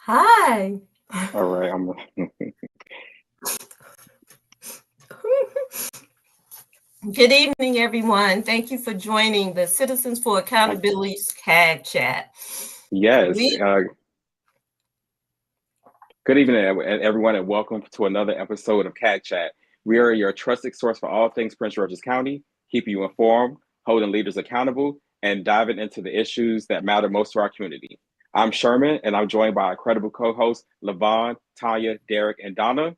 Hi. All right, I'm Good evening, everyone. Thank you for joining the Citizens for Accountability's CAG Chat. yes. We Good evening, everyone, and welcome to another episode of CAG Chat. We are your trusted source for all things Prince George's County, keeping you informed, holding leaders accountable, and diving into the issues that matter most to our community. I'm Sherman, and I'm joined by our incredible co-hosts Lavon, Tanya, Derek, and Donna.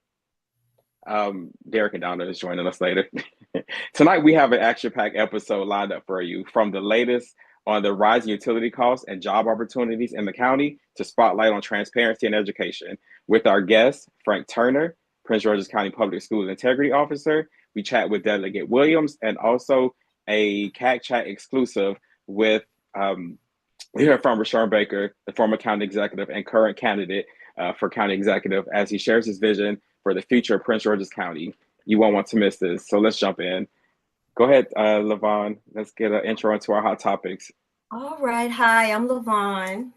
Derek and Donna is joining us later. Tonight, we have an action-packed episode lined up for you, from the latest on the rising utility costs and job opportunities in the county to spotlight on transparency and education. With our guest, Frank Turner, Prince George's County Public Schools Integrity Officer, we chat with Delegate Williams, and also a CAG Chat exclusive with we heard from Rushern Baker, the former county executive and current candidate for county executive, as he shares his vision for the future of Prince George's County. You won't want to miss this. So let's jump in. Go ahead, Lavon. Let's get an intro into our hot topics. All right. Hi, I'm Lavon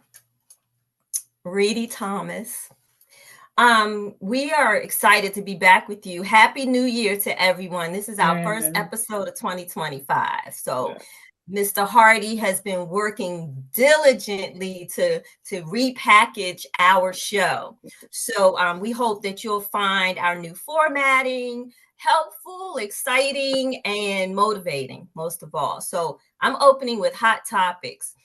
Reedy Thomas. We are excited to be back with you. Happy New Year to everyone. This is our first episode of 2025. So Mr. Hardy has been working diligently to repackage our show. So we hope that you'll find our new formatting helpful, exciting, and motivating, most of all. So I'm opening with hot topics.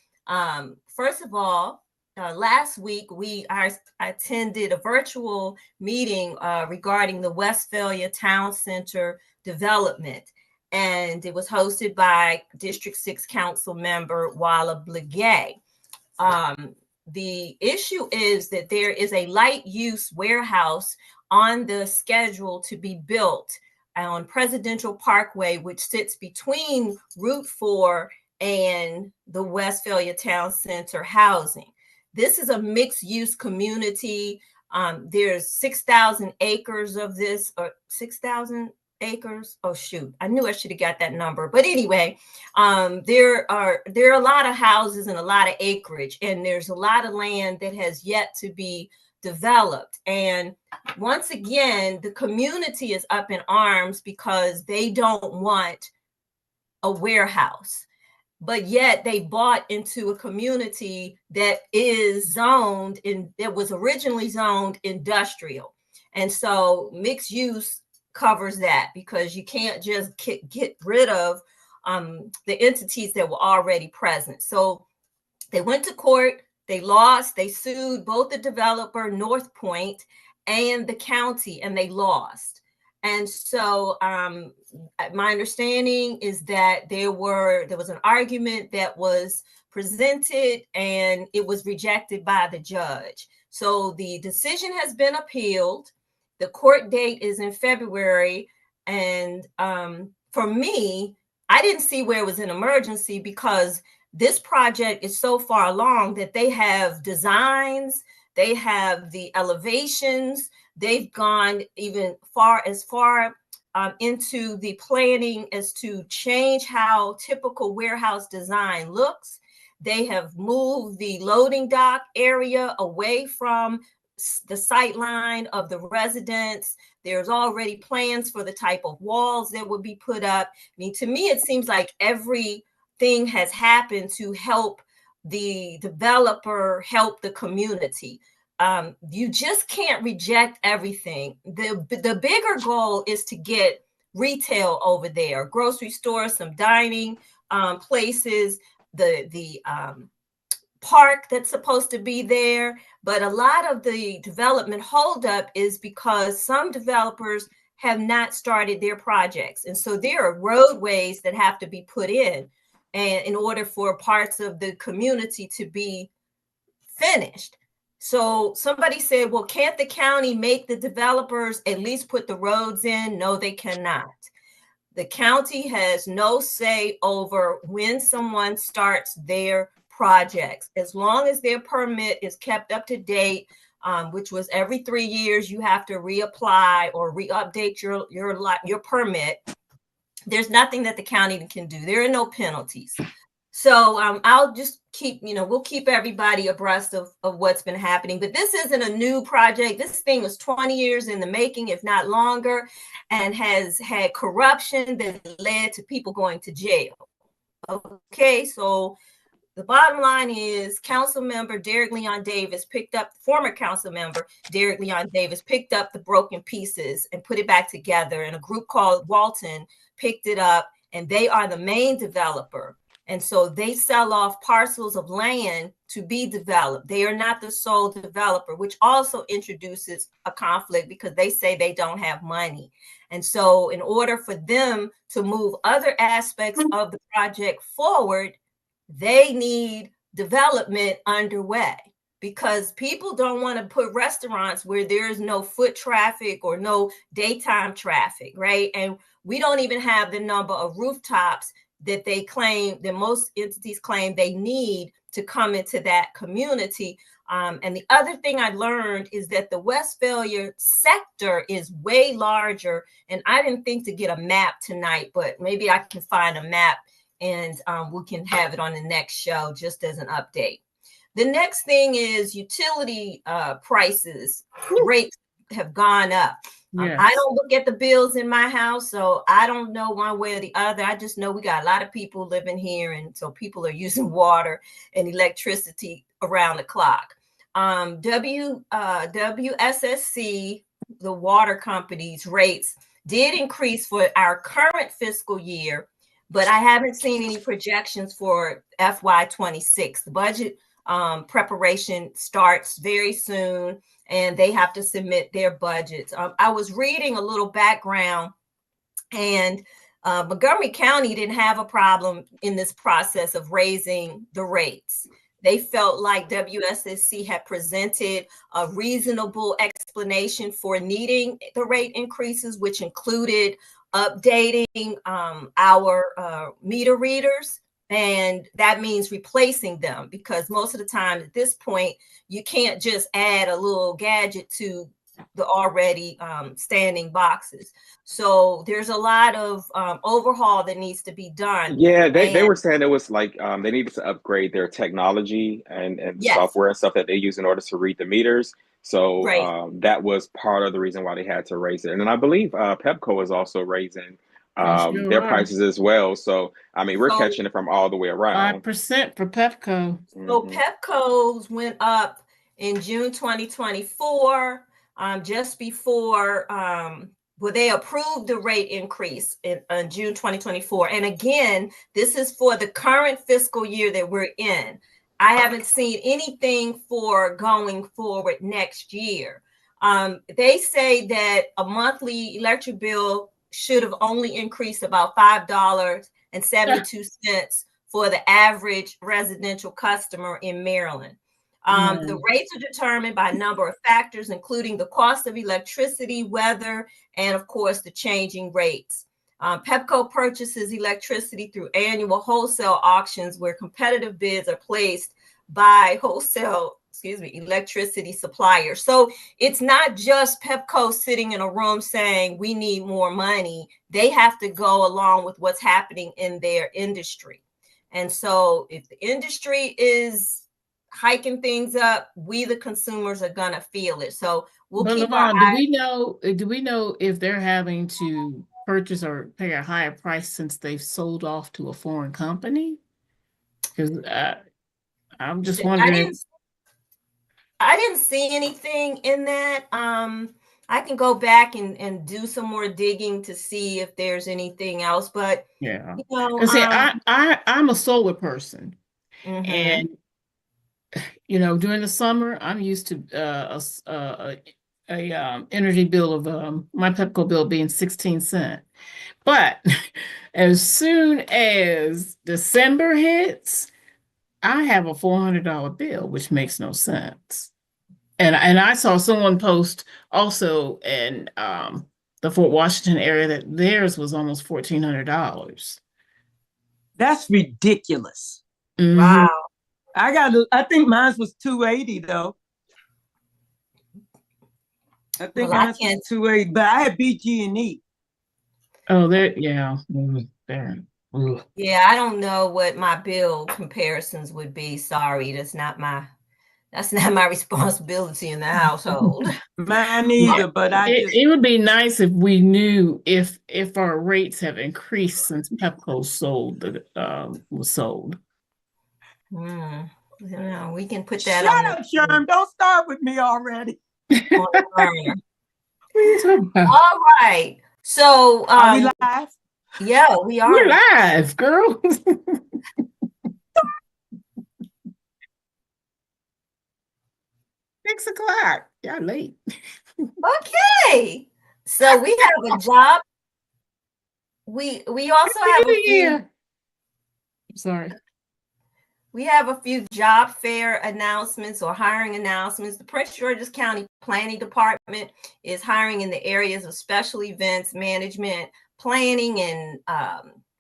First of all, last week I attended a virtual meeting regarding the Westphalia Town Center development, and it was hosted by District 6 Council member Walla Blagay. The issue is that there is a light use warehouse on the schedule to be built on Presidential Parkway, which sits between Route 4 and the Westphalia Town Center housing. This is a mixed use community. There's 6,000 acres of this, or 6,000 acres. Oh shoot, I knew I should have got that number. But anyway, there are a lot of houses and a lot of acreage, and there's a lot of land that has yet to be developed. And once again, the community is up in arms because they don't want a warehouse, but yet they bought into a community that is zoned in, that was originally zoned industrial. And so mixed use covers that, because you can't just get rid of the entities that were already present. So they went to court, they lost, they sued both the developer, North Point, and the county, and they lost. And so my understanding is that there was an argument that was presented and it was rejected by the judge. So the decision has been appealed. The court date is in February. And for me, I didn't see where it was an emergency, because this project is so far along that they have designs, they have the elevations, they've gone even far into the planning as to change how typical warehouse design looks. They have moved the loading dock area away from the sight line of the residents. There's already plans for the type of walls that would be put up. I mean, to me, it seems like everything has happened to help the developer, help the community. You just can't reject everything. The bigger goal is to get retail over there, grocery stores, some dining places, the park that's supposed to be there. But a lot of the development holdup is because some developers have not started their projects. And so there are roadways that have to be put in order for parts of the community to be finished. So somebody said, well, can't the county make the developers at least put the roads in? No, they cannot. The county has no say over when someone starts their projects. As long as their permit is kept up to date, which was every 3 years, you have to reapply or re-update your permit. There's nothing that the county can do. There are no penalties. So I'll just keep, we'll keep everybody abreast of what's been happening. But this isn't a new project. This thing was 20 years in the making, if not longer, and has had corruption that led to people going to jail. Okay, so the bottom line is council member Derek Leon Davis former council member Derek Leon Davis picked up the broken pieces and put it back together, and a group called Walton picked it up, and they are the main developer. And so they sell off parcels of land to be developed. They are not the sole developer, which also introduces a conflict because they say they don't have money. And so in order for them to move other aspects of the project forward, they need development underway, because people don't want to put restaurants where there's no foot traffic or no daytime traffic, right? And we don't even have the number of rooftops that they claim, that most entities claim they need to come into that community. And the other thing I learned is that the Westphalia sector is way larger. And I didn't think to get a map tonight, but maybe I can find a map and we can have it on the next show just as an update. The next thing is utility prices, rates have gone up. Yes. I don't look at the bills in my house, so I don't know one way or the other. I just know we got a lot of people living here, and so people are using water and electricity around the clock. WSSC, the water company's rates did increase for our current fiscal year, but I haven't seen any projections for FY26. The budget preparation starts very soon, and they have to submit their budgets. I was reading a little background, and Montgomery County didn't have a problem in this process of raising the rates. They felt like WSSC had presented a reasonable explanation for needing the rate increases, which included updating our meter readers. And that means replacing them, because most of the time at this point, you can't just add a little gadget to the already standing boxes. So there's a lot of overhaul that needs to be done. Yeah, they were saying it was like they needed to upgrade their technology and the yes. software and stuff that they use in order to read the meters. So right. That was part of the reason why they had to raise it. And then I believe Pepco is also raising their prices as well. So, I mean, we're catching it from all the way around. 5% for Pepco. So Pepco's went up in June 2024, just before, well, they approved the rate increase in June 2024. And again, this is for the current fiscal year that we're in. I haven't seen anything for going forward next year. They say that a monthly electric bill should have only increased about $5.72 for the average residential customer in Maryland. The rates are determined by a number of factors, including the cost of electricity, weather, and of course, the changing rates. Pepco purchases electricity through annual wholesale auctions where competitive bids are placed by electricity suppliers. So it's not just Pepco sitting in a room saying we need more money. They have to go along with what's happening in their industry. And so if the industry is hiking things up, we the consumers are gonna feel it. So we'll keep Lavon, do we know if they're having to purchase or pay a higher price since they've sold off to a foreign company? Because I'm just wondering. I didn't see anything in that. I can go back and do some more digging to see if there's anything else. But yeah, I'm a solar person, and during the summer, I'm used to energy bill of my Pepco bill being 16 cents. But as soon as December hits, I have a $400 bill, which makes no sense. And I saw someone post also in the Fort Washington area that theirs was almost $1,400. That's ridiculous. Wow. I think mine was $280 though. I think mine was $280, but I had BG&E. Oh, there, yeah. There. Ugh. Yeah, I don't know what my bill comparisons would be. Sorry, that's not my responsibility in the household. Mine either, but It would be nice if we knew if our rates have increased since Pepco was sold. You know, we can put that Shut up, Sherm. Don't start with me already. on the burner. What are you talking about? All right. So Are we live? yeah, we are. We're live, girl. 6 o'clock. Y'all late. Okay. So we have a job. We also have a few. Sorry. We have a few job fair announcements or hiring announcements. The Prince George's County Planning Department is hiring in the areas of special events management, planning, and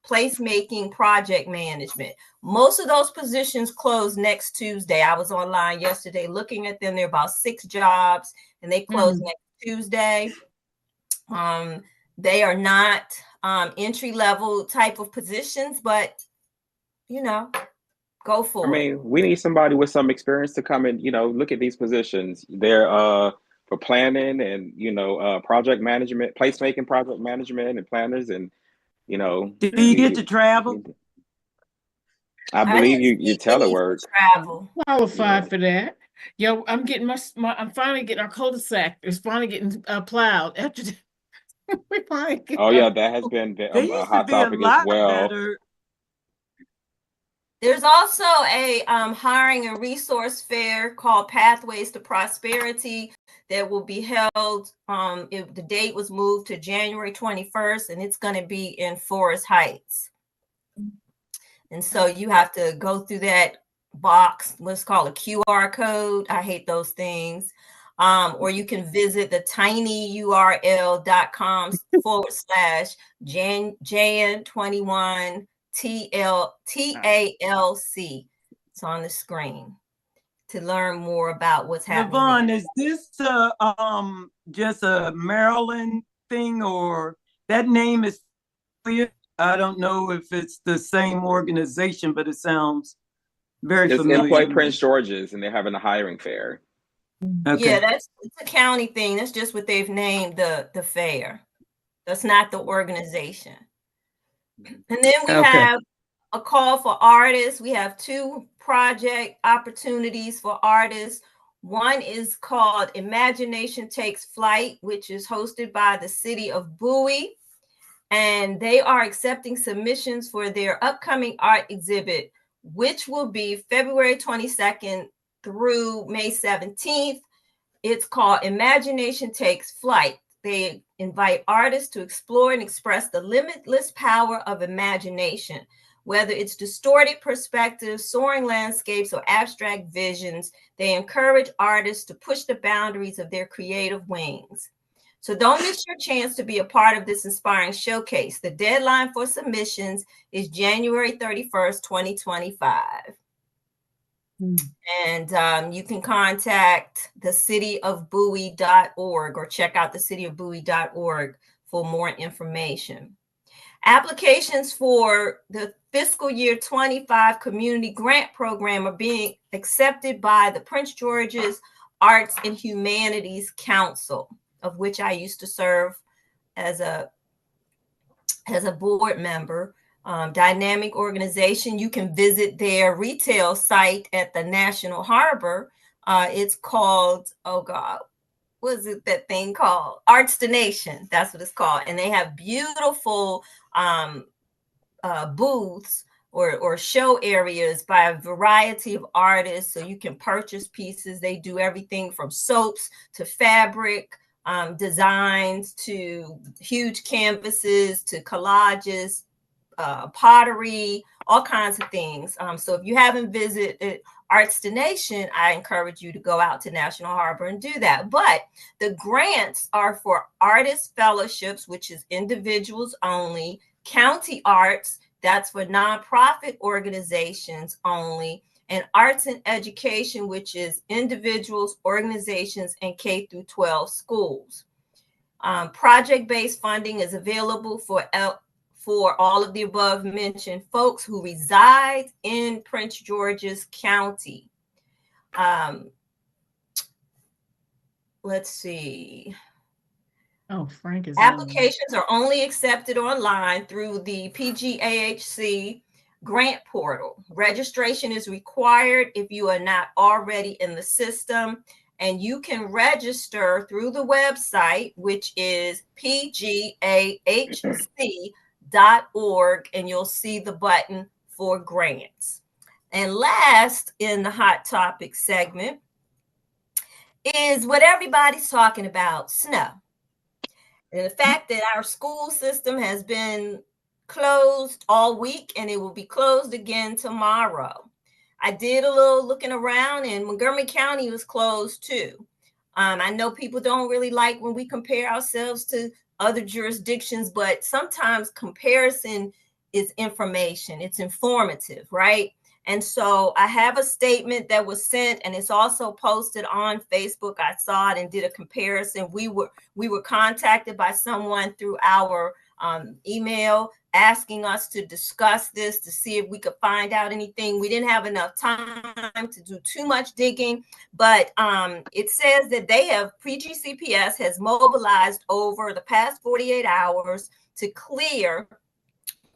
placemaking, project management. Most of those positions close next Tuesday. I was online yesterday looking at them. There are about 6 jobs, and they close next Tuesday. They are not entry-level type of positions, but you know, go for it. I mean, we need somebody with some experience to come and, look at these positions. They're for planning and, project management, placemaking, project management, and planners, and Did you get to travel? I believe you telework. Travel. Qualified for that. Yo, I'm getting I'm finally getting our cul-de-sac. It's finally getting plowed after. We finally yeah, that has been a hot topic as well. Better. There's also a hiring and resource fair called Pathways to Prosperity that will be held. The date was moved to January 21st, and it's going to be in Forest Heights. And so you have to go through that box, let's call it QR code. I hate those things. Or you can visit the tinyurl.com/Jan21 TALC. It's on the screen to learn more about what's happening. Levon, is this just a Maryland thing, or that name is clear? I don't know if it's the same organization, but it sounds very familiar. It's employ Prince George's, and they're having a hiring fair. Okay. Yeah, it's a county thing. That's just what they've named the fair. That's not the organization. And then we have a call for artists. We have 2 project opportunities for artists. One is called Imagination Takes Flight, which is hosted by the city of Bowie. And they are accepting submissions for their upcoming art exhibit, which will be February 22nd through May 17th. It's called Imagination Takes Flight. They invite artists to explore and express the limitless power of imagination, whether it's distorted perspectives, soaring landscapes, or abstract visions. They encourage artists to push the boundaries of their creative wings. So don't miss your chance to be a part of this inspiring showcase. The deadline for submissions is January 31st, 2025. And you can contact the cityofbowie.org or check out the cityofbowie.org for more information. Applications for the fiscal year 25 community grant program are being accepted by the Prince George's Arts and Humanities Council, of which I used to serve as a board member. Dynamic organization. You can visit their retail site at the National Harbor. It's called, oh God, what is it that thing called? Arts to Nation. That's what it's called. And they have beautiful booths or show areas by a variety of artists. So you can purchase pieces. They do everything from soaps to fabric, designs to huge canvases to collages, pottery, all kinds of things. So if you haven't visited Arts to Nation, I encourage you to go out to National Harbor and do that. But the grants are for artist fellowships, which is individuals only, county arts, that's for nonprofit organizations only, and arts and education, which is individuals, organizations, and K through 12 schools. Project-based funding is available for for all of the above mentioned folks who reside in Prince George's County. Let's see. Oh, Frank is Applications are only accepted online through the PGAHC grant portal. Registration is required if you are not already in the system, and you can register through the website, which is pgahc.org, and you'll see the button for grants. And last in the hot topic segment is what everybody's talking about, snow. And the fact that our school system has been closed all week and it will be closed again tomorrow. I did a little looking around, and Montgomery County was closed too. I know people don't really like when we compare ourselves to other jurisdictions, but sometimes comparison is information. It's informative, right? And so I have a statement that was sent, and it's also posted on Facebook. I saw it and did a comparison. We were contacted by someone through our email asking us to discuss this, to see if we could find out anything. We didn't have enough time to do too much digging, but it says that PGCPS has mobilized over the past 48 hours to clear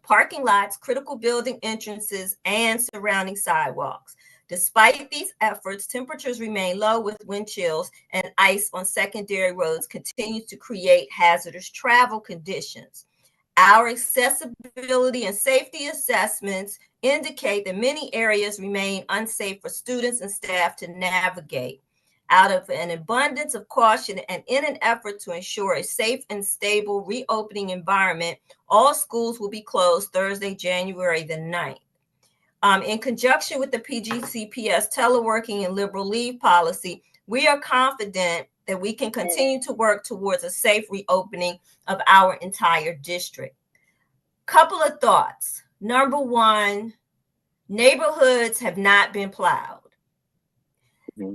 parking lots, critical building entrances, and surrounding sidewalks. Despite these efforts, temperatures remain low, with wind chills and ice on secondary roads continues to create hazardous travel conditions. Our accessibility and safety assessments indicate that many areas remain unsafe for students and staff to navigate. Out of an abundance of caution and in an effort to ensure a safe and stable reopening environment, all schools will be closed Thursday, January the 9th. In conjunction with the PGCPS teleworking and liberal leave policy, we are confident that we can continue to work towards a safe reopening of our entire district. Couple of thoughts. Number one, neighborhoods have not been plowed.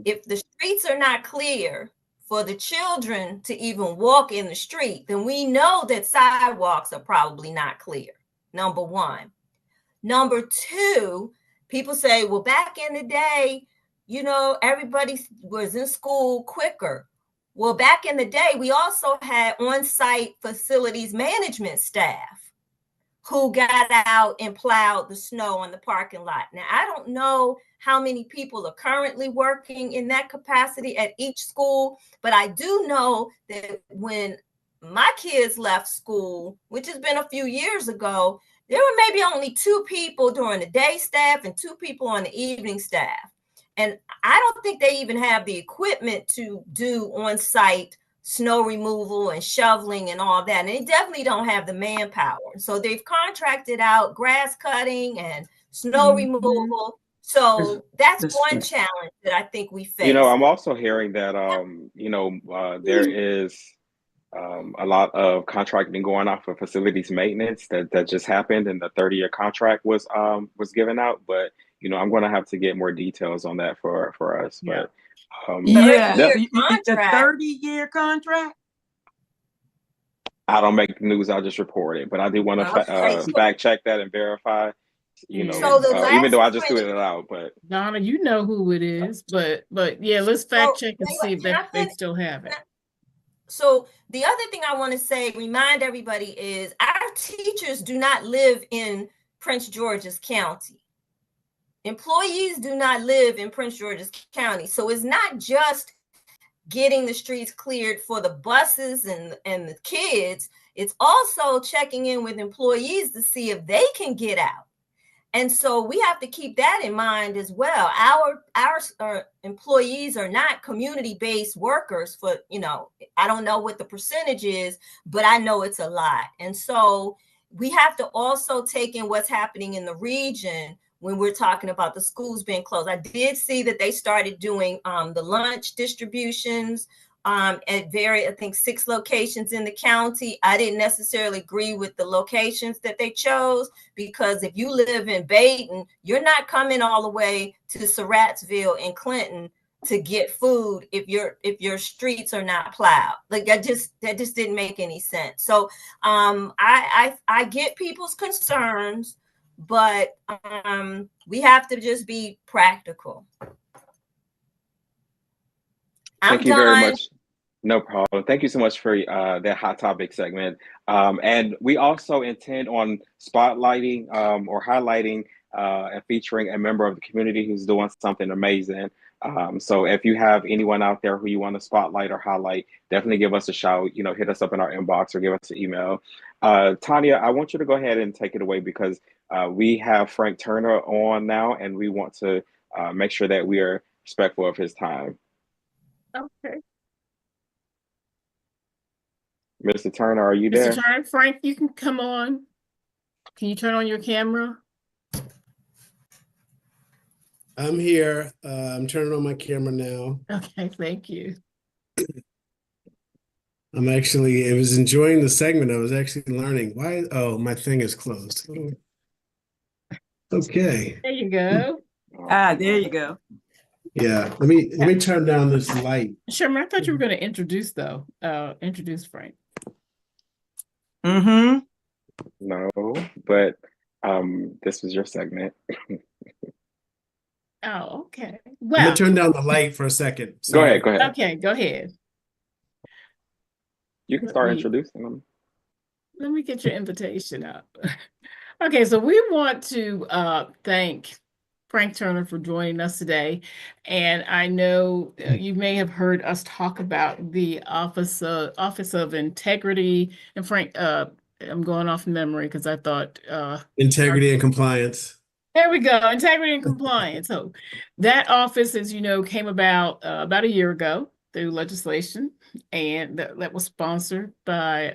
If the streets are not clear for the children to even walk in the street, then we know that sidewalks are probably not clear. Number one. Number two, people say, well, back in the day, everybody was in school quicker. Well, back in the day, we also had on-site facilities management staff who got out and plowed the snow on the parking lot. Now, I don't know how many people are currently working in that capacity at each school, but I do know that when my kids left school, which has been a few years ago, there were maybe only 2 people during the day staff and 2 people on the evening staff. And I don't think they even have the equipment to do on-site snow removal and shoveling and all that. And they definitely don't have the manpower. So they've contracted out grass cutting and snow removal. So that's one challenge that I think we face. I'm also hearing that, there is a lot of contracting going on for facilities maintenance that just happened, and the 30-year contract was given out. But I'm going to have to get more details on that for us. Yeah. But the 30-year contract. I don't make the news; I'll just report it. But I do want to fact check that and verify. Even though I just threw it out, but Donna, you know who it is, but yeah, let's fact check and see if they still have it. So the other thing I want to remind everybody is our teachers do not live in Prince George's County. Employees do not live in Prince George's County. So it's not just getting the streets cleared for the buses and the kids. It's also checking in with employees to see if they can get out. And so we have to keep that in mind as well. Our employees are not community-based workers for, I don't know what the percentage is, but I know it's a lot. And so we have to also take in what's happening in the region when we're talking about the schools being closed. I did see that they started doing the lunch distributions at I think 6 locations in the county. I didn't necessarily agree with the locations that they chose, because if you live in Baton, you're not coming all the way to Surrattsville and Clinton to get food if your streets are not plowed. Like that just didn't make any sense. So I get people's concerns, but we have to just be practical. Thank you very much. No problem. Thank you so much for that hot topic segment. And we also intend on spotlighting or highlighting and featuring a member of the community who's doing something amazing. So if you have anyone out there who you want to spotlight or highlight, definitely give us a shout, hit us up in our inbox or give us an email. Tanya, I want you to go ahead and take it away because we have Frank Turner on now and we want to make sure that we are respectful of his time. Okay. Mr. Turner, are you there? Mr. Turner, Frank, you can come on. Can you turn on your camera? I'm here. I'm turning on my camera now. Okay, thank you. I was enjoying the segment. I was actually learning why. Oh, my thing is closed. Okay. There you go. There you go. Yeah. Let me turn down this light. Sherman, I thought you were going to introduce though. Introduce Frank. Mm-hmm. No, but this was your segment. Oh, okay. Well, I'm gonna turn down the light for a second. Go ahead. Okay, go ahead. You can start introducing them. Let me get your invitation up. Okay, so we want to thank Frank Turner for joining us today. And I know you may have heard us talk about the Office of Integrity. And Frank, I'm going off memory because I thought Integrity and Compliance. There we go, Integrity and Compliance. So that office, as you know, came about a year ago through legislation, and that was sponsored by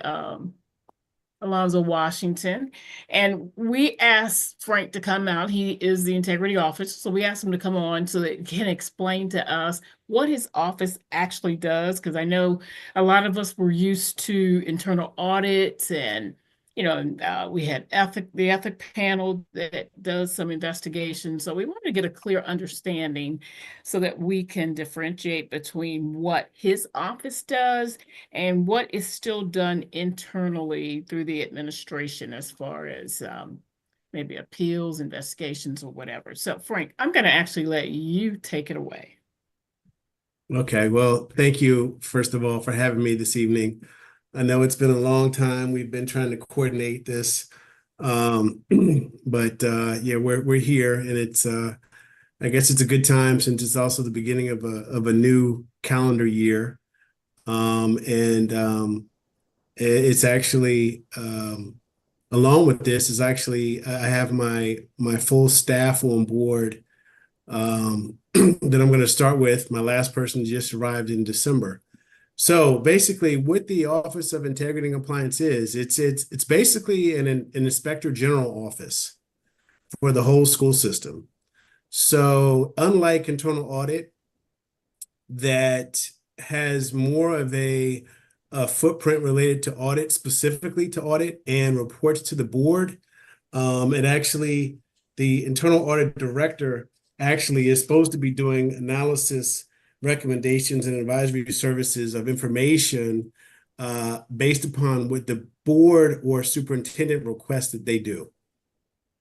Alonzo Washington. And we asked Frank to come out. He is the Integrity Officer. So we asked him to come on so that he can explain to us what his office actually does. Because I know a lot of us were used to internal audits and we had the ethic panel that does some investigation. So we wanted to get a clear understanding so that we can differentiate between what his office does and what is still done internally through the administration as far as maybe appeals, investigations, or whatever. So Frank, I'm going to actually let you take it away. Okay, well, thank you, first of all, for having me this evening. I know it's been a long time. We've been trying to coordinate this, but yeah, we're here, and it's I guess it's a good time since it's also the beginning of a new calendar year, it's actually along with this is actually I have my full staff on board that I'm going to start with. My last person just arrived in December. So basically what the Office of Integrity and Compliance is, it's basically an inspector general office for the whole school system. So unlike internal audit that has more of a footprint related to audit, specifically to audit and reports to the board, and actually the internal audit director actually is supposed to be doing analysis, recommendations, and advisory services of information based upon what the board or superintendent requests that they do,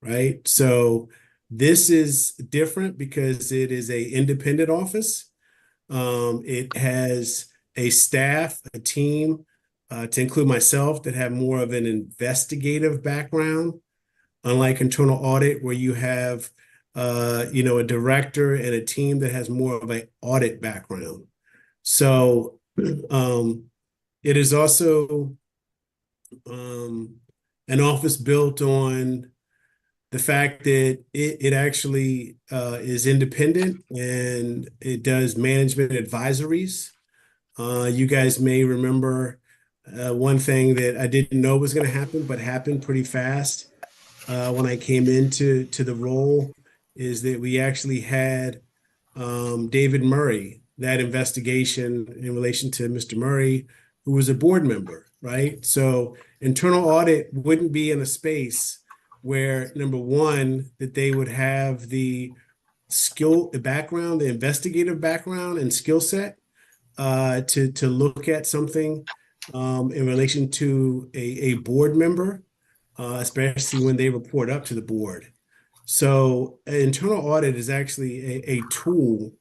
right? So this is different because it is an independent office. It has a staff, a team, to include myself, that have more of an investigative background, unlike internal audit where you have a director and a team that has more of an audit background. So it is also an office built on the fact that it actually is independent and it does management advisories. You guys may remember one thing that I didn't know was going to happen, but happened pretty fast when I came into the role, is that we actually had David Murray, that investigation in relation to Mr. Murray, who was a board member, right? So internal audit wouldn't be in a space where, number one, that they would have the skill background, the investigative background and skill set to look at something in relation to a board member, especially when they report up to the board. So an internal audit is actually a tool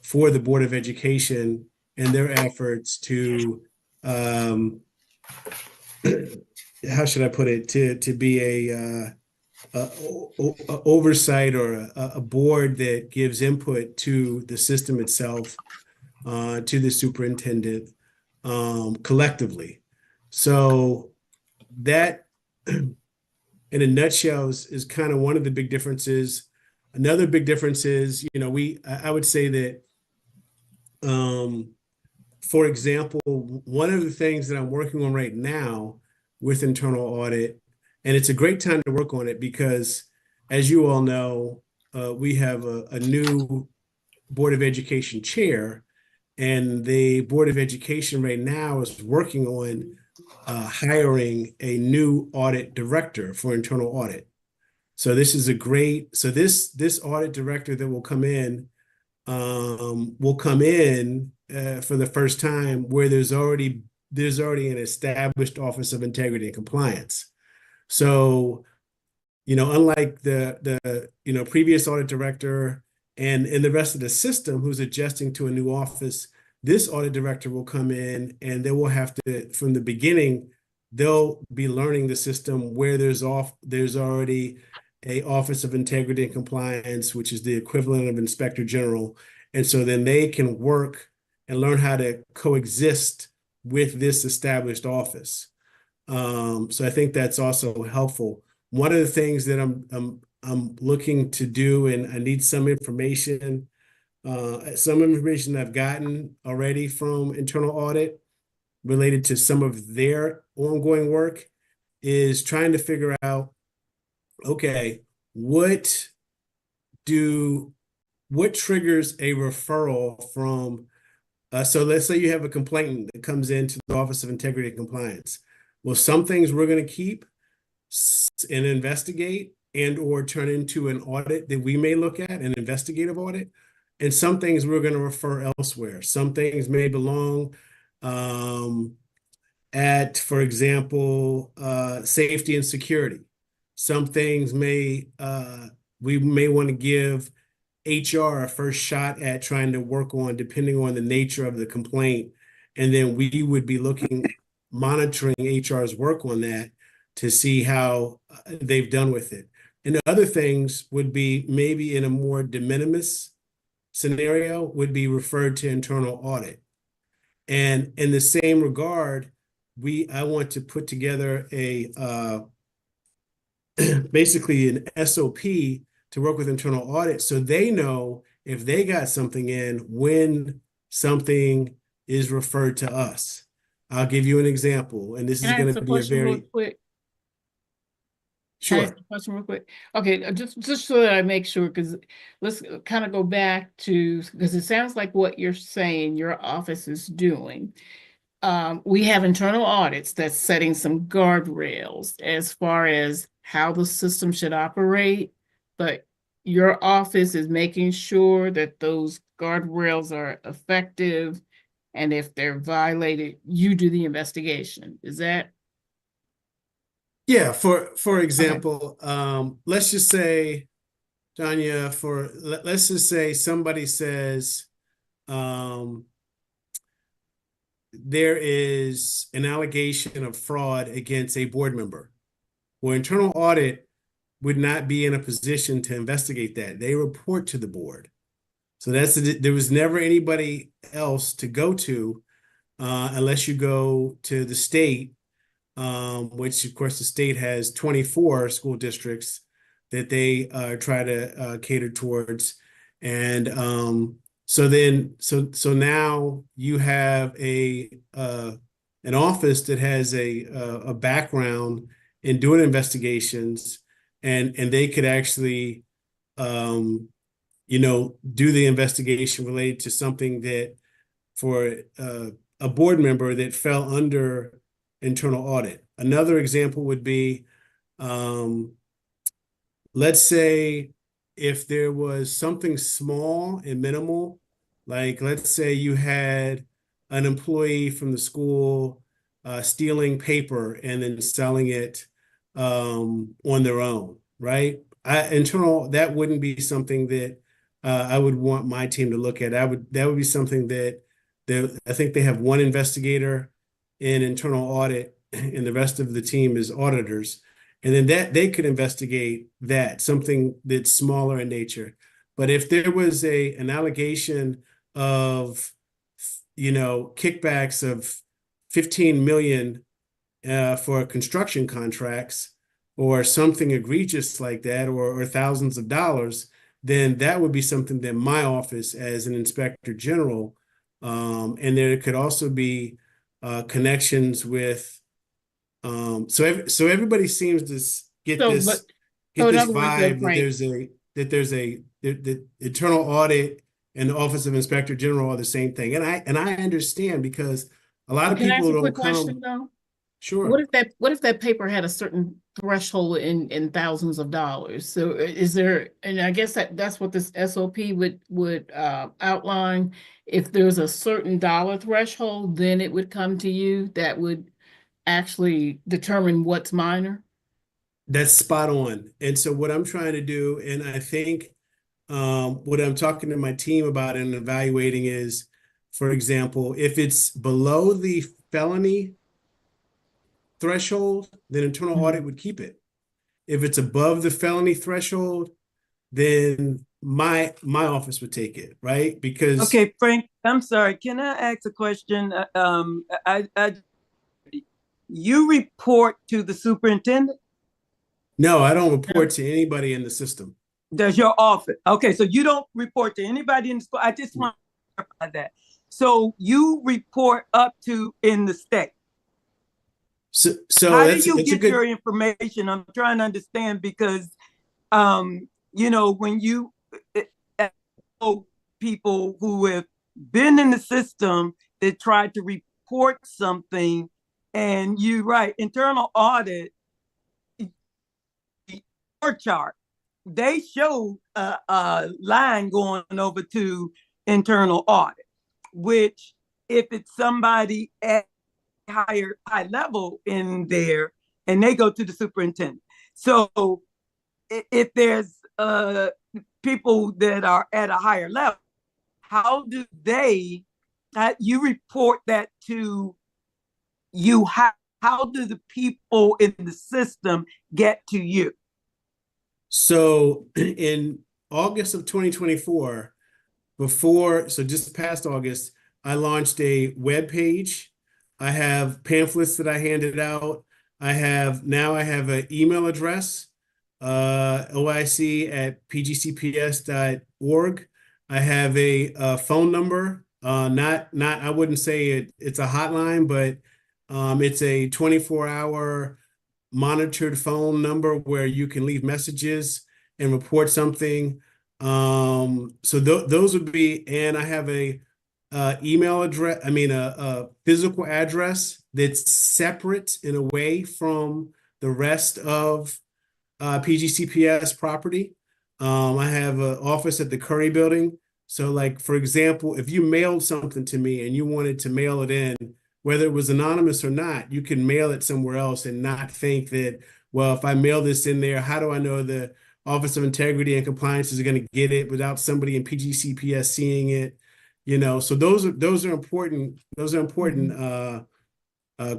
for the Board of Education and their efforts to, how should I put it, to be a oversight or a board that gives input to the system itself, to the superintendent, collectively. So that, in a nutshell, is kind of one of the big differences. Another big difference is, I would say that, for example, one of the things that I'm working on right now with internal audit, and it's a great time to work on it because, as you all know, we have a new Board of Education chair, and the Board of Education right now is working on hiring a new audit director for internal audit. So this is this audit director that will come in for the first time where there's already an established Office of Integrity and Compliance. So, unlike the previous audit director and the rest of the system who's adjusting to a new office, this audit director will come in and they will have to, from the beginning, they'll be learning the system where there's already a Office of Integrity and Compliance, which is the equivalent of Inspector General. And so then they can work and learn how to coexist with this established office. So I think that's also helpful. One of the things that I'm looking to do, and I need some information I've gotten already from internal audit related to some of their ongoing work, is trying to figure out, okay, what triggers a referral from, so let's say you have a complainant that comes into the Office of Integrity and Compliance. Well, some things we're going to keep and investigate and/or turn into an audit that we may look at, an investigative audit. And some things we're going to refer elsewhere. Some things may belong at, for example, safety and security. Some things we may want to give HR a first shot at trying to work on, depending on the nature of the complaint. And then we would be monitoring HR's work on that to see how they've done with it. And other things would be maybe in a more de minimis scenario would be referred to internal audit. And in the same regard, I want to put together basically an SOP to work with internal audit so they know if they got something in when something is referred to us. I'll give you an example, and this is going to be a very quick. Sure. Can I ask a question real quick? Okay, just so that I make sure, because let's kind of go back to, because it sounds like what you're saying your office is doing. We have internal audits that's setting some guardrails as far as how the system should operate, but your office is making sure that those guardrails are effective, and if they're violated, you do the investigation. Is that? Yeah, for example, let's just say, Tanya, let's just say somebody says there is an allegation of fraud against a board member. Well, internal audit would not be in a position to investigate that. They report to the board. So there was never anybody else to go to unless you go to the state, which of course the state has 24 school districts that they try to cater towards. And so now you have an office that has a background in doing investigations, and they could actually do the investigation related to something that for a board member that fell under internal audit. Another example would be, let's say if there was something small and minimal, like let's say you had an employee from the school stealing paper and then selling it on their own, right? That wouldn't be something that I would want my team to look at. That would be something that I think they have one investigator in internal audit, and the rest of the team is auditors. And then that they could investigate that, something that's smaller in nature. But if there was an allegation of, kickbacks of 15 million for construction contracts or something egregious like that, or thousands of dollars, then that would be something that my office as an inspector general, and there could also be connections with, so everybody seems to get So, this but get so in this other words, then, vibe Frank, that the internal audit and the Office of Inspector General are the same thing. And I understand, because a lot of can I ask people a quick don't question come. though? Sure. What if that paper had a certain threshold in thousands of dollars? So is there, and I guess that's what this SOP would outline. If there's a certain dollar threshold, then it would come to you that would actually determine what's minor. That's spot on. And so what I'm trying to do, and I think what I'm talking to my team about and evaluating is, for example, if it's below the felony threshold, then internal audit would keep it. If it's above the felony threshold, then my office would take it, right? Because Okay, Frank, I'm sorry. Can I ask a question? You report to the superintendent? no, I don't report to anybody in the system. Does your office? Okay, so you don't report to anybody in the school. I just want to clarify that. So you report up to in the state. So how do you get your information? I'm trying to understand, because when you people who have been in the system that tried to report something, and you right, internal audit, your chart, they show a line going over to internal audit, which if it's somebody at high level in there, and they go to the superintendent. So if there's people that are at a higher level, how do you report that to you? How do the people in the system get to you? So in August of 2024, just past August, I launched a web page. I have pamphlets that I handed out. I have an email address, oic@pgcps.org. I have a phone number. I wouldn't say it's a hotline, but it's a 24-hour monitored phone number where you can leave messages and report something. So those would be, and I have a email address, a physical address that's separate and away from the rest of PGCPS property. I have an office at the Curry building. So like, for example, if you mailed something to me and you wanted to mail it in, whether it was anonymous or not, you can mail it somewhere else and not think that, well, if I mail this in there, how do I know the Office of Integrity and Compliance is going to get it without somebody in PGCPS seeing it? So those are important. Those are important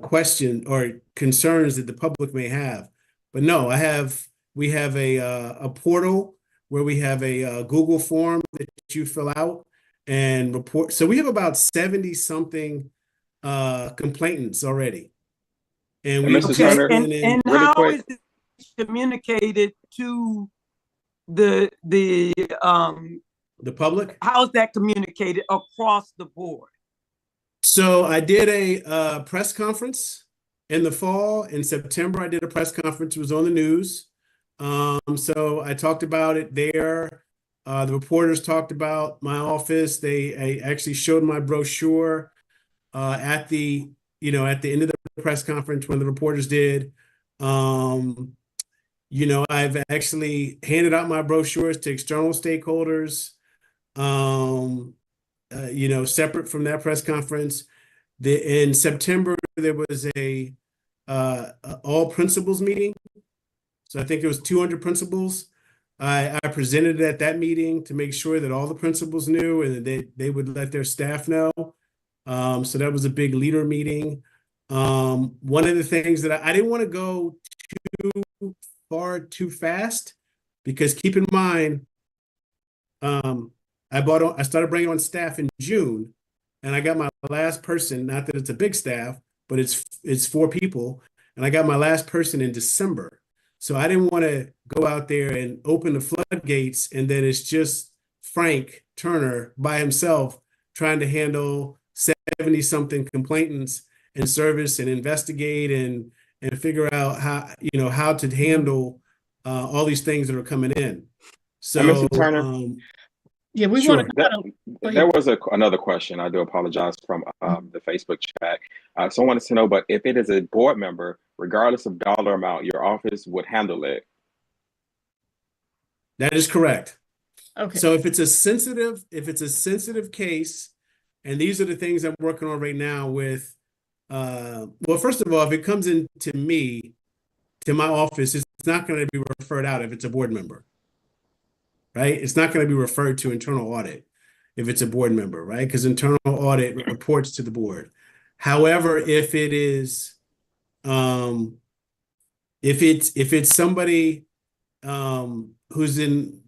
question or concerns that the public may have. But no, we have a portal where we have a Google form that you fill out and report. So we have about 70 something complainants already. And Mr. Turner, and really how quick, is it communicated to the public? How is that communicated across the board? So I did a press conference in the fall. In September, I did a press conference. It was on the news. So I talked about it there. The reporters talked about my office. I actually showed my brochure at the end of the press conference when the reporters did. I've actually handed out my brochures to external stakeholders, separate from that press conference. In September, there was a all principals meeting. So I think it was 200 principals. I presented at that meeting to make sure that all the principals knew and that they would let their staff know. So that was a big leader meeting. One of the things that I didn't want to go too far too fast, because keep in mind, I started bringing on staff in June, and I got my last person, not that it's a big staff, but it's 4 people, and I got my last person in December. So I didn't want to go out there and open the floodgates, and then it's just Frank Turner by himself trying to handle 70-something complainants and service and investigate and figure out how to handle all these things that are coming in. So, Mr. Turner, yeah, we sure. want to kind of. There was another question. I do apologize, from the Facebook chat. Someone wanted to know, but if it is a board member, regardless of dollar amount, your office would handle it. That is correct. Okay. So if it's a sensitive case, and these are the things I'm working on right now with, well, first of all, if it comes into me, to my office, it's not going to be referred out if it's a board member, right? It's not going to be referred to internal audit if it's a board member, right? Because internal audit reports to the board. However, if it is, if it's somebody who's in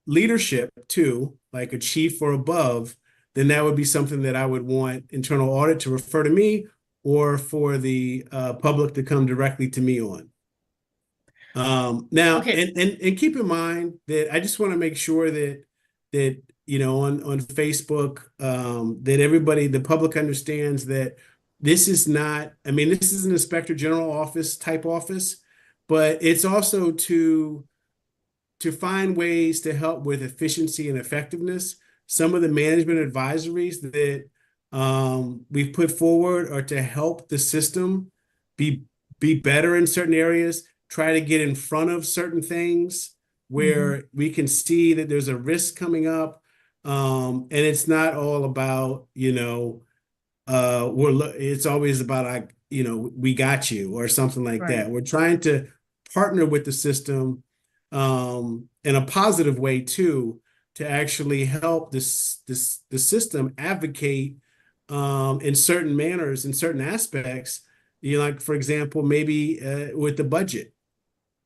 leadership too, like a chief or above, then that would be something that I would want internal audit to refer to me, or for the public to come directly to me on. Now, Okay. and keep in mind that I just want to make sure that on Facebook, that everybody, the public, understands that this is not, this is an inspector general office type office, but it's also to find ways to help with efficiency and effectiveness. Some of the management advisories that we've put forward are to help the system be better in certain areas, try to get in front of certain things where we can see that there's a risk coming up. And it's not all about, it's always about, we got you or something like Right. that. We're trying to partner with the system in a positive way too, to actually help the system advocate in certain manners, in certain aspects. Like, for example, maybe with the budget,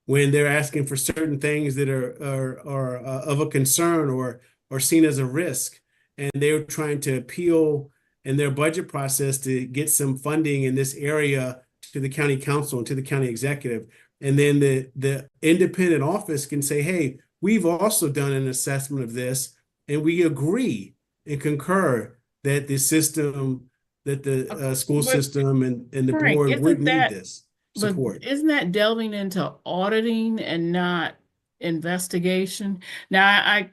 when they're asking for certain things that are of a concern or seen as a risk, and they're trying to appeal in their budget process to get some funding in this area to the county council and to the county executive. And then the independent office can say, hey, we've also done an assessment of this, and we agree and concur that the system, that the school system and the Frank, board would need this support. But isn't that delving into auditing and not investigation? Now,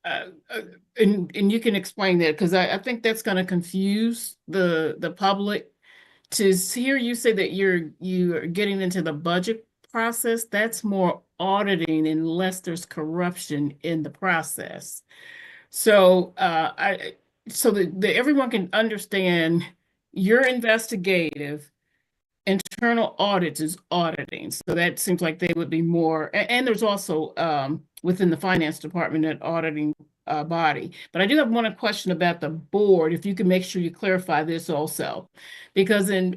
and you can explain that, because I think that's going to confuse the public. To hear you say that you're getting into the budget process, that's more auditing unless there's corruption in the process. So so that everyone can understand, your investigative, internal audits is auditing. So that seems like they would be more, and there's also within the finance department an auditing body. But I do have one question about the board, if you can make sure you clarify this also, because in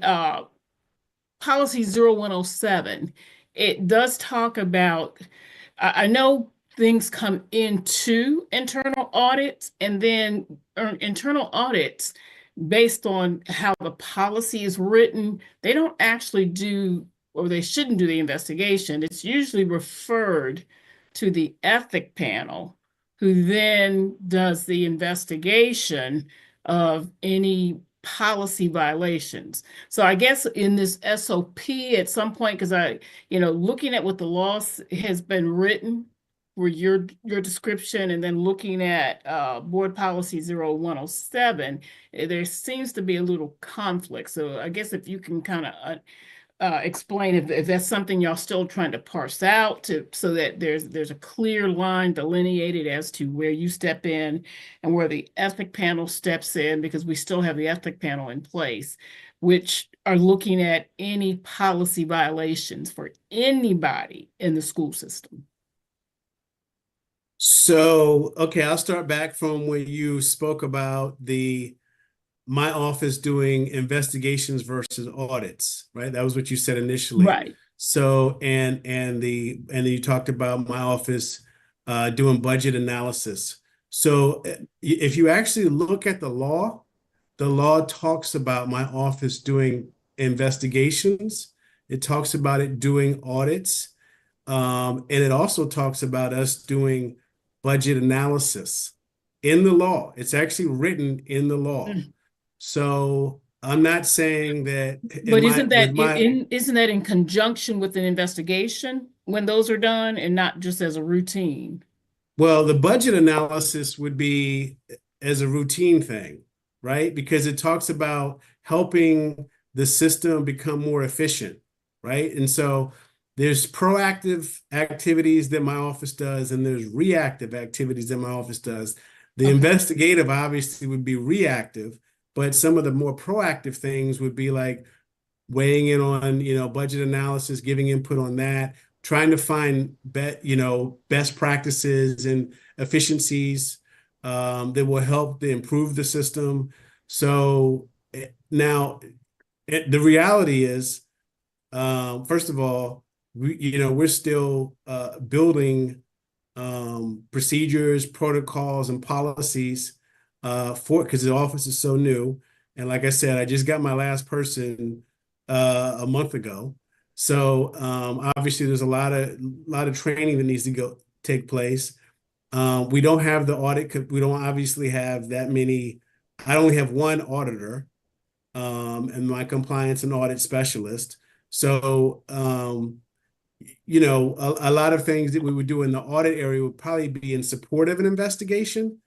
policy 0107, it does talk about, I know things come into internal audits, and then internal audits, based on how the policy is written, they don't actually do, or they shouldn't do, the investigation. It's usually referred to the ethic panel, who then does the investigation of any policy violations. So I guess in this SOP at some point, because looking at what the law has been written for your description, and then looking at board policy 0107, there seems to be a little conflict. So I guess if you can kind of explain if that's something y'all still trying to parse out so that there's a clear line delineated as to where you step in and where the ethic panel steps in, because we still have the ethic panel in place, which are looking at any policy violations for anybody in the school system. So, okay, I'll start back from when you spoke about my office doing investigations versus audits, right? That was what you said initially. Right. So, and you talked about my office doing budget analysis. So if you actually look at the law talks about my office doing investigations. It talks about it doing audits. And it also talks about us doing budget analysis in the law. It's actually written in the law. So I'm not saying that. But isn't that in conjunction with an investigation when those are done and not just as a routine? Well, the budget analysis would be as a routine thing, right? Because it talks about helping the system become more efficient, right? And so there's proactive activities that my office does, and there's reactive activities that my office does. The investigative obviously would be reactive, but some of the more proactive things would be like weighing in on, budget analysis, giving input on that, trying to find best practices and efficiencies that will help to improve the system. So now the reality is, first of all, we're still building procedures, protocols, and policies because the office is so new. And like I said, I just got my last person a month ago. So obviously there's a lot of training that needs to take place. We don't have the audit. We don't obviously have that many. I only have one auditor and my compliance and audit specialist. So a lot of things that we would do in the audit area would probably be in support of an investigation.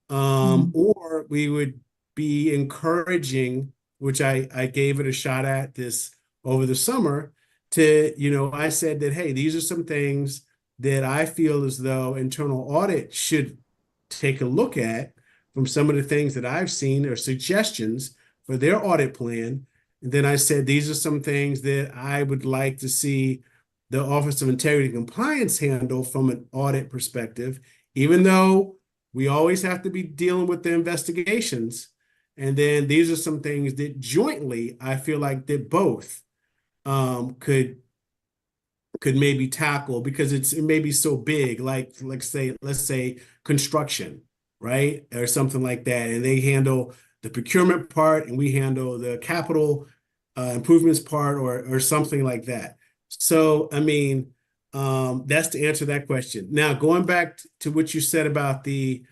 Or we would be encouraging, which I gave it a shot at this over the summer, I said that, hey, these are some things that I feel as though internal audit should take a look at from some of the things that I've seen or suggestions for their audit plan. And then I said, these are some things that I would like to see the Office of Integrity and Compliance handle from an audit perspective, even though we always have to be dealing with the investigations. And then these are some things that jointly, I feel like that both could maybe tackle, because it may be so big, like let's say construction, right? Or something like that. And they handle the procurement part and we handle the capital improvements part or something like that. So, I mean, that's to answer that question. Now, going back to what you said about the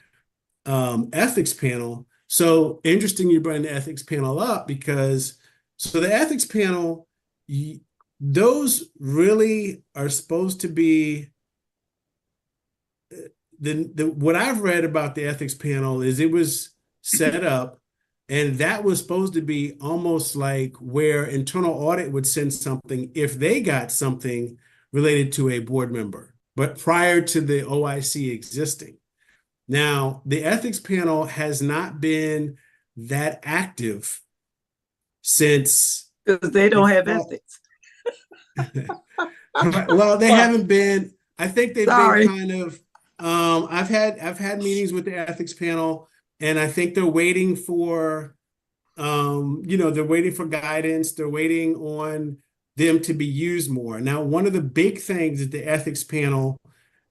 ethics panel. So interesting you bring the ethics panel up, because the ethics panel, those really are supposed to be what I've read about the ethics panel is it was set up, and that was supposed to be almost like where internal audit would send something if they got something related to a board member, but prior to the OIC existing. Now, the ethics panel has not been that active since. Because they don't have ethics. Well, they haven't been. I think they've Sorry. been kind of. I've had meetings with the ethics panel, and I think they're waiting for, they're waiting for guidance. They're waiting on them to be used more. Now, one of the big things that the ethics panel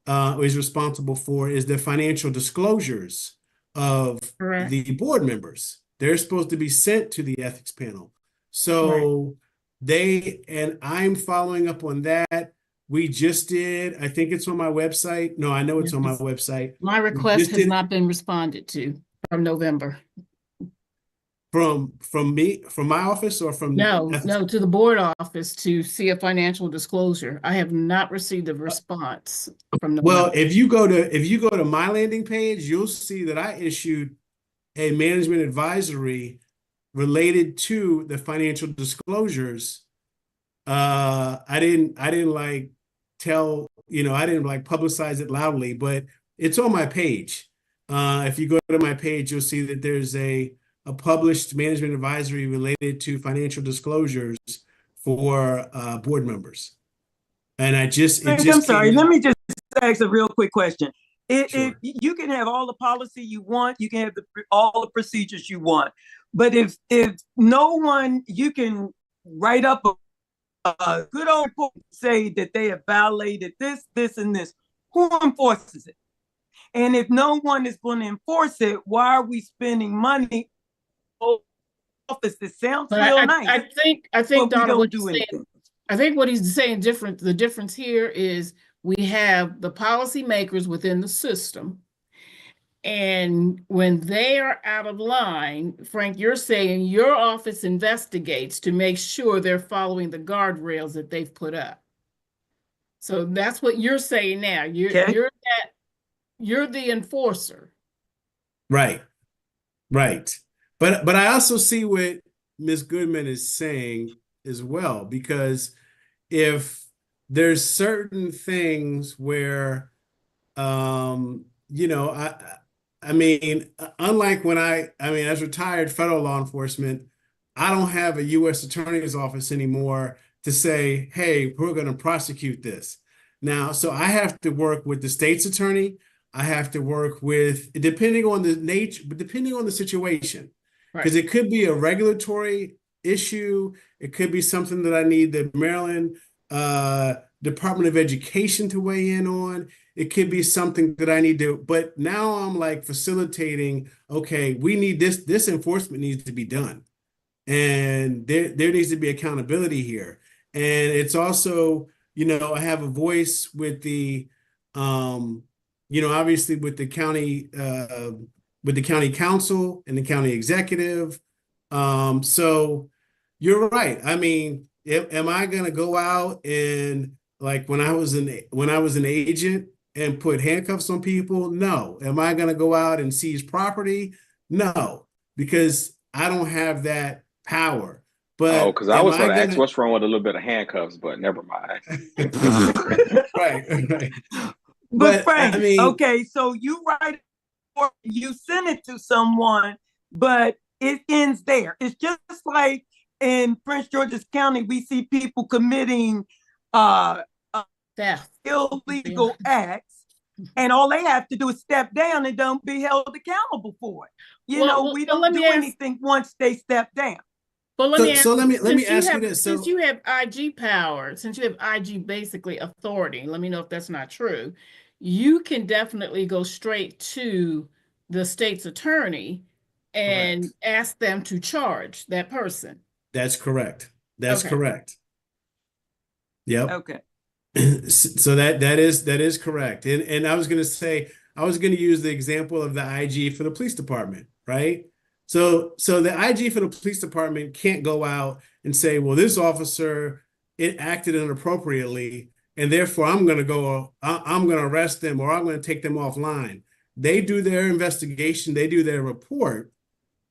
is responsible for is the financial disclosures of the board members. They're supposed to be sent to the ethics panel. So I'm following up on that. We just did, I think it's on my website. No, I know it's on my website. My request has not been responded to from November. From me, from my office, or from No, to the board office to see a financial disclosure. I have not received a response from November. Well, if you go to my landing page, you'll see that I issued a management advisory related to the financial disclosures I didn't like tell, I didn't like publicize it loudly, but it's on my page. If you go to my page, you'll see that there's a published management advisory related to financial disclosures for board members. And it I'm just sorry, came let out. me just ask a real quick question. If Sure. you can have all the policy you want, you can have all the procedures you want, but if no one, you can write up a good old report, say that they have violated this, this, and this. Who enforces it? And if no one is going to enforce it, why are we spending money on office? That sounds But real nice. I think, but we Donna, don't what do he's saying, anything. I think what he's saying the difference here is we have the policymakers within the system. And when they are out of line, Frank, you're saying your office investigates to make sure they're following the guardrails that they've put up. So that's what you're saying now. You're the enforcer. Right. Right. But I also see what Ms. Goodman is saying as well, because if there's certain things where, I mean, unlike when as retired federal law enforcement, I don't have a U.S. Attorney's Office anymore to say, hey, we're going to prosecute this. Now, so I have to work with the state's attorney. I have to work with, depending on the nature, but depending on the situation, because Right. it could be a regulatory issue. It could be something that I need the Maryland Department of Education to weigh in on. It could be something that I need to, but now I'm like facilitating, okay, we need this enforcement needs to be done. And there needs to be accountability here. And it's also, I have a voice with the, obviously with the county council and the county executive. So you're right. I mean, am I going to go out and like when I was an agent and put handcuffs on people? No. Am I going to go out and seize property? No, because I don't have that power. But because I was going to ask what's wrong with a little bit of handcuffs, but never mind. Right. But Frank, I mean, okay, so you write or you send it to someone, but it ends there. It's just like in Prince George's County, we see people committing Theft. illegal acts, and all they have to do is step down and don't be held accountable for it. We don't do anything once they step down. But let me ask you this. Since you have IG power, since you have IG basically authority, let me know if that's not true. You can definitely go straight to the state's attorney and ask them to charge that person. That's correct. That's correct. Yep. Okay. So that is correct. And I was going to use the example of the IG for the police department, right? So the IG for the police department can't go out and say, well, this officer, it acted inappropriately, and therefore I'm going to arrest them or I'm going to take them offline. They do their investigation, they do their report,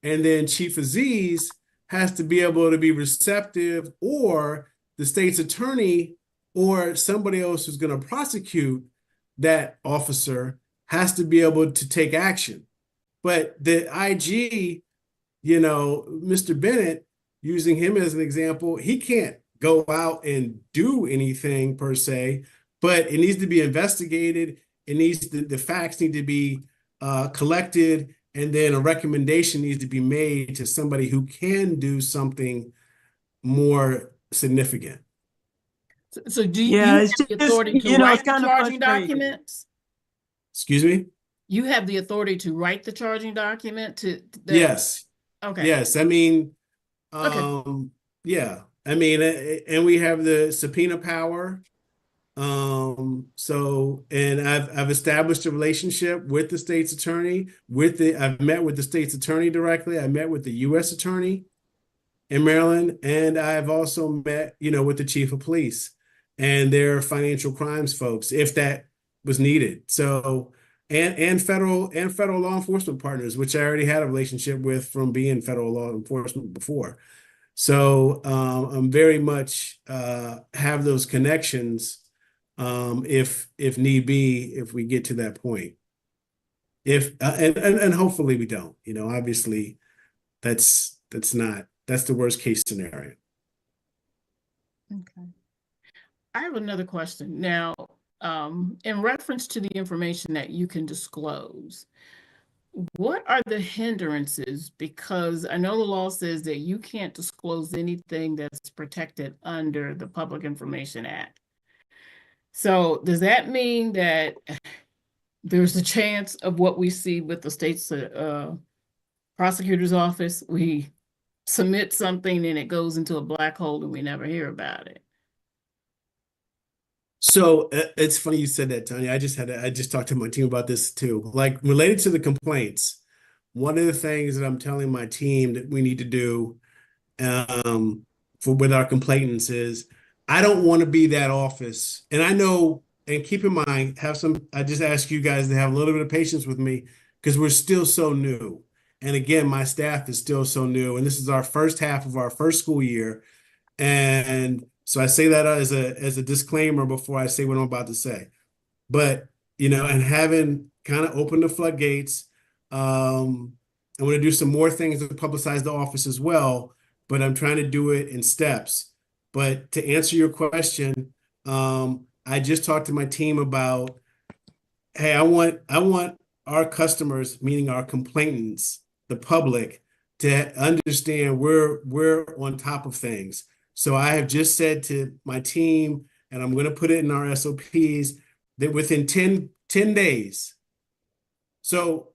and then Chief Aziz has to be able to be receptive, or the state's attorney or somebody else who's going to prosecute that officer has to be able to take action. But the IG, Mr. Bennett, using him as an example, he can't go out and do anything per se, but it needs to be investigated. The facts need to be collected, and then a recommendation needs to be made to somebody who can do something more significant. So do you have the authority to write the charging documents? Excuse me? You have the authority to write the charging document Yes. Okay. Yes. I mean, okay. Yeah. I mean, and we have the subpoena power. And I've established a relationship with the state's attorney. I've met with the state's attorney directly. I met with the U.S. attorney in Maryland, and I've also met, with the chief of police and their financial crimes folks, if that was needed. So, and federal law enforcement partners, which I already had a relationship with from being federal law enforcement before. So I'm very much have those connections if need be, if we get to that point. If and hopefully we don't. Obviously that's the worst case scenario. Okay. I have another question. Now, in reference to the information that you can disclose, what are the hindrances? Because I know the law says that you can't disclose anything that's protected under the Public Information Act. So does that mean that there's a chance of what we see with the state's prosecutor's office? We submit something and it goes into a black hole and we never hear about it. So it's funny you said that, Tanya. I just talked to my team about this too. Like related to the complaints, one of the things that I'm telling my team that we need to do with our complainants is I don't want to be that office. And I know, and keep in mind, I just ask you guys to have a little bit of patience with me because we're still so new. And again, my staff is still so new. And this is our first half of our first school year. And so I say that as a disclaimer before I say what I'm about to say. But, and having kind of opened the floodgates, I'm going to do some more things to publicize the office as well, but I'm trying to do it in steps. But to answer your question, I just talked to my team about, hey, I want our customers, meaning our complainants, the public, to understand we're on top of things. So I have just said to my team, and I'm going to put it in our SOPs, that within 10 days. So,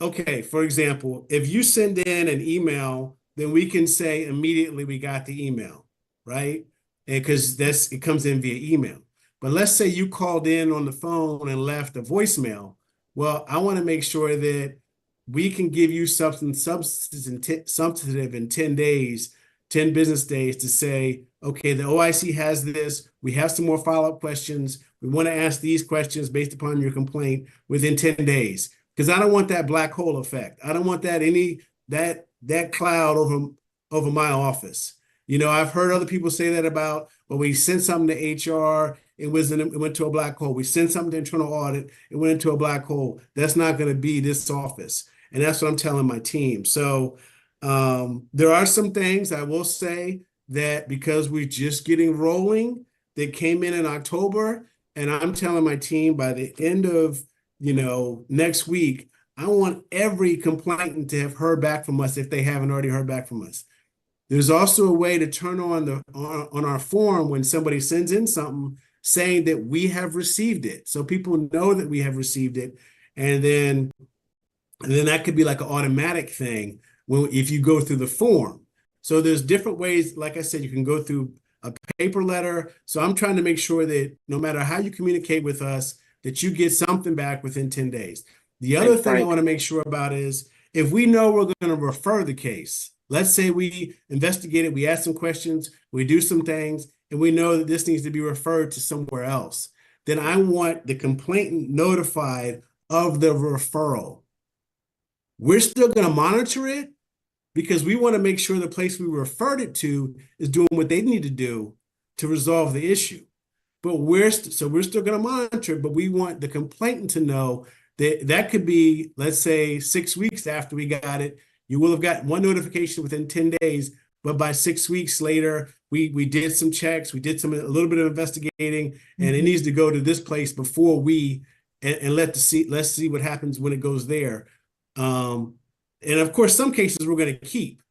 okay, for example, if you send in an email, then we can say immediately we got the email, right? Because it comes in via email. But let's say you called in on the phone and left a voicemail. Well, I want to make sure that we can give you something substantive in 10 days, 10 business days to say, okay, the OIC has this. We have some more follow-up questions. We want to ask these questions based upon your complaint within 10 days. Because I don't want that black hole effect. I don't want that cloud over my office. I've heard other people say that about, well, we sent something to HR, it went to a black hole. We sent something to internal audit, it went into a black hole. That's not going to be this office. And that's what I'm telling my team. So there are some things I will say that because we're just getting rolling, that came in October, and I'm telling my team by the end of next week, I want every complainant to have heard back from us if they haven't already heard back from us. There's also a way to turn on our form when somebody sends in something saying that we have received it. So people know that we have received it. And then that could be like an automatic thing if you go through the form. So there's different ways. Like I said, you can go through a paper letter. So I'm trying to make sure that no matter how you communicate with us, that you get something back within 10 days. The other thing I want to make sure about is if we know we're going to refer the case, let's say we investigate it, we ask some questions, we do some things, and we know that this needs to be referred to somewhere else, then I want the complainant notified of the referral. We're still going to monitor it because we want to make sure the place we referred it to is doing what they need to do to resolve the issue. But we're still going to monitor it, but we want the complainant to know that could be, let's say, 6 weeks after we got it. You will have got one notification within 10 days, but by 6 weeks later, we did some checks, we did a little bit of investigating, and it needs to go to this place before let's see what happens when it goes there. And of course, some cases we're going to keep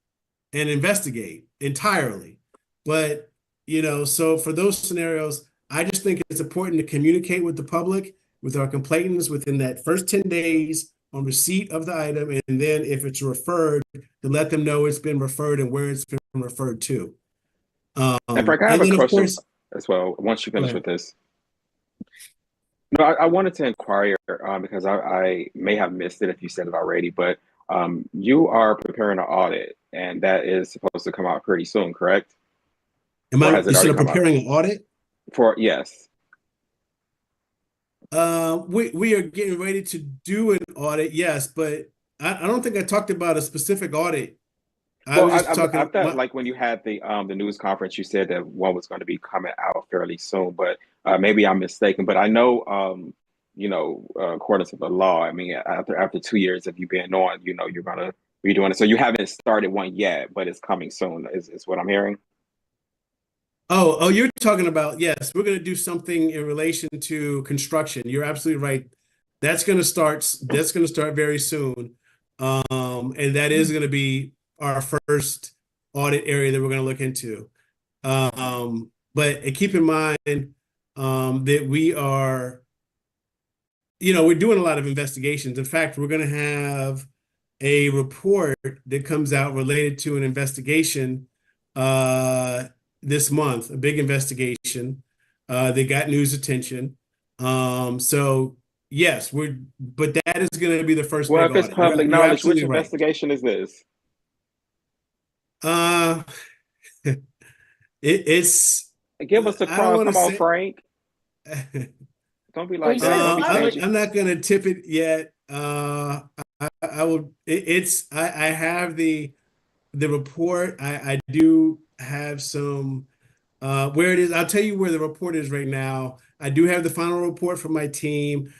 and investigate entirely. But, so for those scenarios, I just think it's important to communicate with the public, with our complainants within that first 10 days on receipt of the item. And then if it's referred, to let them know it's been referred and where it's been referred to. And Frank, I have a question as well, once you finish with this. No, I wanted to inquire because I may have missed it if you said it already, but you are preparing an audit and that is supposed to come out pretty soon, correct? Am I preparing an audit? Yes. We are getting ready to do an audit, yes, but I don't think I talked about a specific audit I Well, was just I talking. thought like when you had the news conference, you said that one was going to be coming out fairly soon, but maybe I'm mistaken. But I know, according to the law, I mean, after 2 years of you being on, you're gonna be doing it. So you haven't started one yet, but it's coming soon, is what I'm hearing. Oh, you're talking about, yes, we're going to do something in relation to construction. You're absolutely right. That's going to start very soon. And that is going to be our first audit area that we're going to look into. But keep in mind that we're doing a lot of investigations. In fact, we're going to have a report that comes out related to an investigation this month, a big investigation. They got news attention. So yes, but that is going to be the first Well, big if it's audit. You're public you're knowledge, which absolutely right. investigation is this? Uh, it's Give us the I don't crumbs. want to Come on, say. Frank. Don't be Oh, you like said that. it's Don't be public. stingy. I'm not going to tip it yet. I will. I have the report. I do have some where it is. I'll tell you where the report is right now. I do have the final report from my team.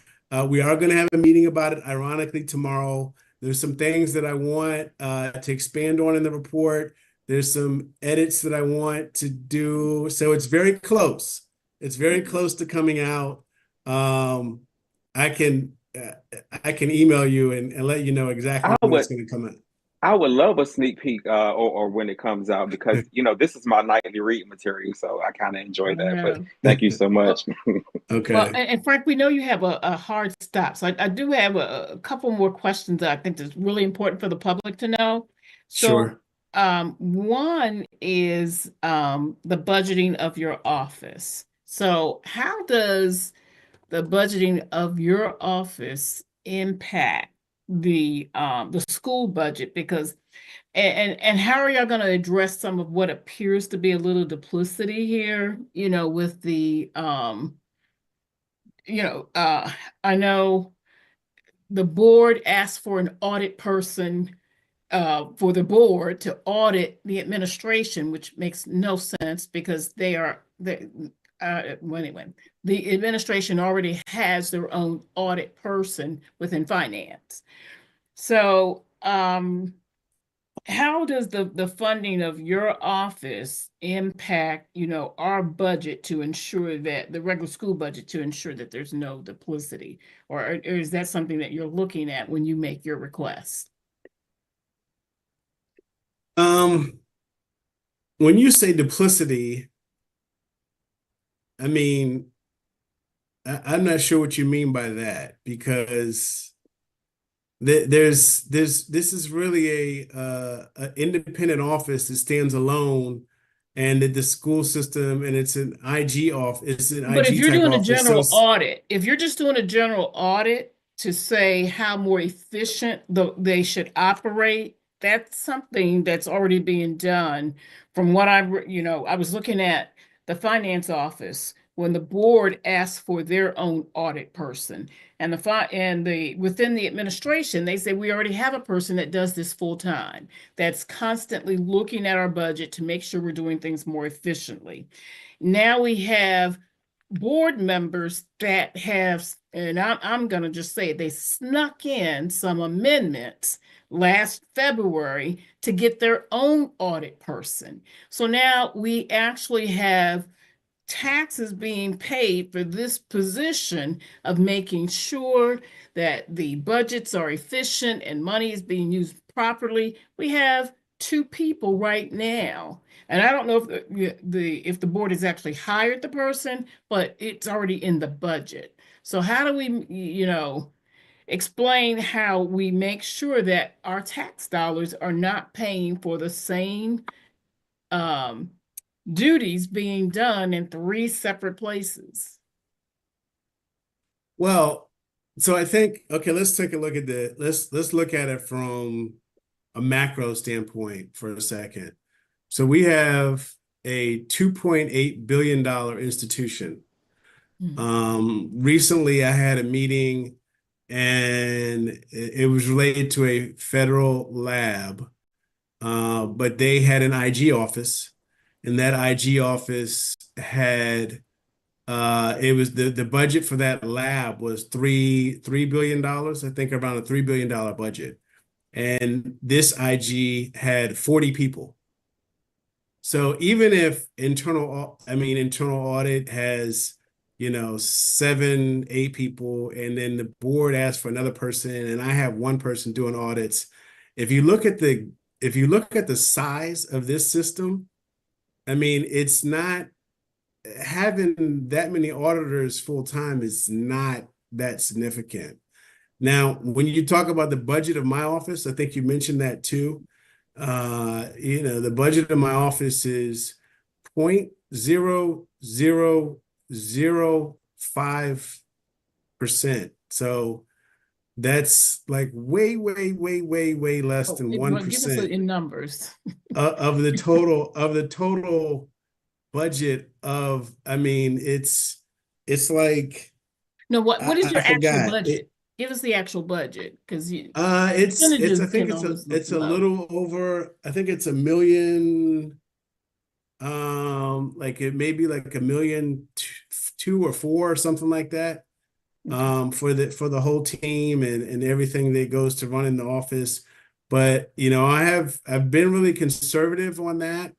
We are going to have a meeting about it, ironically, tomorrow. There's some things that I want to expand on in the report. There's some edits that I want to do. So it's very close. It's very close to coming out. Um, I can email you and let you know exactly I when would it's going to come out. I would love a sneak peek, or when it comes out, because this is my nightly reading material, so I kind of enjoy that. But Yeah. thank you so much. Well, Okay. and Frank, we know you have a hard stop. So I do have a couple more questions that I think is really important for the public to know. So Sure. one is the budgeting of your office. So how does the budgeting of your office impact the school budget? Because and how are y'all going to address some of what appears to be a little duplicity here, with the I know the board asked for an audit person for the board to audit the administration, which makes no sense because well, anyway, the administration already has their own audit person within finance. So, how does the funding of your office impact, our budget to ensure that the regular school budget to ensure that there's no duplicity, or is that something that you're looking at when you make your request? When you say duplicity, I mean, I'm not sure what you mean by that, because this is really a independent office that stands alone, and that the school system, and it's an IG off, it's an But if IG you're type doing a office. So general audit, if you're just doing a general audit to say how more efficient they should operate, that's something that's already being done. From what I was looking at the finance office when the board asked for their own audit person, and the within the administration, they say we already have a person that does this full time, that's constantly looking at our budget to make sure we're doing things more efficiently. Now we have board members that have, and I'm going to just say it, they snuck in some amendments last February to get their own audit person. So now we actually have taxes being paid for this position of making sure that the budgets are efficient and money is being used properly. We have two people right now. And I don't know if the board has actually hired the person, but it's already in the budget. So how do we, explain how we make sure that our tax dollars are not paying for the same duties being done in three separate places? Well, so I think, okay, let's take a look at let's look at it from a macro standpoint for a second. So we have a $2.8 billion institution. Recently I had a meeting, and it was related to a federal lab. but they had an IG office, and that IG office had it was the budget for that lab was $3 billion, I think around a $3 billion budget. And this IG had 40 people. So even if internal audit has, 7, 8 people, and then the board asks for another person, and I have one person doing audits. If you look at the size of this system, it's not having that many auditors full time is not that significant. Now, when you talk about the budget of my office, I think you mentioned that too. The budget of my office is 0.0005%. So that's like way less than 1%. Give us in numbers. of the total budget of, it's like. No, what is your actual budget? Give us the actual budget, because I think it's a little over, I think it's $1 million, like it may be like $1.2 million or $1.4 million or something like that. For the whole team and everything that goes to running the office. But I've been really conservative on that,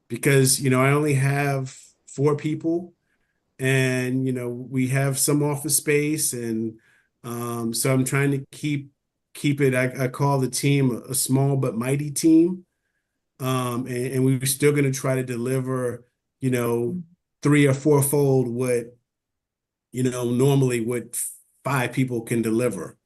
because I only have 4 people, and we have some office space, and so I'm trying to keep it. I call the team a small but mighty team, and we're still going to try to deliver 3 or 4-fold what normally what 5 people can deliver.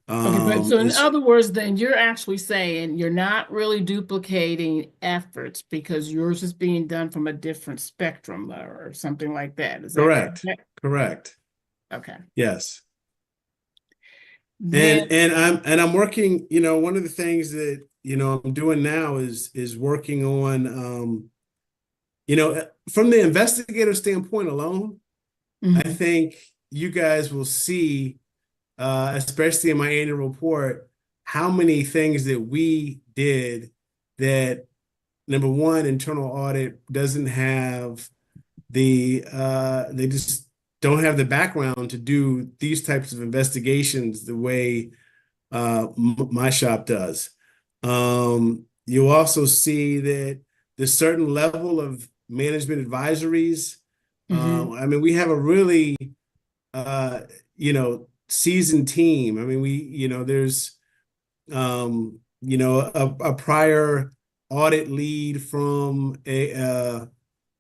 Okay, so in other words, then you're actually saying you're not really duplicating efforts because yours is being done from a different spectrum or something like that. Is that correct? Correct. Okay. Yes. Then, and I'm working. One of the things that I'm doing now is working on from the investigator standpoint alone. I think you guys will see, especially in my annual report, how many things that we did that, number one, internal audit doesn't have they just don't have the background to do these types of investigations the way my shop does. You'll also see that there's certain level of management advisories. We have a really, seasoned team. There's, a prior audit lead from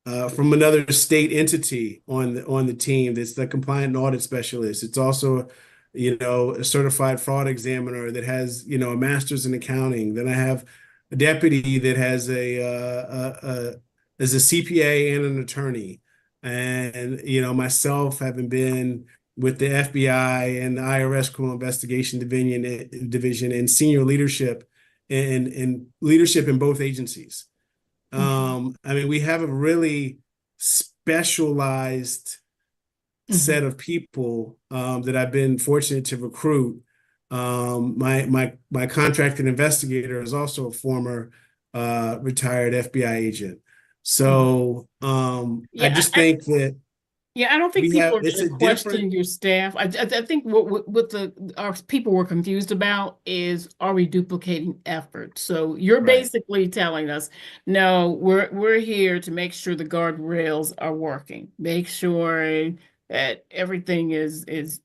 another state entity on the team. That's the compliant and audit specialist. It's also, a certified fraud examiner that has, a master's in accounting. Then I have a deputy that has as a CPA and an attorney. And, myself, having been with the FBI and the IRS Criminal Investigation Division and senior leadership and leadership in both agencies. We have a really specialized set of people that I've been fortunate to recruit. My contracted investigator is also a former retired FBI agent. So I just think that I don't think people are going to question your staff. I think what our people were confused about is, are we duplicating effort? So you're basically telling us, no, we're here to make sure the guardrails are working, make sure that everything is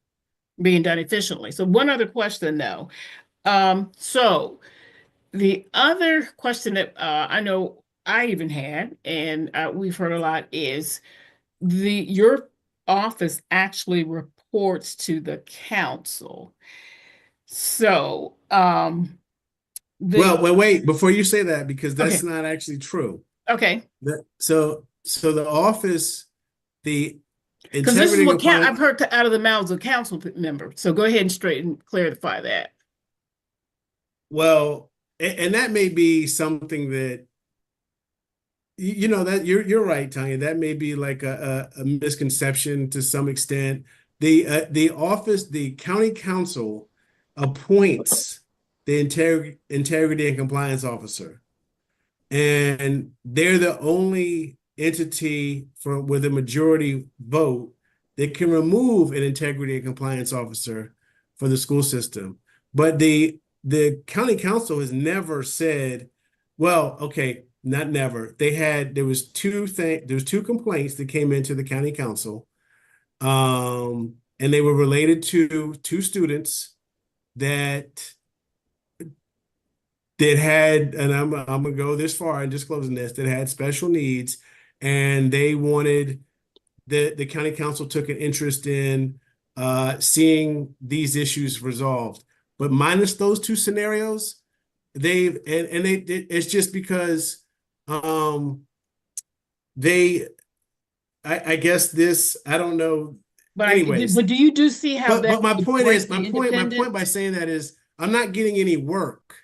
being done efficiently. So one other question, though. So the other question that I know I even had, and we've heard a lot, is your office actually reports to the council. So, well, wait, before you say that, because that's not actually true. Okay. So the office, the because this is what I've heard out of the mouths of council members. So go ahead and straighten, clarify that. Well, and that may be something that, that you're right, Tanya. That may be like a misconception to some extent. The office, the county council appoints the integrity and compliance officer. And they're the only entity with a majority vote that can remove an integrity and compliance officer for the school system. But the county council has never said, well, okay, not never. There was two complaints that came into the county council. And they were related to two students that had, and I'm gonna go this far and disclosing this, that had special needs, and they wanted the county council took an interest in seeing these issues resolved. But minus those two scenarios, it's just because I guess this, I don't know. But anyways, but do you see how but my point independent by saying that is I'm not getting any work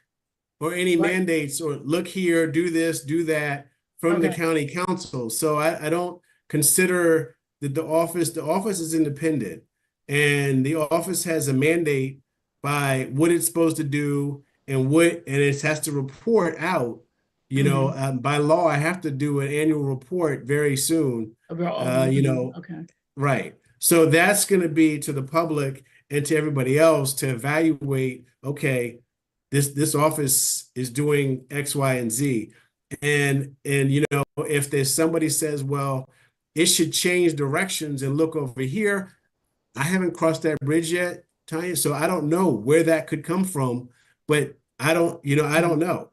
or any Right. mandates or look here, do this, do that from the Okay. county council. So I don't consider that the office is independent, and the office has a mandate by what it's supposed to do and it has to report out. You know, by law, I have to do an annual report very soon. You know, Okay. right. So that's going to be to the public and to everybody else to evaluate, okay, this office is doing X, Y, and Z. And you know, if there's somebody says, well, it should change directions and look over here, I haven't crossed that bridge yet, Tanya, so I don't know where that could come from, but I don't know.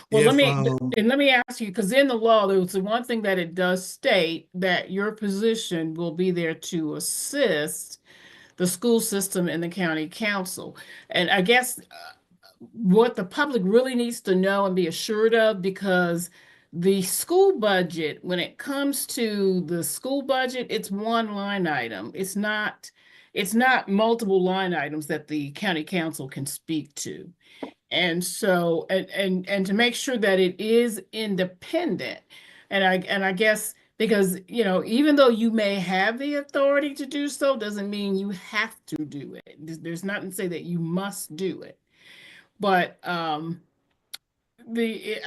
Well, If, let me ask you, because in the law, there was the one thing that it does state that your position will be there to assist the school system and the county council. And I guess what the public really needs to know and be assured of, because the school budget, when it comes to the school budget, it's one line item. It's not multiple line items that the county council can speak to. And so, and to make sure that it is independent. And I guess, because, you know, even though you may have the authority to do so, doesn't mean you have to do it. There's nothing to say that you must do it. But I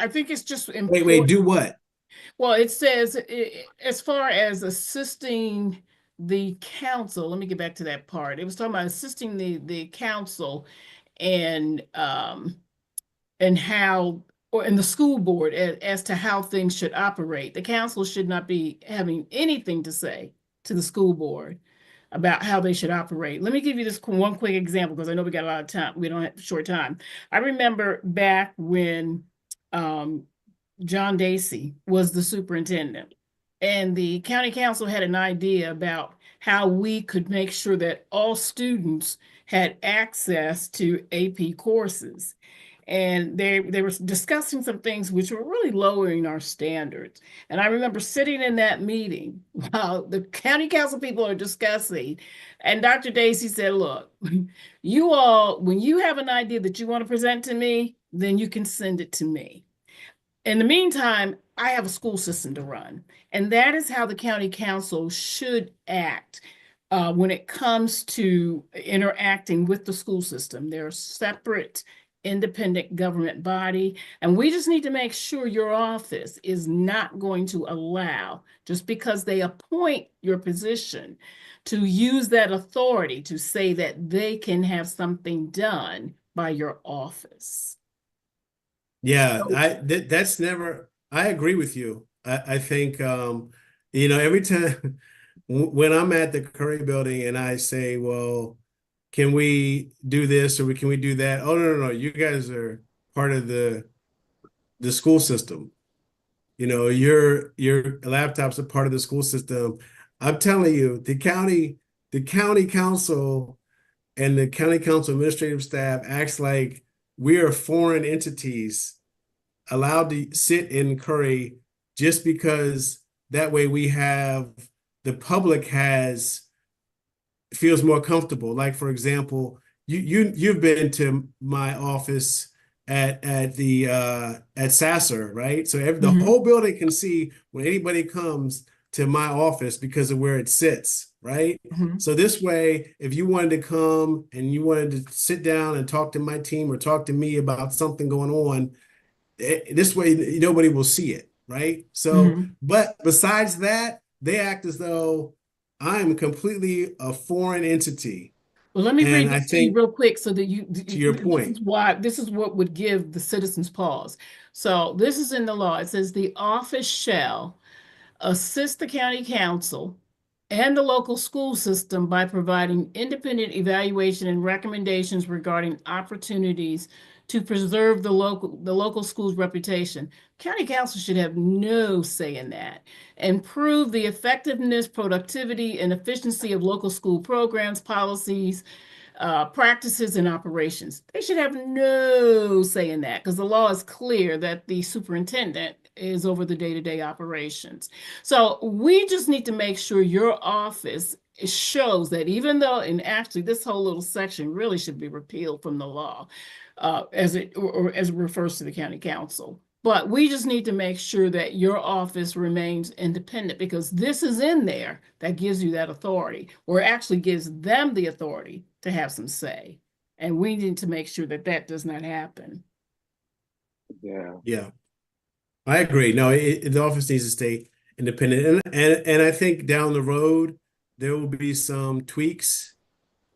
think it's just important. wait, do what? Well, it says as far as assisting the council, let me get back to that part. It was talking about assisting the council and how, or in the school board as to how things should operate. The council should not be having anything to say to the school board about how they should operate. Let me give you this one quick example, because I know we got a lot of time. We don't have short time. I remember back when John Dacey was the superintendent, and the county council had an idea about how we could make sure that all students had access to AP courses. And they were discussing some things which were really lowering our standards. And I remember sitting in that meeting while the county council people are discussing, and Dr. Dacey said, look, you all, when you have an idea that you want to present to me, then you can send it to me. In the meantime, I have a school system to run. And that is how the county council should act when it comes to interacting with the school system. They're separate, independent government body. And we just need to make sure your office is not going to allow, just because they appoint your position, to use that authority to say that they can have something done by your office. Yeah, that's never, I agree with you. I think, you know, every time when I'm at the Curry building and I say, well, can we do this or can we do that? Oh, no, you guys are part of the school system. You know, your laptops are part of the school system. I'm telling you, the county council and the county council administrative staff acts like we are foreign entities allowed to sit in Curry, just because that way the public feels more comfortable. Like, for example, you've been to my office at Sasser, right? So the whole building can see when anybody comes to my office because of where it sits, right? Mhm. So this way, if you wanted to come and you wanted to sit down and talk to my team or talk to me about something going on, this way nobody will see it, right? So, but besides that, they act as though I'm completely a foreign entity. Well, let me read And I this to you think, real quick so that to your point, this is what would give the citizens pause. So this is in the law. It says the office shall assist the county council and the local school system by providing independent evaluation and recommendations regarding opportunities to preserve the local school's reputation. County council should have no say in that. Improve the effectiveness, productivity, and efficiency of local school programs, policies, practices, and operations. They should have no say in that because the law is clear that the superintendent is over the day-to-day operations. So we just need to make sure your office shows that even though, and actually this whole little section really should be repealed from the law as it refers to the county council. But we just need to make sure that your office remains independent because this is in there that gives you that authority, or actually gives them the authority to have some say. And we need to make sure that that does not happen. Yeah, I agree. No, the office needs to stay independent, and I think down the road there will be some tweaks.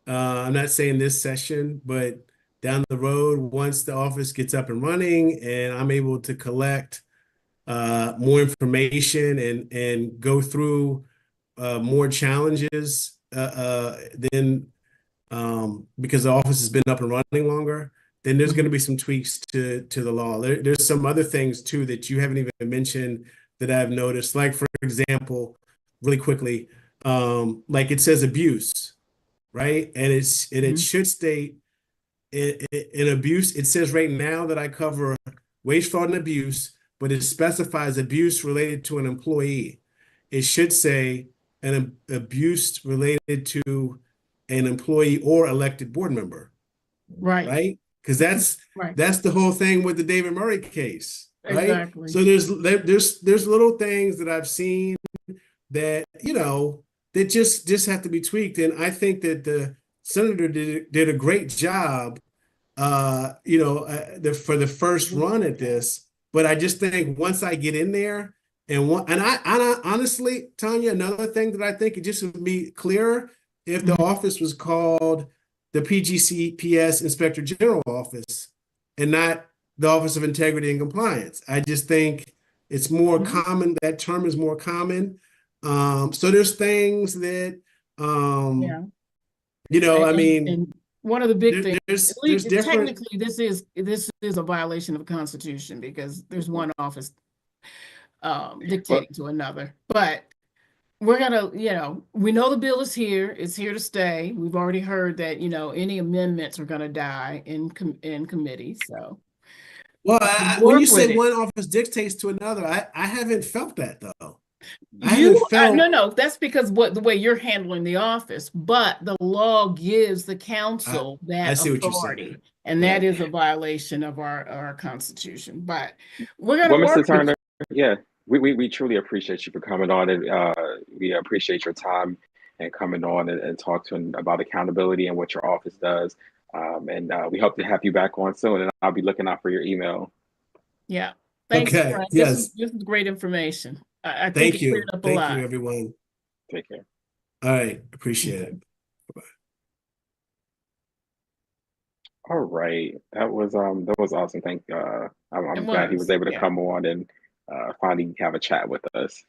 I'm not saying this session, but down the road, once the office gets up and running, and I'm able to collect more information and go through more challenges, then because the office has been up and running longer, then there's going to be some tweaks to the law. There's some other things too that you haven't even mentioned that I've noticed. Like, for example, really quickly, like it says abuse, right? And it should state in abuse. It says right now that I cover wage, fraud, and abuse, but it specifies abuse related to an employee. It should say an abuse related to an employee or elected board member. Right? Because that's the whole thing with the David Murray case, right? Exactly. So there's little things that I've seen that, that just have to be tweaked. And I think that the senator did a great job, for the first run at this. But I just think once I get in there and I honestly, Tanya, another thing that I think it just would be clearer if the office was called the PGCPS Inspector General Office and not the Office of Integrity and Compliance. I just think it's more common. That term is more common. So there's things that, I mean, and one of the big things, there's different. Technically, this is a violation of the Constitution because there's one office dictating to another. But we're gonna, we know the bill is here. It's here to stay. We've already heard that, any amendments are gonna die in committee. So, well, when you say one office dictates to another, I haven't felt that though. No, that's because the way you're handling the office, but the law gives the council that authority, and that is a violation of our Constitution. But we're gonna work Mr. Turner, we truly appreciate you for coming on, and we appreciate your time and coming on and talk about accountability and what your office does. And we hope to have you back on soon, and I'll be looking out for your email. Yeah. Thanks, okay. Frank. Yes. This is great information. I Thank think you. It cleared up a lot. Thank you, everyone. Take care. All right. Appreciate it. Bye-bye. All right. That was awesome. I'm glad he was able to come on and finally have a chat with us.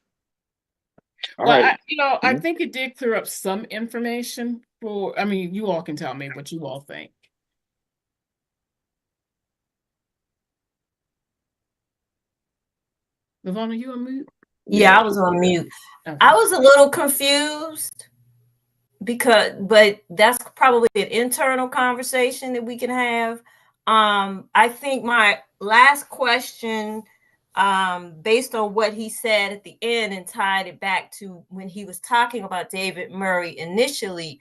All right. I think it did clear up some information you all can tell me what you all think. Lavonna, you on mute? Yeah, I was on mute. Okay. I was a little confused but that's probably an internal conversation that we can have. I think my last question, based on what he said at the end and tied it back to when he was talking about David Murray initially,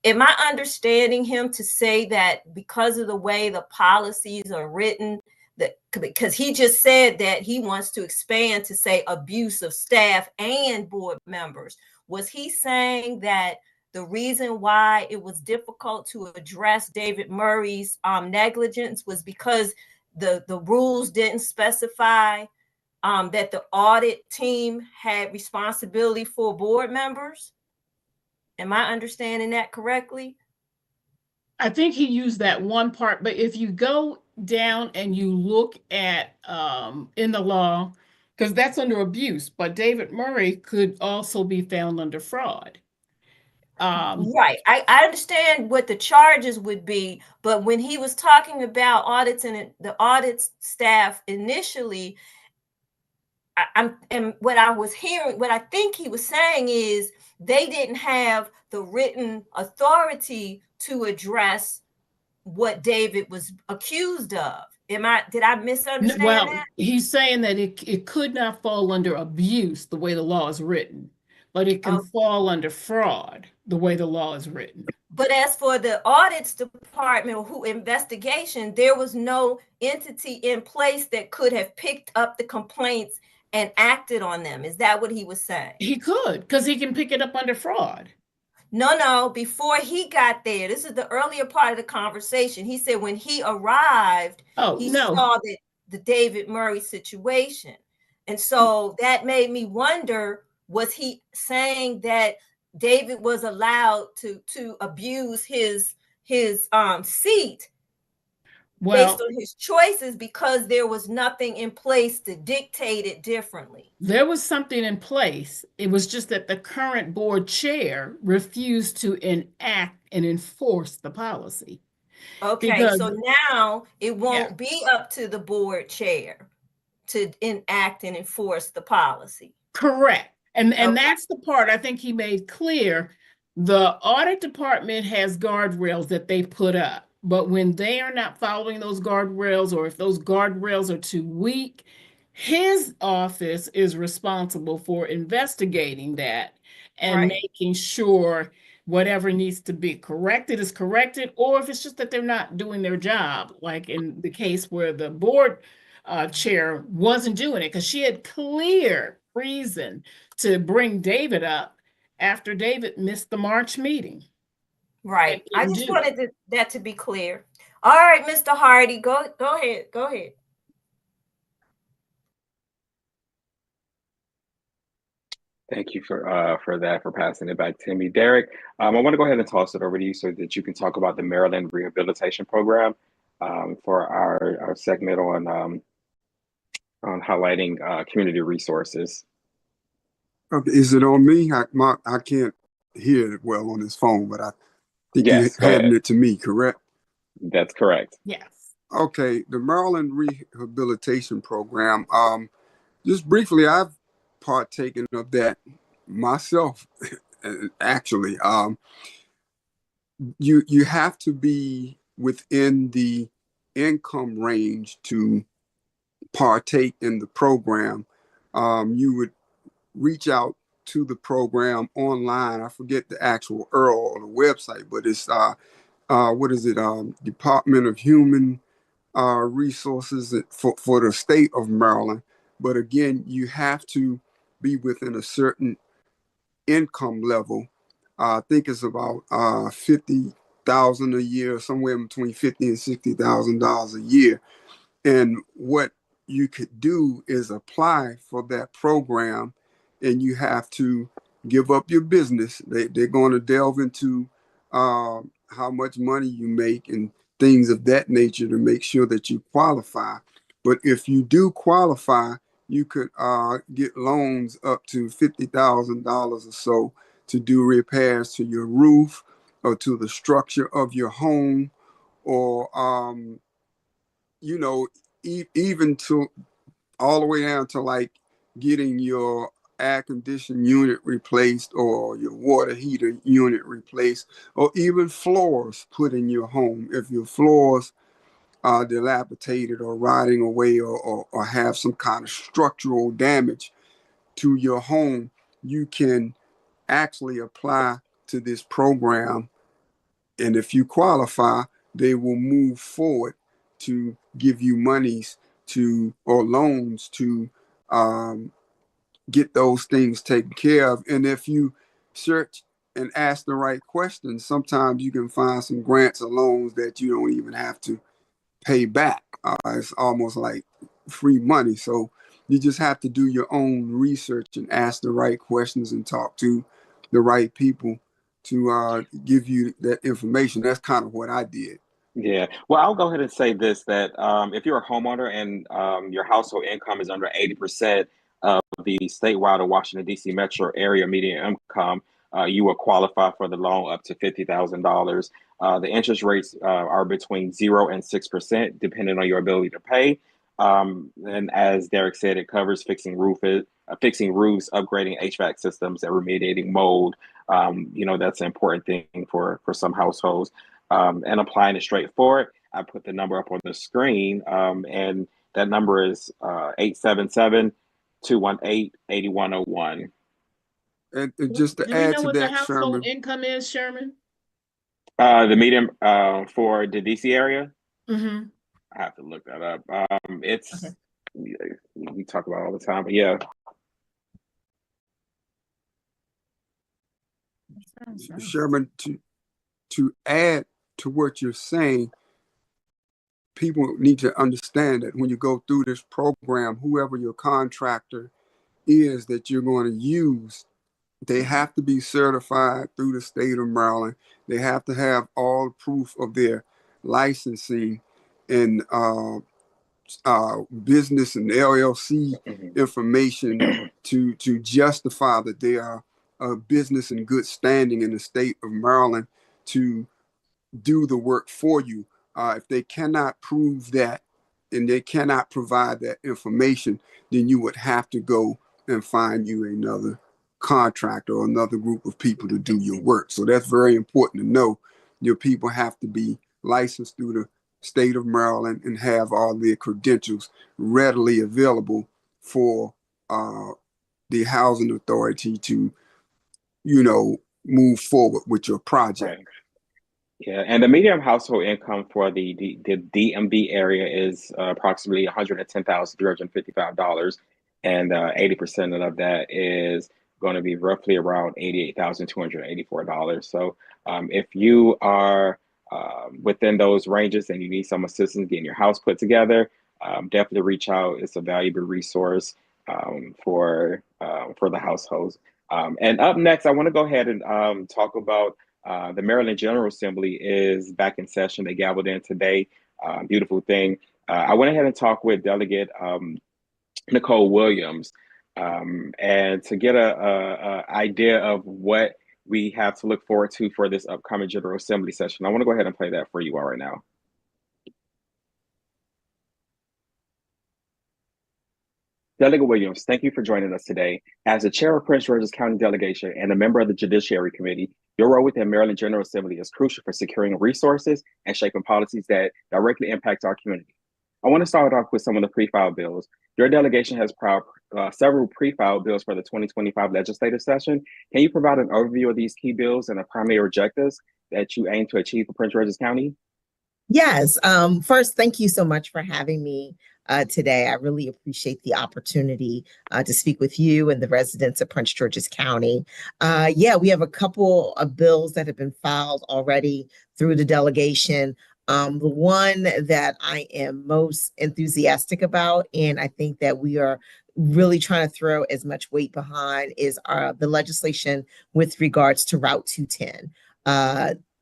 am I understanding him to say that because of the way the policies are written, because he just said that he wants to expand to say abuse of staff and board members. Was he saying that the reason why it was difficult to address David Murray's negligence was because the rules didn't specify that the audit team had responsibility for board members? Am I understanding that correctly? I think he used that one part, but if you go down and you look at in the law, because that's under abuse, but David Murray could also be found under fraud. Right. I understand what the charges would be, but when he was talking about audits and the audit staff initially, and what I was hearing, what I think he was saying is they didn't have the written authority to address what David was accused of. Did I misunderstand Well, that? he's saying that it could not fall under abuse the way the law is written, but it can fall under fraud the way the law is written. But as for the audits department investigation, there was no entity in place that could have picked up the complaints and acted on them. Is that what he was saying? He could, because he can pick it up under fraud. No, before he got there, this is the earlier part of the conversation. He said when he arrived, he saw the David Murray situation. And so that made me wonder, was he saying that David was allowed to abuse his seat based on his choices because there was nothing in place to dictate it differently? There was something in place. It was just that the current board chair refused to enact and enforce the policy. Okay, so now it won't be up to the board chair to enact and enforce the policy. Correct. And that's the part I think he made clear. The audit department has guardrails that they put up. But when they are not following those guardrails, or if those guardrails are too weak, his office is responsible for investigating that and making sure whatever needs to be corrected is corrected, or if it's just that they're not doing their job, like in the case where the board chair wasn't doing it because she had clear reason to bring David up after David missed the March meeting. Right. I just wanted that to be clear. All right, Mr. Hardy, go ahead. Thank you for passing it back to me, Derek. I want to go ahead and toss it over to you so that you can talk about the Maryland Rehabilitation Program for our segment on highlighting community resources. Okay, is it on me? I can't hear it well on this phone, but I think you're handing it to me, correct? That's correct. Yes. Okay, the Maryland Rehabilitation Program. Just briefly, I've partaken of that myself. Actually, you have to be within the income range to partake in the program. You would reach out to the program online. I forget the actual URL or the website, but it's what is it? Department of Human Resources for the state of Maryland. But again, you have to be within a certain income level. I think it's about $50,000 a year, somewhere between $50,000 and $60,000 a year. And what you could do is apply for that program, and you have to give up your business. They're going to delve into how much money you make and things of that nature to make sure that you qualify. But if you do qualify, you could get loans up to $50,000 or so to do repairs to your roof or to the structure of your home, or even to all the way down to like getting your air conditioning unit replaced or your water heater unit replaced, or even floors put in your home. If your floors are dilapidated or rotting away, or have some kind of structural damage to your home, you can actually apply to this program. And if you qualify, they will move forward to give you monies or loans to get those things taken care of. And if you search and ask the right questions, sometimes you can find some grants or loans that you don't even have to pay back. It's almost like free money. So you just have to do your own research and ask the right questions and talk to the right people to give you that information. That's kind of what I did. Yeah. Well, I'll go ahead and say this, that if you're a homeowner and your household income is under 80% of the statewide or Washington, D.C. metro area median income, you will qualify for the loan up to $50,000. The interest rates are between 0 and 6%, depending on your ability to pay. And as Derek said, it covers fixing roofs, upgrading HVAC systems, and remediating mold. That's an important thing for some households. And applying it straightforward. I put the number up on the screen, and that number is 877-218-8101. And just to Do we add know to what the that, household Sherman, income is, Sherman? The median for the DC area, Mm-hmm. I have to look that up. It's Okay. we talk about it all the time, but yeah. Sherman, to add to what you're saying, people need to understand that when you go through this program, whoever your contractor is that you're going to use, they have to be certified through the state of Maryland. They have to have all proof of their licensing and business and LLC information to justify that they are a business in good standing in the state of Maryland to do the work for you. If they cannot prove that and they cannot provide that information, then you would have to go and find you another contractor or another group of people to do your work. So that's very important to know. Your people have to be licensed through the state of Maryland and have all their credentials readily available for the housing authority to, move forward with your project. Right. Yeah, and the median household income for the DMV area is approximately $110,355, and 80% of that is going to be roughly around $88,284. So if you are within those ranges and you need some assistance getting your house put together, definitely reach out. It's a valuable resource for the households. And up next, I want to go ahead and talk about the Maryland General Assembly is back in session. They gavelled in today. Beautiful thing. I went ahead and talked with Delegate Nicole Williams, and to get a idea of what we have to look forward to for this upcoming General Assembly session. I want to go ahead and play that for you all right now. Delegate Williams, thank you for joining us today. As the chair of Prince George's County Delegation and a member of the Judiciary Committee, your role within Maryland General Assembly is crucial for securing resources and shaping policies that directly impact our community. I want to start off with some of the pre-filed bills. Your delegation has several pre-filed bills for the 2025 legislative session. Can you provide an overview of these key bills and the primary objectives that you aim to achieve for Prince George's County? Yes. First, thank you so much for having me today. I really appreciate the opportunity to speak with you and the residents of Prince George's County. We have a couple of bills that have been filed already through the delegation. The one that I am most enthusiastic about, and I think that we are really trying to throw as much weight behind, is the legislation with regards to Route 210.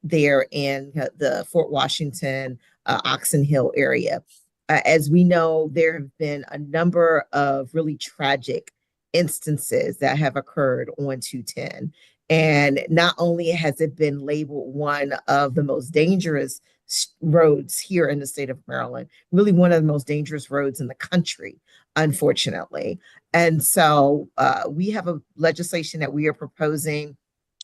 There in the Fort Washington, Oxon Hill area. As we know, there have been a number of really tragic instances that have occurred on 210. And not only has it been labeled one of the most dangerous roads here in the state of Maryland, really one of the most dangerous roads in the country, unfortunately. And so we have a legislation that we are proposing.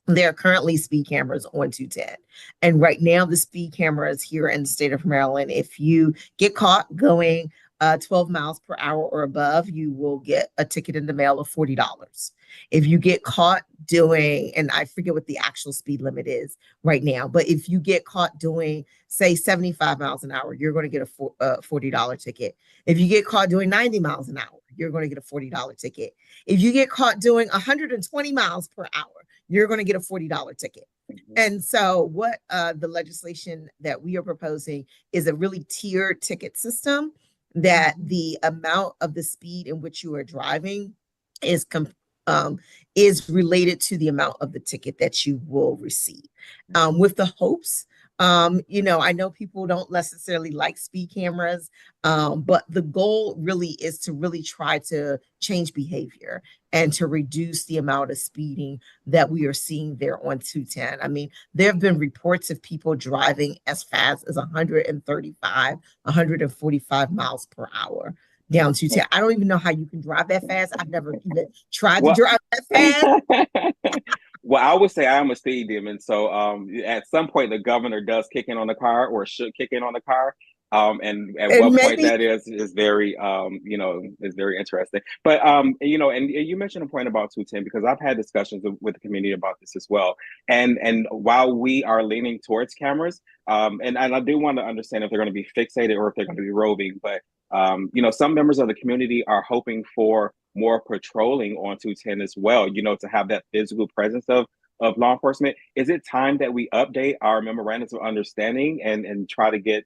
There are currently speed cameras on 210. And right now, the speed cameras here in the state of Maryland, if you get caught going 12 miles per hour or above, you will get a ticket in the mail of $40. If you get caught doing, and I forget what the actual speed limit is right now, but if you get caught doing, say, 75 miles an hour, you're going to get a $40 ticket. If you get caught doing 90 miles an hour, you're going to get a $40 ticket. If you get caught doing 120 miles per hour, you're going to get a $40 ticket. And so what the legislation that we are proposing is a really tiered ticket system, that the amount of the speed in which you are driving is related to the amount of the ticket that you will receive, with the hopes. I know people don't necessarily like speed cameras, but the goal really is to really try to change behavior and to reduce the amount of speeding that we are seeing there on 210. I mean, there have been reports of people driving as fast as 135, 145 miles per hour down 210. I don't even know how you can drive that fast. I've never even tried to drive that fast. Well, I would say I'm a speed demon. So at some point, the governor does kick in on the car, or should kick in on the car. And at what point that is very, is very interesting. But, and you mentioned a point about 210, because I've had discussions with the community about this as well. And while we are leaning towards cameras, and I do want to understand if they're going to be fixated or if they're going to be roving, but, some members of the community are hoping for more patrolling on 210 as well, to have that physical presence of law enforcement. Is it time that we update our memorandums of understanding and try to get,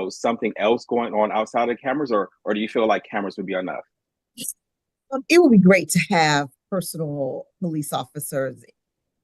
something else going on outside of cameras, or do you feel like cameras would be enough? It would be great to have personal police officers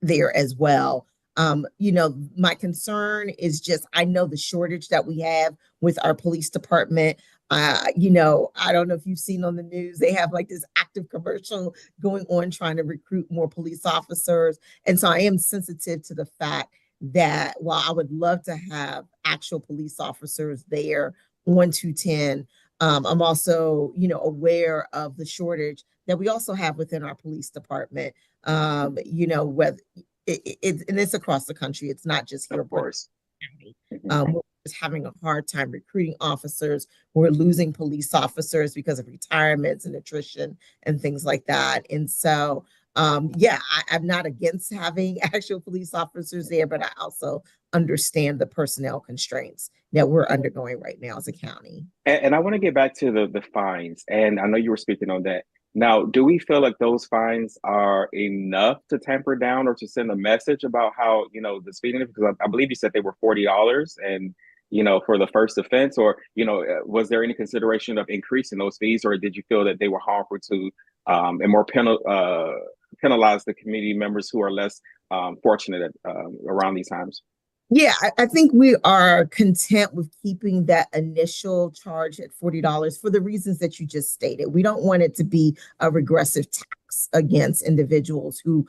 there as well. My concern is just, I know the shortage that we have with our police department. I don't know if you've seen on the news, they have like this active commercial going on trying to recruit more police officers. And so I am sensitive to the fact that while I would love to have actual police officers there on 210, I'm also, aware of the shortage that we also have within our police department. Whether and it's across the country, it's not just here. Of course. We're just having a hard time recruiting officers. We're losing police officers because of retirements and attrition and things like that. And so, I'm not against having actual police officers there, but I also understand the personnel constraints that we're undergoing right now as a county. And I want to get back to the fines. And I know you were speaking on that. Now, do we feel like those fines are enough to tamper down or to send a message about how, the speeding? Because I believe you said they were $40 and, for the first offense, or, was there any consideration of increasing those fees, or did you feel that they were harmful to and more penalize the community members who are less fortunate around these times? Yeah, I think we are content with keeping that initial charge at $40 for the reasons that you just stated. We don't want it to be a regressive tax against individuals who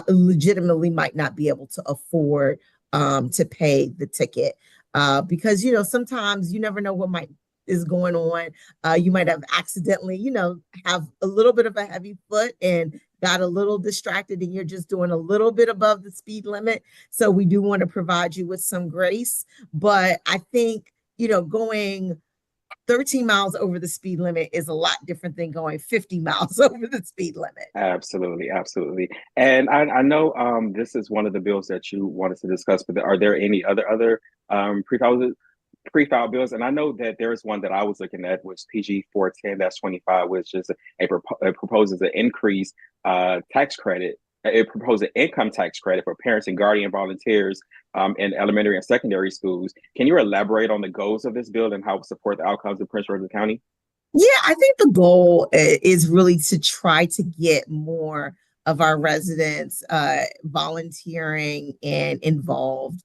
legitimately might not be able to afford to pay the ticket. Because, sometimes you never know what is going on. You might have accidentally, have a little bit of a heavy foot and got a little distracted and you're just doing a little bit above the speed limit. So we do want to provide you with some grace. But I think, going 13 miles over the speed limit is a lot different than going 50 miles over the speed limit. Absolutely. Absolutely. And I know this is one of the bills that you wanted to discuss, but are there any other pre-filed bills? And I know that there is one that I was looking at, which PG 410-25, which is it proposes an increased tax credit. It proposes an income tax credit for parents and guardian volunteers in elementary and secondary schools. Can you elaborate on the goals of this bill and how it support the outcomes of Prince George's County? Yeah, I think the goal is really to try to get more of our residents volunteering and involved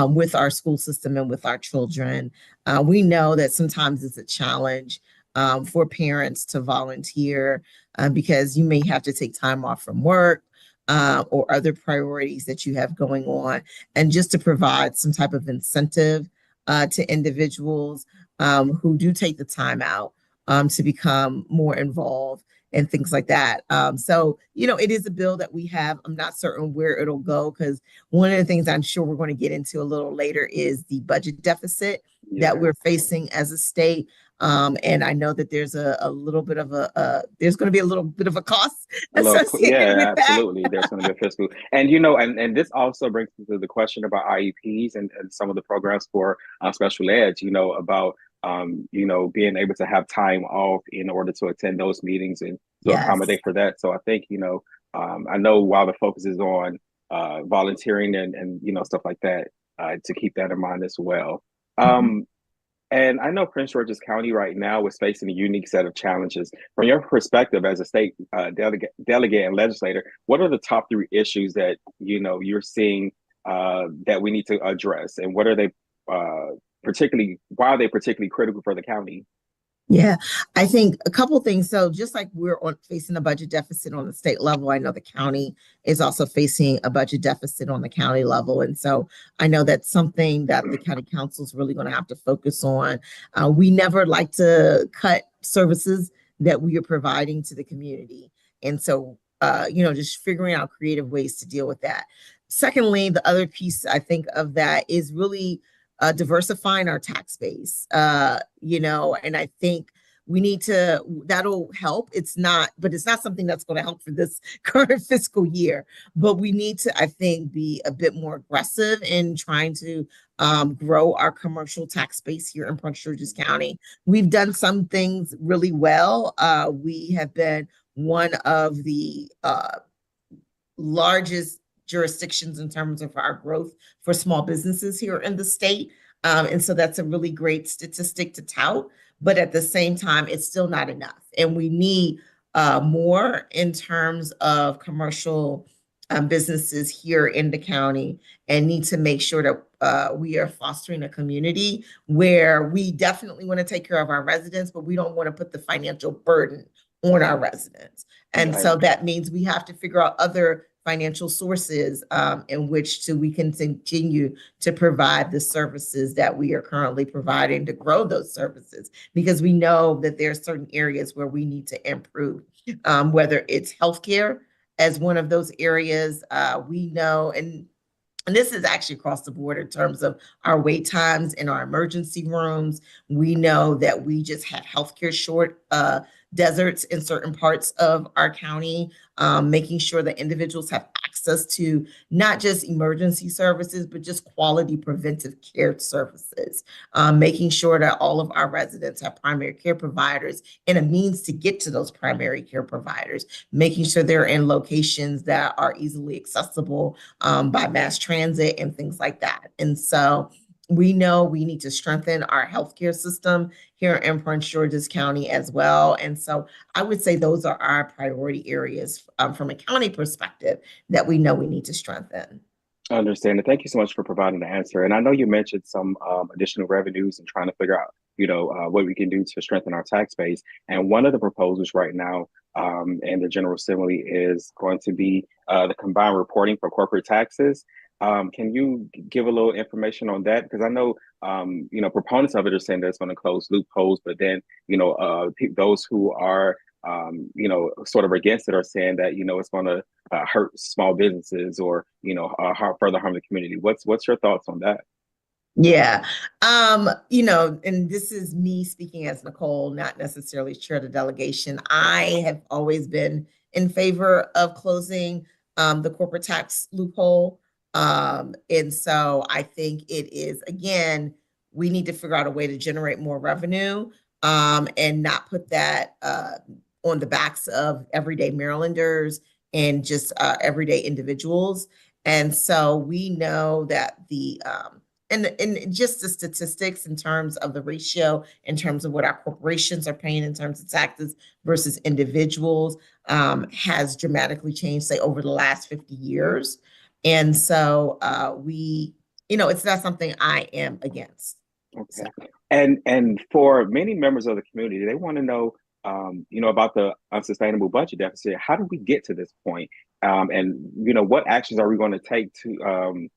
with our school system and with our children. We know that sometimes it's a challenge for parents to volunteer because you may have to take time off from work or other priorities that you have going on, and just to provide some type of incentive to individuals who do take the time out to become more involved and things like that. So, it is a bill that we have. I'm not certain where it'll go, because one of the things I'm sure we're going to get into a little later is the budget deficit that we're facing as a state. And I know that there's a little bit of there's going to be a little bit of a cost A little, associated with absolutely. that. There's going to be a fiscal, and and this also brings me to the question about IEPs and some of the programs for special ed. About being able to have time off in order to attend those meetings and to Yes. accommodate for that. So I think I know while the focus is on volunteering and stuff like that, to keep that in mind as well. And I know Prince George's County right now is facing a unique set of challenges. From your perspective as a state delegate and legislator, what are the top 3 issues that you're seeing that we need to address, and what are they why are they particularly critical for the county? Yeah, I think a couple things. So just like we're facing a budget deficit on the state level, I know the county is also facing a budget deficit on the county level. And so I know that's something that the county council is really going to have to focus on. We never like to cut services that we are providing to the community. And so, just figuring out creative ways to deal with that. Secondly, the other piece I think of that is really diversifying our tax base, and I think we need to, that'll help. It's not something that's going to help for this current fiscal year, but we need to, I think, be a bit more aggressive in trying to grow our commercial tax base here in Prince George's County. We've done some things really well. We have been one of the largest jurisdictions in terms of our growth for small businesses here in the state. And so that's a really great statistic to tout, but at the same time, it's still not enough. And we need more in terms of commercial businesses here in the county, and need to make sure that we are fostering a community where we definitely want to take care of our residents, but we don't want to put the financial burden on our residents. And so that means we have to figure out other financial sources in which we can continue to provide the services that we are currently providing, to grow those services, because we know that there are certain areas where we need to improve, whether it's healthcare as one of those areas. We know, and this is actually across the board in terms of our wait times in our emergency rooms. We know that we just have healthcare deserts in certain parts of our county, making sure that individuals have access to not just emergency services, but just quality preventive care services, making sure that all of our residents have primary care providers and a means to get to those primary care providers, making sure they're in locations that are easily accessible by mass transit and things like that. And so we know we need to strengthen our healthcare system here in Prince George's County as well. And so I would say those are our priority areas from a county perspective that we know we need to strengthen. I understand. And thank you so much for providing the answer. And I know you mentioned some additional revenues and trying to figure out, what we can do to strengthen our tax base. And one of the proposals right now in the General Assembly is going to be the combined reporting for corporate taxes. Can you give a little information on that? Because I know, proponents of it are saying that it's going to close loopholes, but then, those who are, sort of against it are saying that, it's going to hurt small businesses or, further harm the community. What's your thoughts on that? Yeah. And this is me speaking as Nicole, not necessarily chair of the delegation. I have always been in favor of closing the corporate tax loophole. And so I think it is, again, we need to figure out a way to generate more revenue and not put that on the backs of everyday Marylanders and just everyday individuals. And so we know that and just the statistics in terms of the ratio, in terms of what our corporations are paying in terms of taxes versus individuals has dramatically changed, say, over the last 50 years. And so it's not something I am against. Okay. So. And for many members of the community, they want to know, about the unsustainable budget deficit. How did we get to this point? And what actions are we going to take to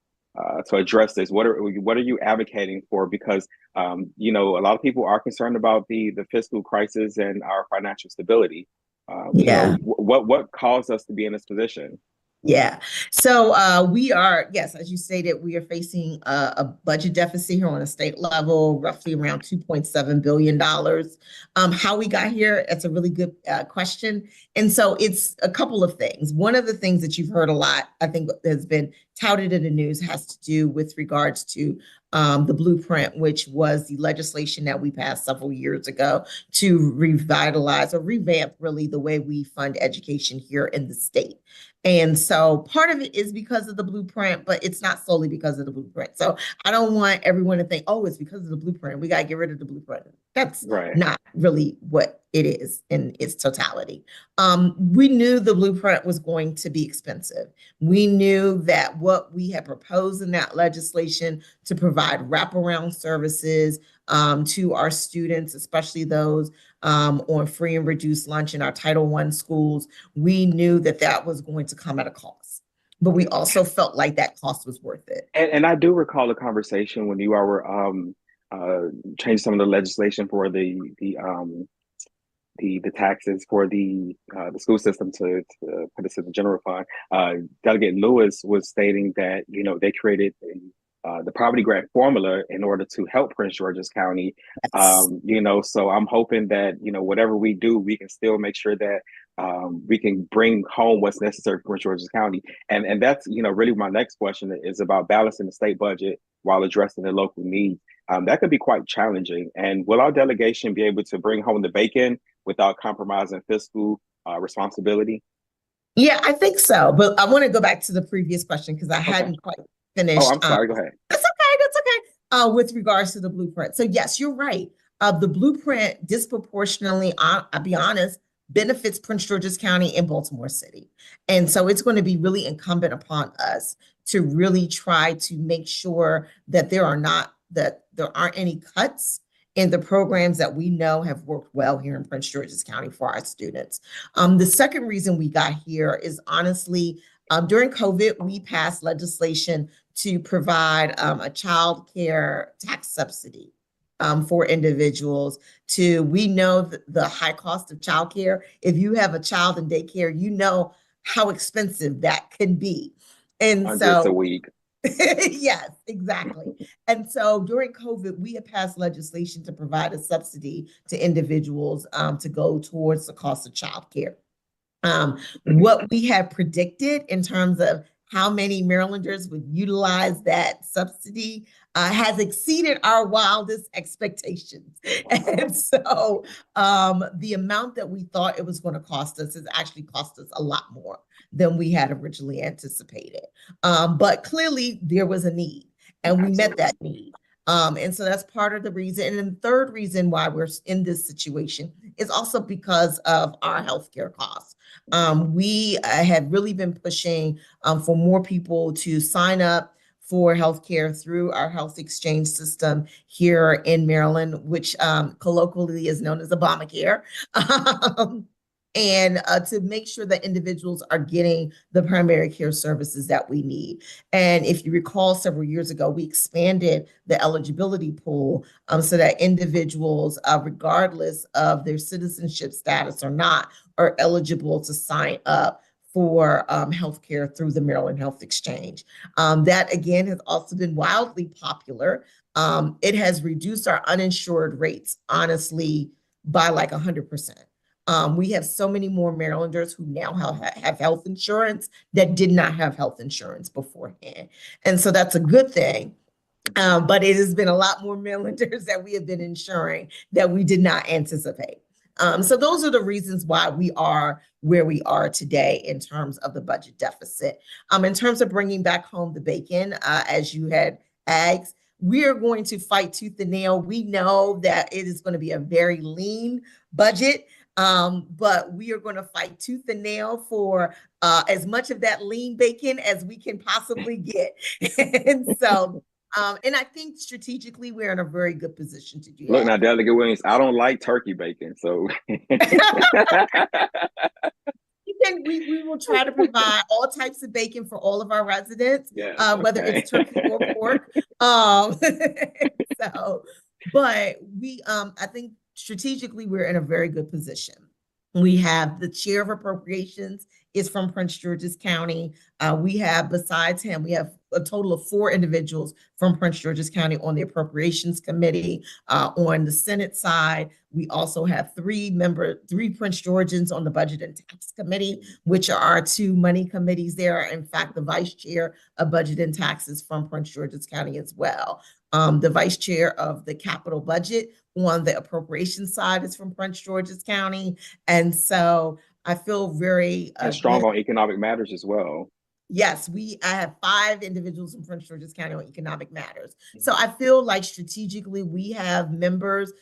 address this? What are you advocating for? Because a lot of people are concerned about the fiscal crisis and our financial stability. What caused us to be in this position? Yeah. So we are, yes, as you stated, we are facing a budget deficit here on a state level, roughly around $2.7 billion. How we got here, that's a really good question. And so it's a couple of things. One of the things that you've heard a lot, I think has been touted in the news, has to do with regards to the blueprint, which was the legislation that we passed several years ago to revitalize or revamp really the way we fund education here in the state. And so part of it is because of the blueprint, but it's not solely because of the blueprint. So I don't want everyone to think, oh, it's because of the blueprint. We got to get rid of the blueprint. That's not really what it is in its totality. We knew the blueprint was going to be expensive. We knew that what we had proposed in that legislation to provide wraparound services to our students, especially those on free and reduced lunch in our Title I schools, we knew that that was going to come at a cost. But we also felt like that cost was worth it. And I do recall a conversation when you all were changing some of the legislation for the taxes for the school system to put this in the general fund. Delegate Lewis was stating that, you know, they created the poverty grant formula in order to help Prince George's County. Yes. You know, so I'm hoping that, you know, whatever we do, we can still make sure that we can bring home what's necessary for Prince George's County. And that's, you know, really my next question is about balancing the state budget while addressing the local needs. That could be quite challenging. And will our delegation be able to bring home the bacon without compromising fiscal responsibility? Yeah, I think so. But I want to go back to the previous question because I hadn't quite finished. Oh, I'm sorry. Go ahead. That's okay. That's okay. With regards to the blueprint. So yes, you're right. The blueprint disproportionately, I'll be honest, benefits Prince George's County and Baltimore City. And so it's going to be really incumbent upon us to really try to make sure that there aren't any cuts in the programs that we know have worked well here in Prince George's County for our students. The second reason we got here is honestly, during COVID, we passed legislation to provide a child care tax subsidy for individuals. We know the high cost of child care. If you have a child in daycare, you know how expensive that can be. And Hundreds a week. Yes, exactly. And so during COVID, we had passed legislation to provide a subsidy to individuals to go towards the cost of childcare. What we had predicted in terms of how many Marylanders would utilize that subsidy has exceeded our wildest expectations. And so the amount that we thought it was going to cost us has actually cost us a lot more than we had originally anticipated. But clearly there was a need and we met that need. And so that's part of the reason. And then the third reason why we're in this situation is also because of our healthcare costs. We have really been pushing for more people to sign up for healthcare through our health exchange system here in Maryland, which colloquially is known as Obamacare. And to make sure that individuals are getting the primary care services that we need. And if you recall, several years ago, we expanded the eligibility pool so that individuals, regardless of their citizenship status or not, are eligible to sign up for healthcare through the Maryland Health Exchange. That, again, has also been wildly popular. It has reduced our uninsured rates, honestly, by like 100%. We have so many more Marylanders who now have health insurance that did not have health insurance beforehand. And so that's a good thing. But it has been a lot more Marylanders that we have been insuring that we did not anticipate. So those are the reasons why we are where we are today in terms of the budget deficit. In terms of bringing back home the bacon, as you had asked, we are going to fight tooth and nail. We know that it is going to be a very lean budget. But we are going to fight tooth and nail for as much of that lean bacon as we can possibly get. And so, and I think strategically, we're in a very good position to do that. Look, now, Delegate Williams, I don't like turkey bacon, so. We will try to provide all types of bacon for all of our residents, whether it's turkey or pork. But I think strategically, we're in a very good position. We have the chair of appropriations is from Prince George's County. We have, besides him, we have a total of 4 individuals from Prince George's County on the Appropriations Committee. On the Senate side, we also have 3 Prince Georgians on the Budget and Tax Committee, which are our 2 money committees there. In fact, the vice chair of Budget and Taxes from Prince George's County as well. The vice chair of the capital budget on the appropriations side is from Prince George's County. And so I feel very and strong on economic matters as well. Yes, I have 5 individuals in Prince George's County on economic matters. So I feel like strategically we have members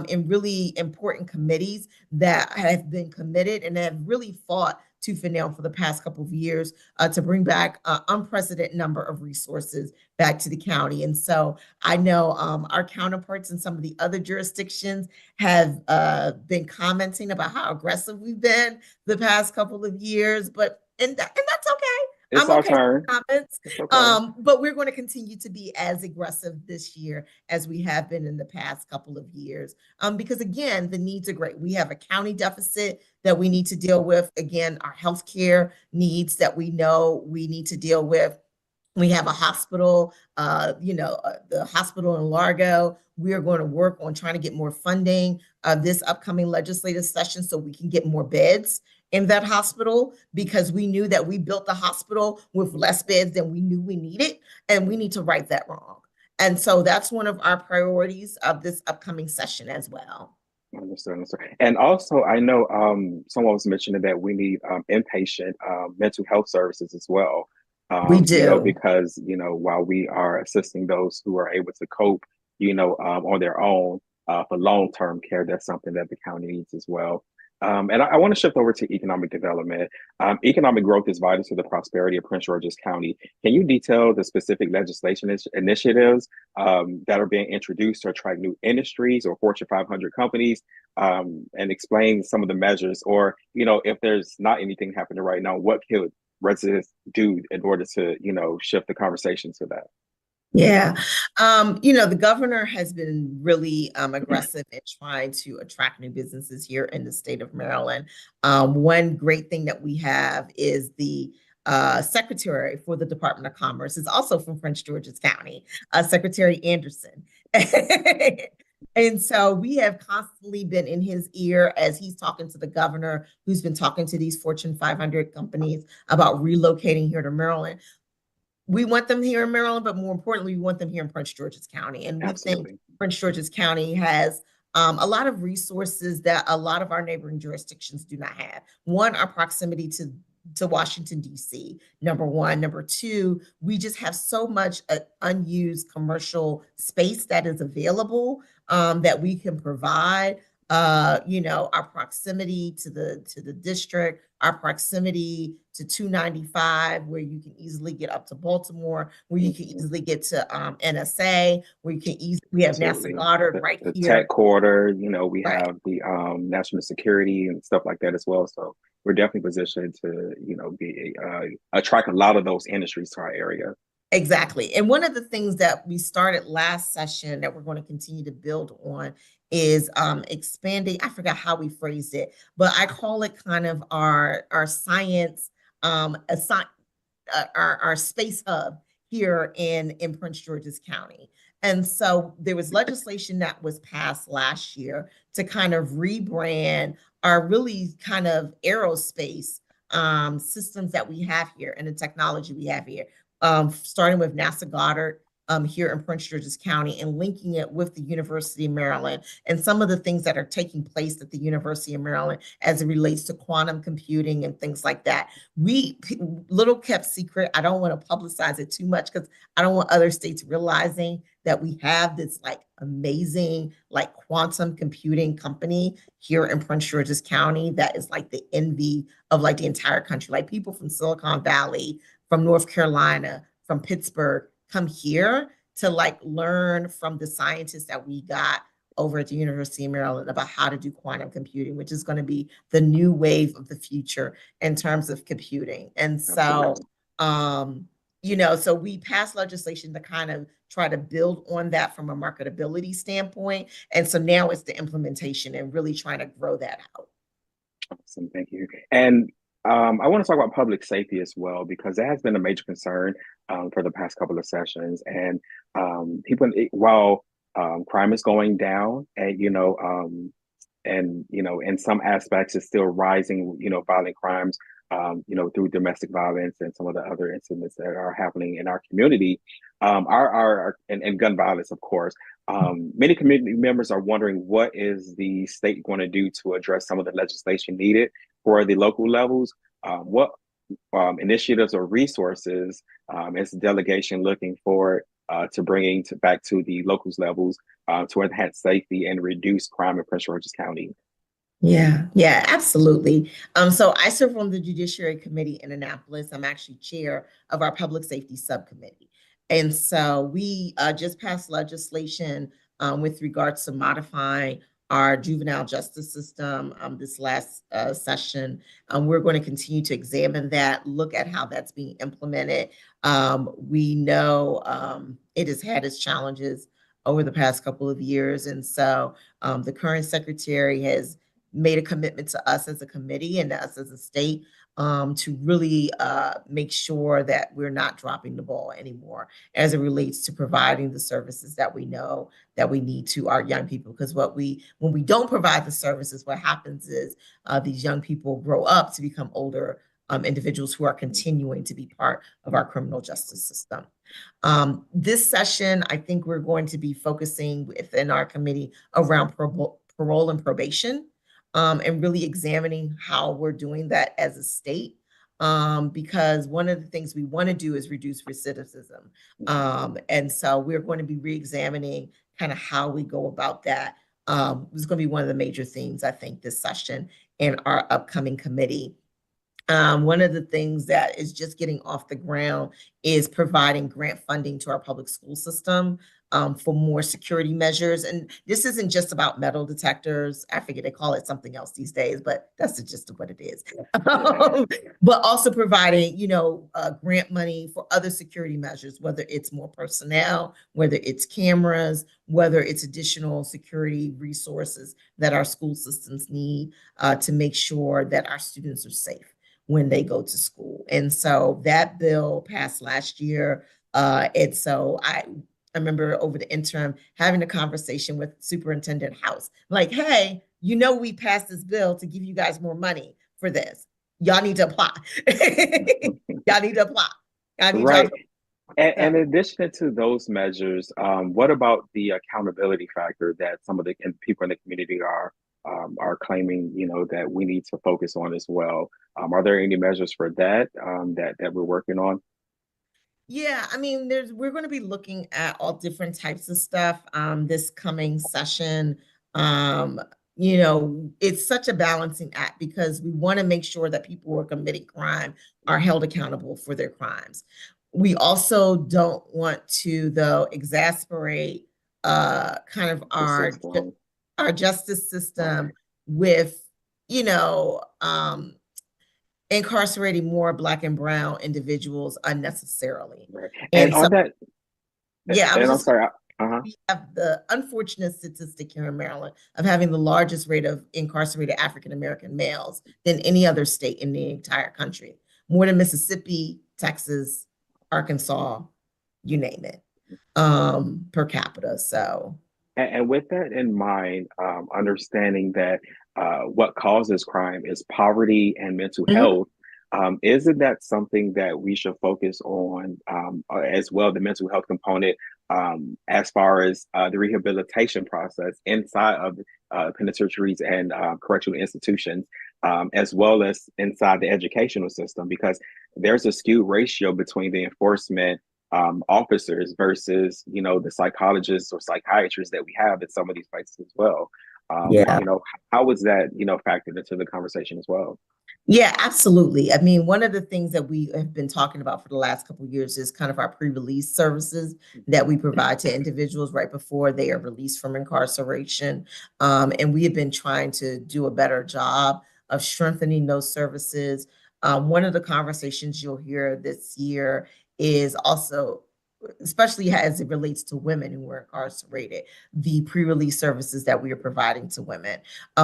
in really important committees that have been committed and have really fought tooth and nail for the past couple of years to bring back an unprecedented number of resources back to the county. And so I know our counterparts in some of the other jurisdictions have been commenting about how aggressive we've been the past couple of years, and that's okay. It's our turn. Comments. It's okay. But we're going to continue to be as aggressive this year as we have been in the past couple of years. Because again, the needs are great. We have a county deficit that we need to deal with. Again, our healthcare needs that we know we need to deal with. We have a hospital, the hospital in Largo. We are going to work on trying to get more funding this upcoming legislative session so we can get more beds in that hospital, because we knew that we built the hospital with less beds than we knew we needed, and we need to right that wrong. And so that's one of our priorities of this upcoming session as well. Understood. And also, I know someone was mentioning that we need inpatient mental health services as well. We do. Because, while we are assisting those who are able to cope, on their own for long-term care, that's something that the county needs as well. And I want to shift over to economic development. Economic growth is vital to the prosperity of Prince George's County. Can you detail the specific legislation initiatives that are being introduced to attract new industries or Fortune 500 companies, and explain some of the measures, or, if there's not anything happening right now, what could residents do in order to, shift the conversation to that? Yeah. The governor has been really aggressive in trying to attract new businesses here in the state of Maryland. One great thing that we have is the secretary for the Department of Commerce is also from Prince George's County, Secretary Anderson. And so we have constantly been in his ear as he's talking to the governor, who's been talking to these Fortune 500 companies about relocating here to Maryland. We want them here in Maryland, but more importantly, we want them here in Prince George's County. And we think Prince George's County has a lot of resources that a lot of our neighboring jurisdictions do not have. One, our proximity to Washington, D.C., number one. Number two, we just have so much unused commercial space that is available that we can provide. Our proximity to the district, our proximity to 295, where you can easily get up to Baltimore, where you can easily get to NSA, where you can we have NASA Goddard right here. The tech quarter, we have the national security and stuff like that as well. So we're definitely positioned to, attract a lot of those industries to our area. Exactly. And one of the things that we started last session that we're going to continue to build on is expanding. I forgot how we phrased it, but I call it kind of our science, our space hub here in Prince George's County. And so there was legislation that was passed last year to kind of rebrand our really kind of aerospace systems that we have here and the technology we have here. Starting with NASA Goddard here in Prince George's County and linking it with the University of Maryland and some of the things that are taking place at the University of Maryland as it relates to quantum computing and things like that. Little kept secret. I don't want to publicize it too much because I don't want other states realizing that we have this amazing quantum computing company here in Prince George's County that is the envy of the entire country. People from Silicon Valley, from North Carolina, from Pittsburgh, come here to learn from the scientists that we got over at the University of Maryland about how to do quantum computing, which is going to be the new wave of the future in terms of computing. And so, so we passed legislation to kind of try to build on that from a marketability standpoint. And so now it's the implementation and really trying to grow that out. Awesome, thank you. And I want to talk about public safety as well, because that has been a major concern for the past couple of sessions. And while crime is going down, and in some aspects it's still rising, violent crimes, through domestic violence and some of the other incidents that are happening in our community, and gun violence, of course. Many community members are wondering, what is the state going to do to address some of the legislation needed for the local levels? What initiatives or resources is the delegation looking for to bringing back to the locals levels to enhance safety and reduce crime in Prince George's County? Yeah, absolutely. So I serve on the Judiciary Committee in Annapolis. I'm actually chair of our Public Safety Subcommittee. And so we just passed legislation with regards to modifying our juvenile justice system this last session. We're going to continue to examine that, look at how that's being implemented. We know it has had its challenges over the past couple of years. And so the current secretary has made a commitment to us as a committee and to us as a state to really make sure that we're not dropping the ball anymore as it relates to providing the services that we know that we need to our young people. Because when we don't provide the services, what happens is these young people grow up to become older individuals who are continuing to be part of our criminal justice system. This session, I think we're going to be focusing within our committee around parole and probation. And really examining how we're doing that as a state, because one of the things we want to do is reduce recidivism. And so we're going to be re-examining kind of how we go about that. This is going to be one of the major themes, I think, this session in our upcoming committee. One of the things that is just getting off the ground is providing grant funding to our public school system for more security measures. And this isn't just about metal detectors. I figure they call it something else these days, but that's the gist of what it is. But also providing, grant money for other security measures, whether it's more personnel, whether it's cameras, whether it's additional security resources that our school systems need to make sure that our students are safe when they go to school. And so that bill passed last year. And so I remember over the interim having a conversation with Superintendent House, like, hey, we passed this bill to give you guys more money for this. Y'all need to apply. Y'all need to apply. Right. And in addition to those measures, what about the accountability factor that some of the people in the community are claiming, that we need to focus on as well? Are there any measures for that that we're working on? Yeah, I mean, we're going to be looking at all different types of stuff this coming session. It's such a balancing act because we want to make sure that people who are committing crime are held accountable for their crimes. We also don't want to, though, exasperate kind of our justice system with, incarcerating more Black and brown individuals unnecessarily. Right. And on that, yeah, I'm sorry. We have the unfortunate statistic here in Maryland of having the largest rate of incarcerated African-American males than any other state in the entire country, more than Mississippi, Texas, Arkansas, you name it, per capita. So. And with that in mind, understanding that what causes crime is poverty and mental health, isn't that something that we should focus on as well, the mental health component, as far as the rehabilitation process inside of penitentiaries and correctional institutions, as well as inside the educational system, because there's a skewed ratio between the enforcement officers versus, the psychologists or psychiatrists that we have in some of these places as well. How was that, factored into the conversation as well? Yeah, absolutely. I mean, one of the things that we have been talking about for the last couple of years is kind of our pre-release services that we provide to individuals right before they are released from incarceration. And we have been trying to do a better job of strengthening those services. One of the conversations you'll hear this year is also especially as it relates to women who were incarcerated, the pre-release services that we are providing to women.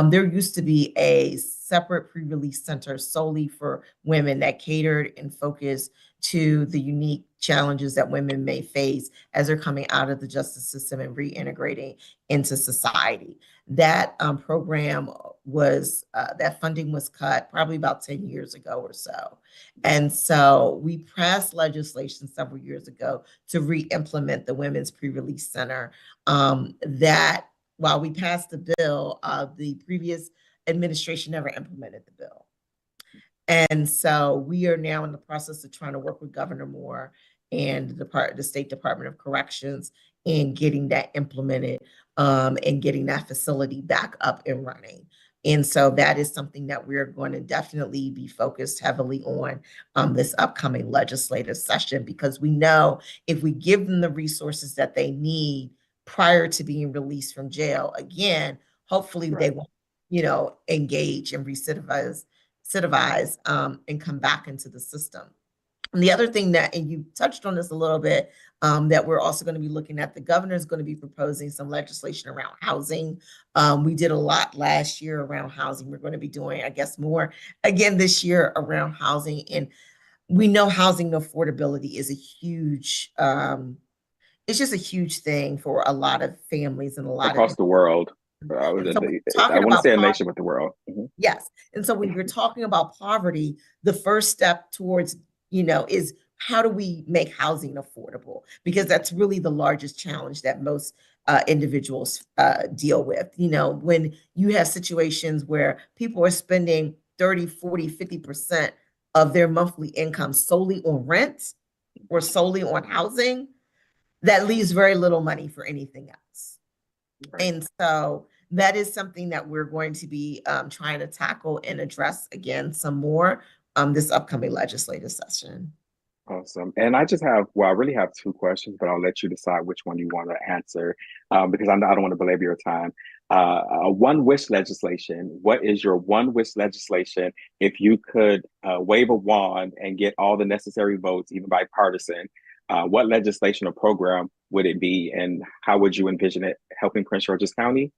There used to be a separate pre-release center solely for women that catered and focused to the unique challenges that women may face as they're coming out of the justice system and reintegrating into society. That program was, that funding was cut probably about 10 years ago or so. And so we passed legislation several years ago to re-implement the Women's Pre-Release Center. That while we passed the bill, the previous administration never implemented the bill. And so we are now in the process of trying to work with Governor Moore and the State Department of Corrections in getting that implemented, and getting that facility back up and running. And so that is something that we're going to definitely be focused heavily on this upcoming legislative session, because we know if we give them the resources that they need prior to being released from jail, again, hopefully they won't, engage and recidivize and come back into the system. And the other thing that, and you touched on this a little bit, that we're also going to be looking at, the governor is going to be proposing some legislation around housing. We did a lot last year around housing. We're going to be doing, I guess, more again this year around housing. And we know housing affordability is a huge, it's just a huge thing for a lot of families and a lot across the world. I want to say a nation, but the world. Mm-hmm. Yes. And so when you're talking about poverty, the first step towards, is how do we make housing affordable? Because that's really the largest challenge that most individuals deal with. When you have situations where people are spending 30, 40, 50% of their monthly income solely on rent or solely on housing, that leaves very little money for anything else. Right. And so that is something that we're going to be trying to tackle and address again some more this upcoming legislative session. Awesome. And I just have, I really have two questions, but I'll let you decide which one you want to answer because I don't want to belabor your time. One wish legislation. What is your one wish legislation if you could wave a wand and get all the necessary votes, even bipartisan? What legislation or program would it be, and how would you envision it helping Prince George's County?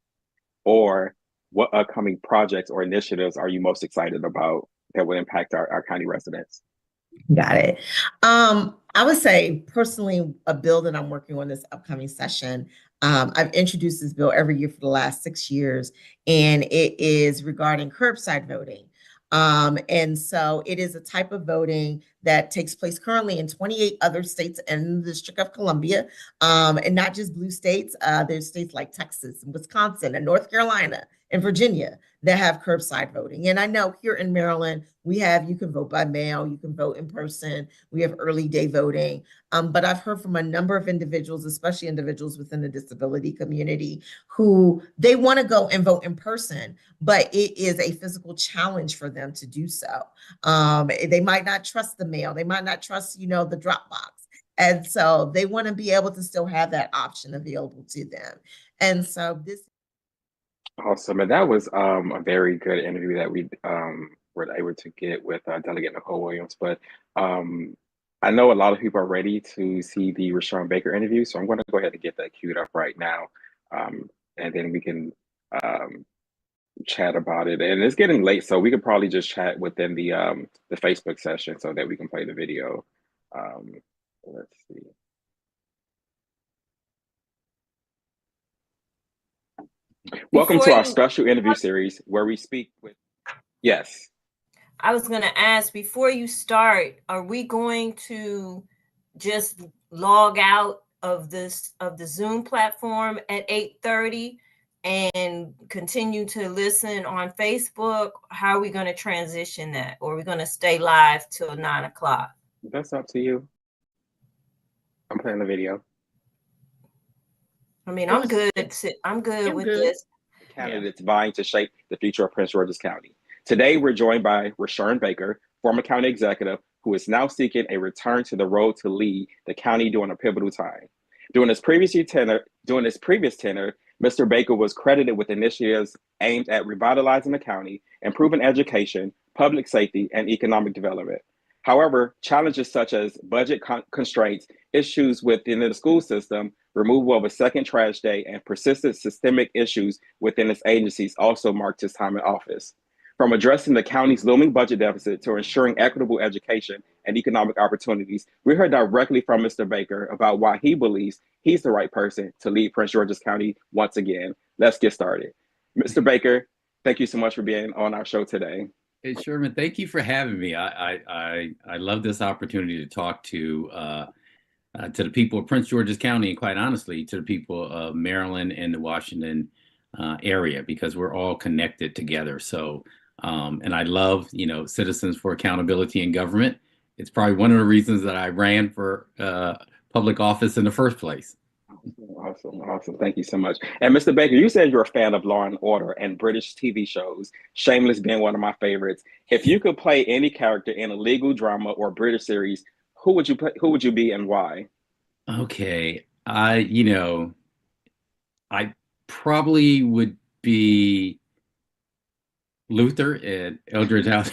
Or what upcoming projects or initiatives are you most excited about that would impact our county residents? Got it. I would say personally, a bill that I'm working on this upcoming session, I've introduced this bill every year for the last 6 years, and it is regarding curbside voting. And so it is a type of voting that takes place currently in 28 other states and the District of Columbia, and not just blue states. There's states like Texas and Wisconsin and North Carolina and Virginia that have curbside voting. And I know here in Maryland, you can vote by mail, you can vote in person, we have early day voting. But I've heard from a number of individuals, especially individuals within the disability community, who they want to go and vote in person, but it is a physical challenge for them to do so. They might not trust the mail, they might not trust, the drop box. And so they want to be able to still have that option available to them. And so this. Awesome. And that was a very good interview that we were able to get with Delegate Nicole Williams. But I know a lot of people are ready to see the Rushern Baker interview, so I'm going to go ahead and get that queued up right now. And then we can chat about it. And it's getting late, so we could probably just chat within the Facebook session so that we can play the video. Let's see. Welcome to our special interview series where we speak with, yes. I was going to ask, before you start, are we going to just log out of the Zoom platform at 8:30 and continue to listen on Facebook? How are we going to transition that? Or are we going to stay live till 9 o'clock? That's up to you. I'm playing the video. I mean, I'm good with this. Candidates vying to shape the future of Prince George's County. Today, we're joined by Rushern Baker, former county executive, who is now seeking a return to the road to lead the county during a pivotal time. During his previous tenure, Mr. Baker was credited with initiatives aimed at revitalizing the county, improving education, public safety, and economic development. However, challenges such as budget constraints issues within the school system, removal of a second trash day, and persistent systemic issues within its agencies also marked his time in office. From addressing the county's looming budget deficit to ensuring equitable education and economic opportunities, we heard directly from Mr. Baker about why he believes he's the right person to lead Prince George's County once again. Let's get started. Mr. Baker, thank you so much for being on our show today. Hey, Sherman, thank you for having me. I love this opportunity to talk to the people of Prince George's County, and quite honestly, to the people of Maryland and the Washington area, because we're all connected together. So, and I love, Citizens for Accountability in Government. It's probably one of the reasons that I ran for public office in the first place. Awesome. Thank you so much. And Mr. Baker, you said you're a fan of Law and Order and British TV shows, Shameless being one of my favorites. If you could play any character in a legal drama or British series, who would you play? Who would you be and why? Okay, I probably would be Luther and Eldridge House.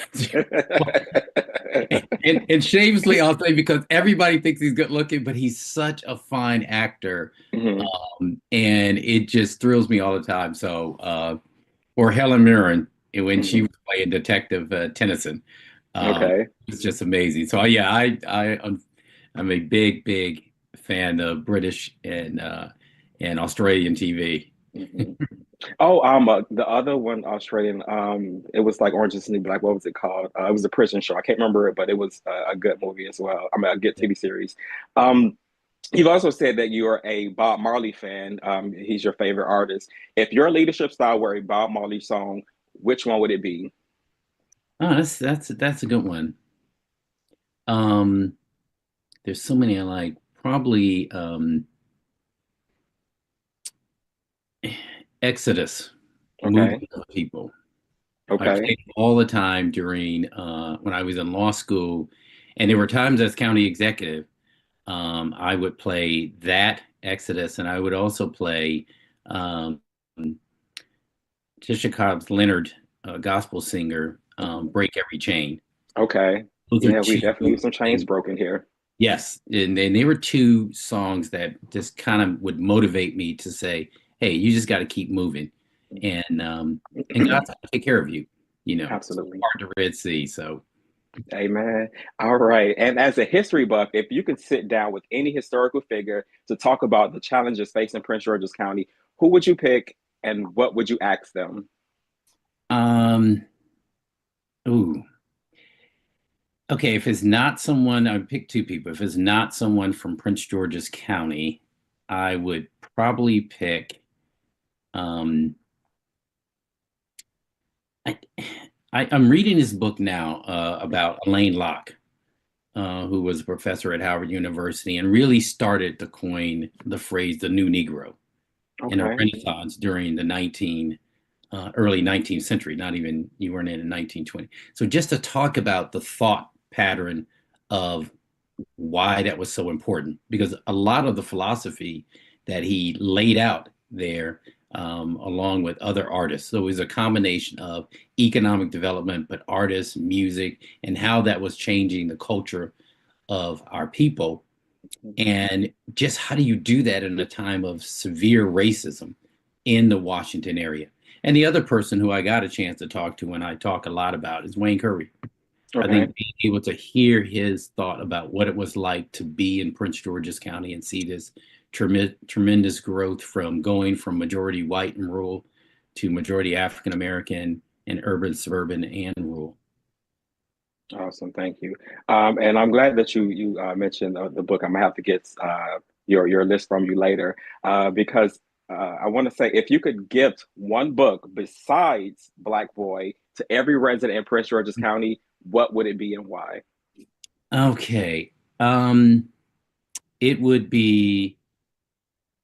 and shamelessly, I'll say, because everybody thinks he's good looking, but he's such a fine actor. Mm-hmm. And it just thrills me all the time. So, or Helen Mirren, when she was playing Detective Tennyson. Okay. It's just amazing. So yeah, I'm a big fan of British and Australian TV. Mm-hmm. The other one, Australian, it was like Orange is the New Black. What was it called? It was a prison show. I can't remember it, but it was a good movie as well. I mean, a good TV series. You've also said that you are a Bob Marley fan. He's your favorite artist. If your leadership style were a Bob Marley song, which one would it be? Oh, that's a good one. There's so many I like. Probably Exodus. Okay. Moving of people. Okay. I played all the time during when I was in law school, and there were times as county executive, I would play that Exodus, and I would also play Tisha Cobb's Leonard, gospel singer, Break Every Chain. Okay. Yeah, we definitely have some chains broken here. Yes, and they were two songs that just kind of would motivate me to say, hey, you just got to keep moving, and God's going to take care of you. Absolutely. Part the Red Sea. So, amen. All right. And as a history buff, if you could sit down with any historical figure to talk about the challenges facing Prince George's County, who would you pick, and what would you ask them? Okay, if it's not someone, I would pick two people. If it's not someone from Prince George's County, I would probably pick. I'm reading this book now about Elaine Locke, who was a professor at Howard University and really started to coin the phrase "the New Negro" in a Renaissance during the early 19th century. Not even, you weren't in 1920. So just to talk about the thought pattern of why that was so important, because a lot of the philosophy that he laid out there, along with other artists. So it was a combination of economic development, but artists, music, and how that was changing the culture of our people. And just how do you do that in a time of severe racism in the Washington area? And the other person who I got a chance to talk to, and I talk a lot about, is Wayne Curry. Okay. I think being able to hear his thought about what it was like to be in Prince George's County and see this tremendous growth from going from majority white and rural to majority African American and urban, suburban, and rural. Awesome, thank you. And I'm glad that you mentioned the book. I'm gonna have to get your list from you later, because I want to say, if you could gift one book besides Black Boy to every resident in Prince George's County, what would it be and why? Okay, it would be.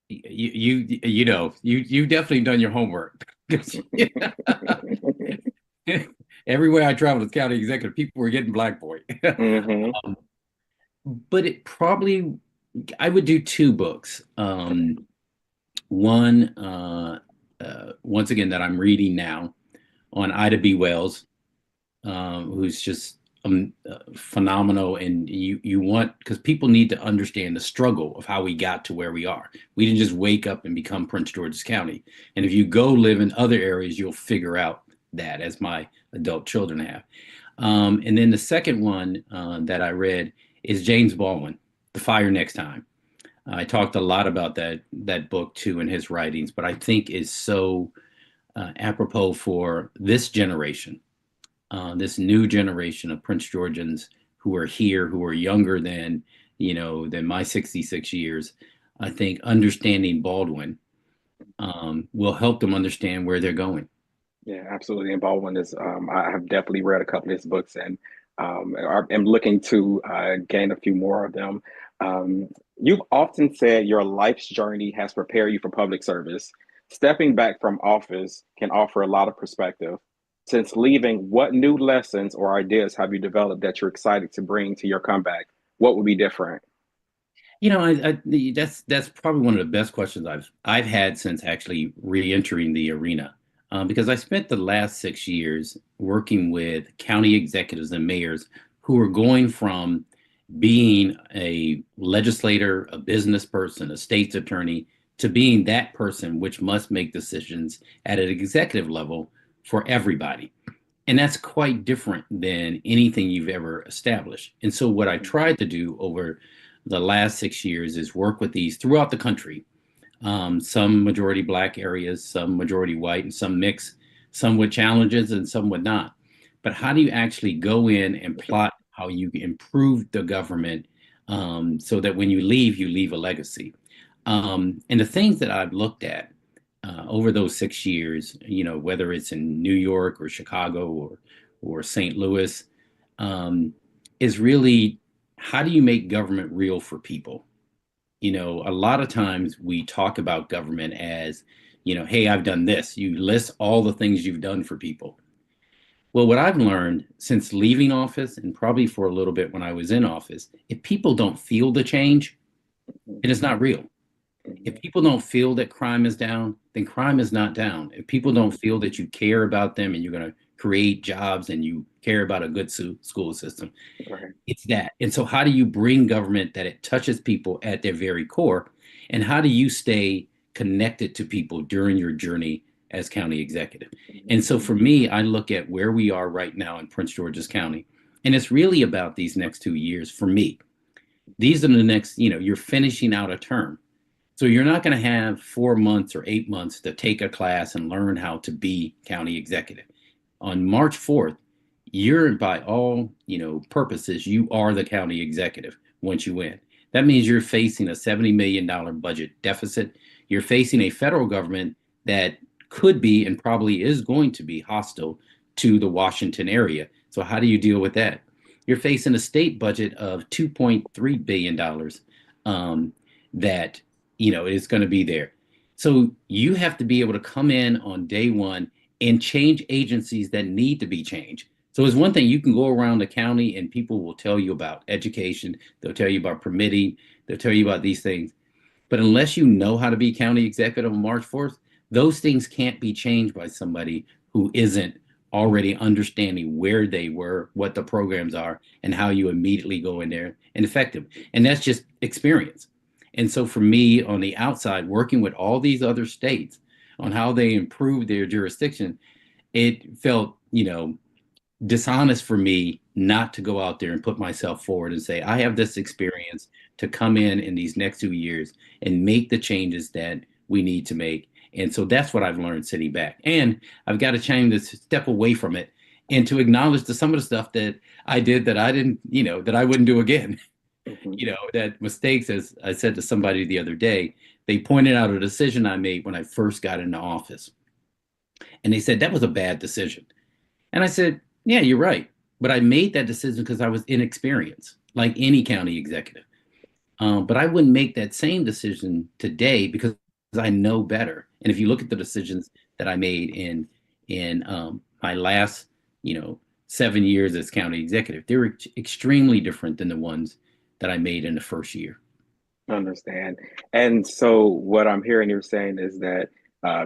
You definitely done your homework. Everywhere I traveled as county executive, people were getting Black Boy. Mm-hmm. But it probably, I would do two books. One, once again, that I'm reading now on Ida B. Wells, who's just phenomenal. And you want, because people need to understand the struggle of how we got to where we are. We didn't just wake up and become Prince George's County. And if you go live in other areas, you'll figure out that, as my adult children have. And then the second one that I read is James Baldwin, The Fire Next Time. I talked a lot about that book too in his writings, but I think is so apropos for this generation, this new generation of Prince Georgians who are here, who are younger than my 66 years. I think understanding Baldwin will help them understand where they're going. Yeah, absolutely. And Baldwin is, I have definitely read a couple of his books, and I'm looking to gain a few more of them. You've often said your life's journey has prepared you for public service. Stepping back from office can offer a lot of perspective. Since leaving, what new lessons or ideas have you developed that you're excited to bring to your comeback? What would be different? That's probably one of the best questions I've had since actually re-entering the arena. Because I spent the last 6 years working with county executives and mayors who are going from being a legislator, a business person, a state's attorney, to being that person which must make decisions at an executive level for everybody. And that's quite different than anything you've ever established. And so what I tried to do over the last 6 years is work with these throughout the country. Some majority Black areas, some majority white, and some mixed, some with challenges and some with not. But how do you actually go in and plot how you improve the government so that when you leave a legacy? And the things that I've looked at over those 6 years, whether it's in New York or Chicago or St. Louis, is really, how do you make government real for people? A lot of times we talk about government as, hey, I've done this. You list all the things you've done for people. Well, what I've learned since leaving office, and probably for a little bit when I was in office, if people don't feel the change, it is not real. If people don't feel that crime is down, then crime is not down. If people don't feel that you care about them and you're going to create jobs and you care about a good school system, right, it's that. And so how do you bring government that it touches people at their very core? And how do you stay connected to people during your journey as county executive? And so for me, I look at where we are right now in Prince George's County, and it's really about these next 2 years for me. These are the next, you're finishing out a term. So you're not going to have 4 months or 8 months to take a class and learn how to be county executive. On March 4th, you're, by all purposes, you are the county executive once you win. That means you're facing a $70 million budget deficit. You're facing a federal government that could be and probably is going to be hostile to the Washington area. So how do you deal with that? You're facing a state budget of $2.3 billion that is going to be there. So you have to be able to come in on day one and change agencies that need to be changed. So it's one thing, you can go around the county and people will tell you about education, they'll tell you about permitting, they'll tell you about these things. But unless you know how to be county executive on March 4th, those things can't be changed by somebody who isn't already understanding where they were, what the programs are, and how you immediately go in there and affect them. And that's just experience. And so for me, on the outside, working with all these other states on how they improved their jurisdiction, it felt, dishonest for me not to go out there and put myself forward and say, I have this experience to come in these next 2 years and make the changes that we need to make. And so that's what I've learned sitting back. And I've got to change to step away from it and to acknowledge some of the stuff that I did that I didn't, that I wouldn't do again. That mistakes, as I said to somebody the other day, they pointed out a decision I made when I first got into office. And they said, that was a bad decision. And I said, yeah, you're right. But I made that decision because I was inexperienced, like any county executive. But I wouldn't make that same decision today because I know better. And if you look at the decisions that I made in my last, 7 years as county executive, they were extremely different than the ones that I made in the first year. I understand. And so what I'm hearing you're saying is that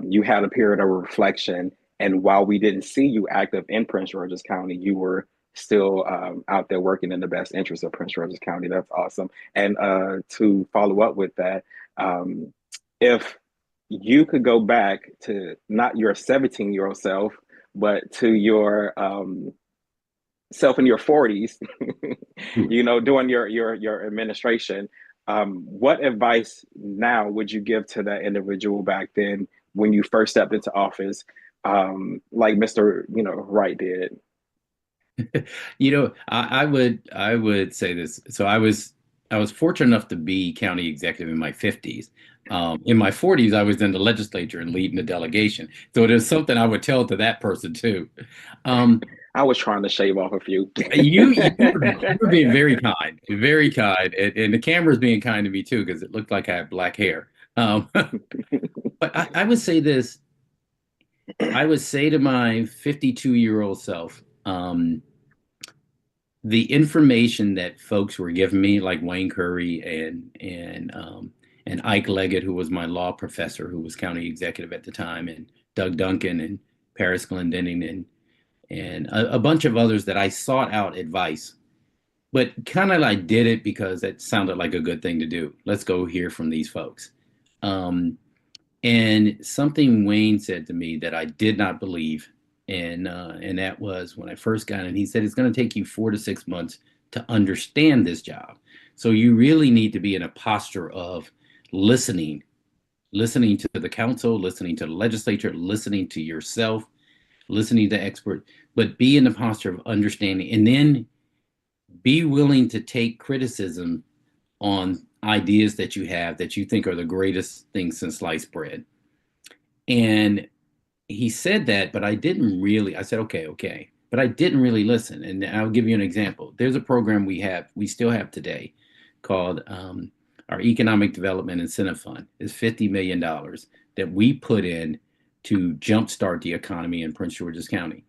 you had a period of reflection, and while we didn't see you active in Prince George's County, you were still out there working in the best interest of Prince George's County. That's awesome. And to follow up with that, if you could go back to not your 17-year-old self, but to your self in your 40s, you know, doing your administration, what advice now would you give to that individual back then when you first stepped into office, like Mr. Wright did? I would say this. So I was fortunate enough to be county executive in my 50s. In my 40s, I was in the legislature and leading the delegation. So there's something I would tell to that person too. I was trying to shave off a few. you were being very kind, and the camera's being kind to me too, because it looked like I had black hair. But I would say this. I would say to my 52-year-old self, the information that folks were giving me, like Wayne Curry and Ike Leggett, who was my law professor, who was county executive at the time, and Doug Duncan and Paris Glendenning and a bunch of others, that I sought out advice, but kind of like did it because it sounded like a good thing to do. Let's go hear from these folks. And something Wayne said to me that I did not believe, and that was when I first got in. He said, it's going to take you 4 to 6 months to understand this job. So you really need to be in a posture of listening to the council, listening to the legislature, listening to yourself, listening to experts, but be in the posture of understanding, and then be willing to take criticism on ideas that you have that you think are the greatest thing since sliced bread. And he said that, but I said, okay, but I didn't really listen. And I'll give you an example. There's a program we still have today called our Economic Development Incentive Fund. Is $50 million that we put in to jumpstart the economy in Prince George's County.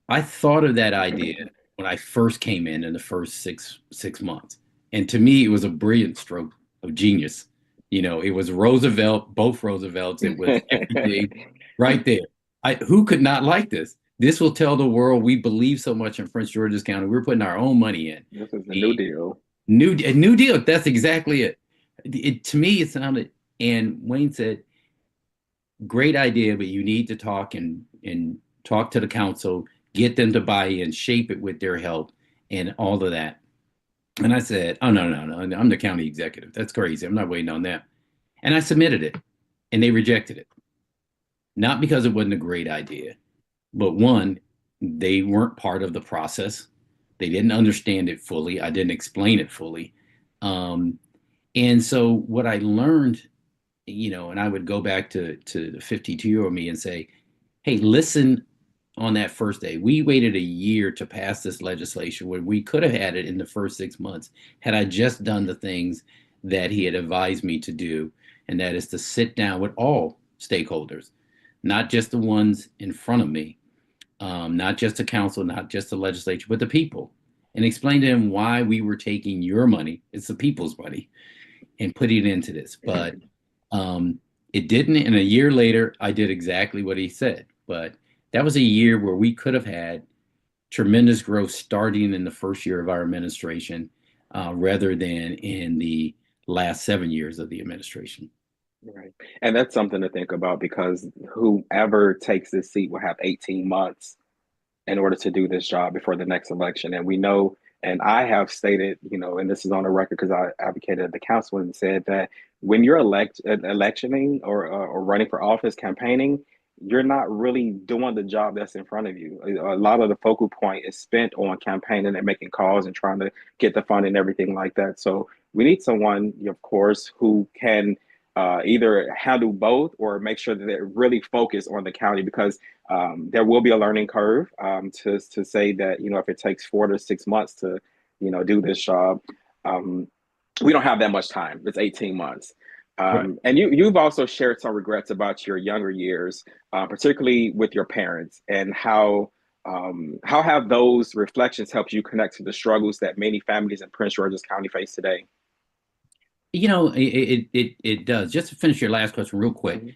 I thought of that idea when I first came in the first six months. And to me, it was a brilliant stroke of genius. It was Roosevelt, both Roosevelts. It was everything right there. Who could not like this? This will tell the world we believe so much in Prince George's County. We're putting our own money in. This is a new deal. New deal. That's exactly it. To me, it sounded, and Wayne said, great idea, but you need to talk and talk to the council, get them to buy in, shape it with their help, and all of that. And I said, oh, no, I'm the county executive. That's crazy. I'm not waiting on that. And I submitted it, and they rejected it. Not because it wasn't a great idea, but one, they weren't part of the process. They didn't understand it fully. I didn't explain it fully. And so what I learned, and I would go back to the 52-year-old me and say, hey, listen. On that first day, we waited a year to pass this legislation when we could have had it in the first 6 months had I just done the things that he had advised me to do. And that is to sit down with all stakeholders, not just the ones in front of me, not just the council, not just the legislature, but the people, and explain to them why we were taking your money, it's the people's money, and putting it into this. But it didn't. And a year later, I did exactly what he said. But that was a year where we could have had tremendous growth starting in the first year of our administration, rather than in the last 7 years of the administration. Right. And that's something to think about, because whoever takes this seat will have 18 months in order to do this job before the next election. And we know, and I have stated, and this is on the record because I advocated at the council and said that when you're electioning or running for office, campaigning, you're not really doing the job that's in front of you. A lot of the focal point is spent on campaigning and making calls and trying to get the funding and everything like that. So we need someone, of course, who can either handle both or make sure that they're really focused on the county, because there will be a learning curve to say that, if it takes 4 to 6 months to, do this job, we don't have that much time. It's 18 months. Right. And you've also shared some regrets about your younger years, particularly with your parents, and how have those reflections helped you connect to the struggles that many families in Prince George's County face today? It does. Just to finish your last question real quick,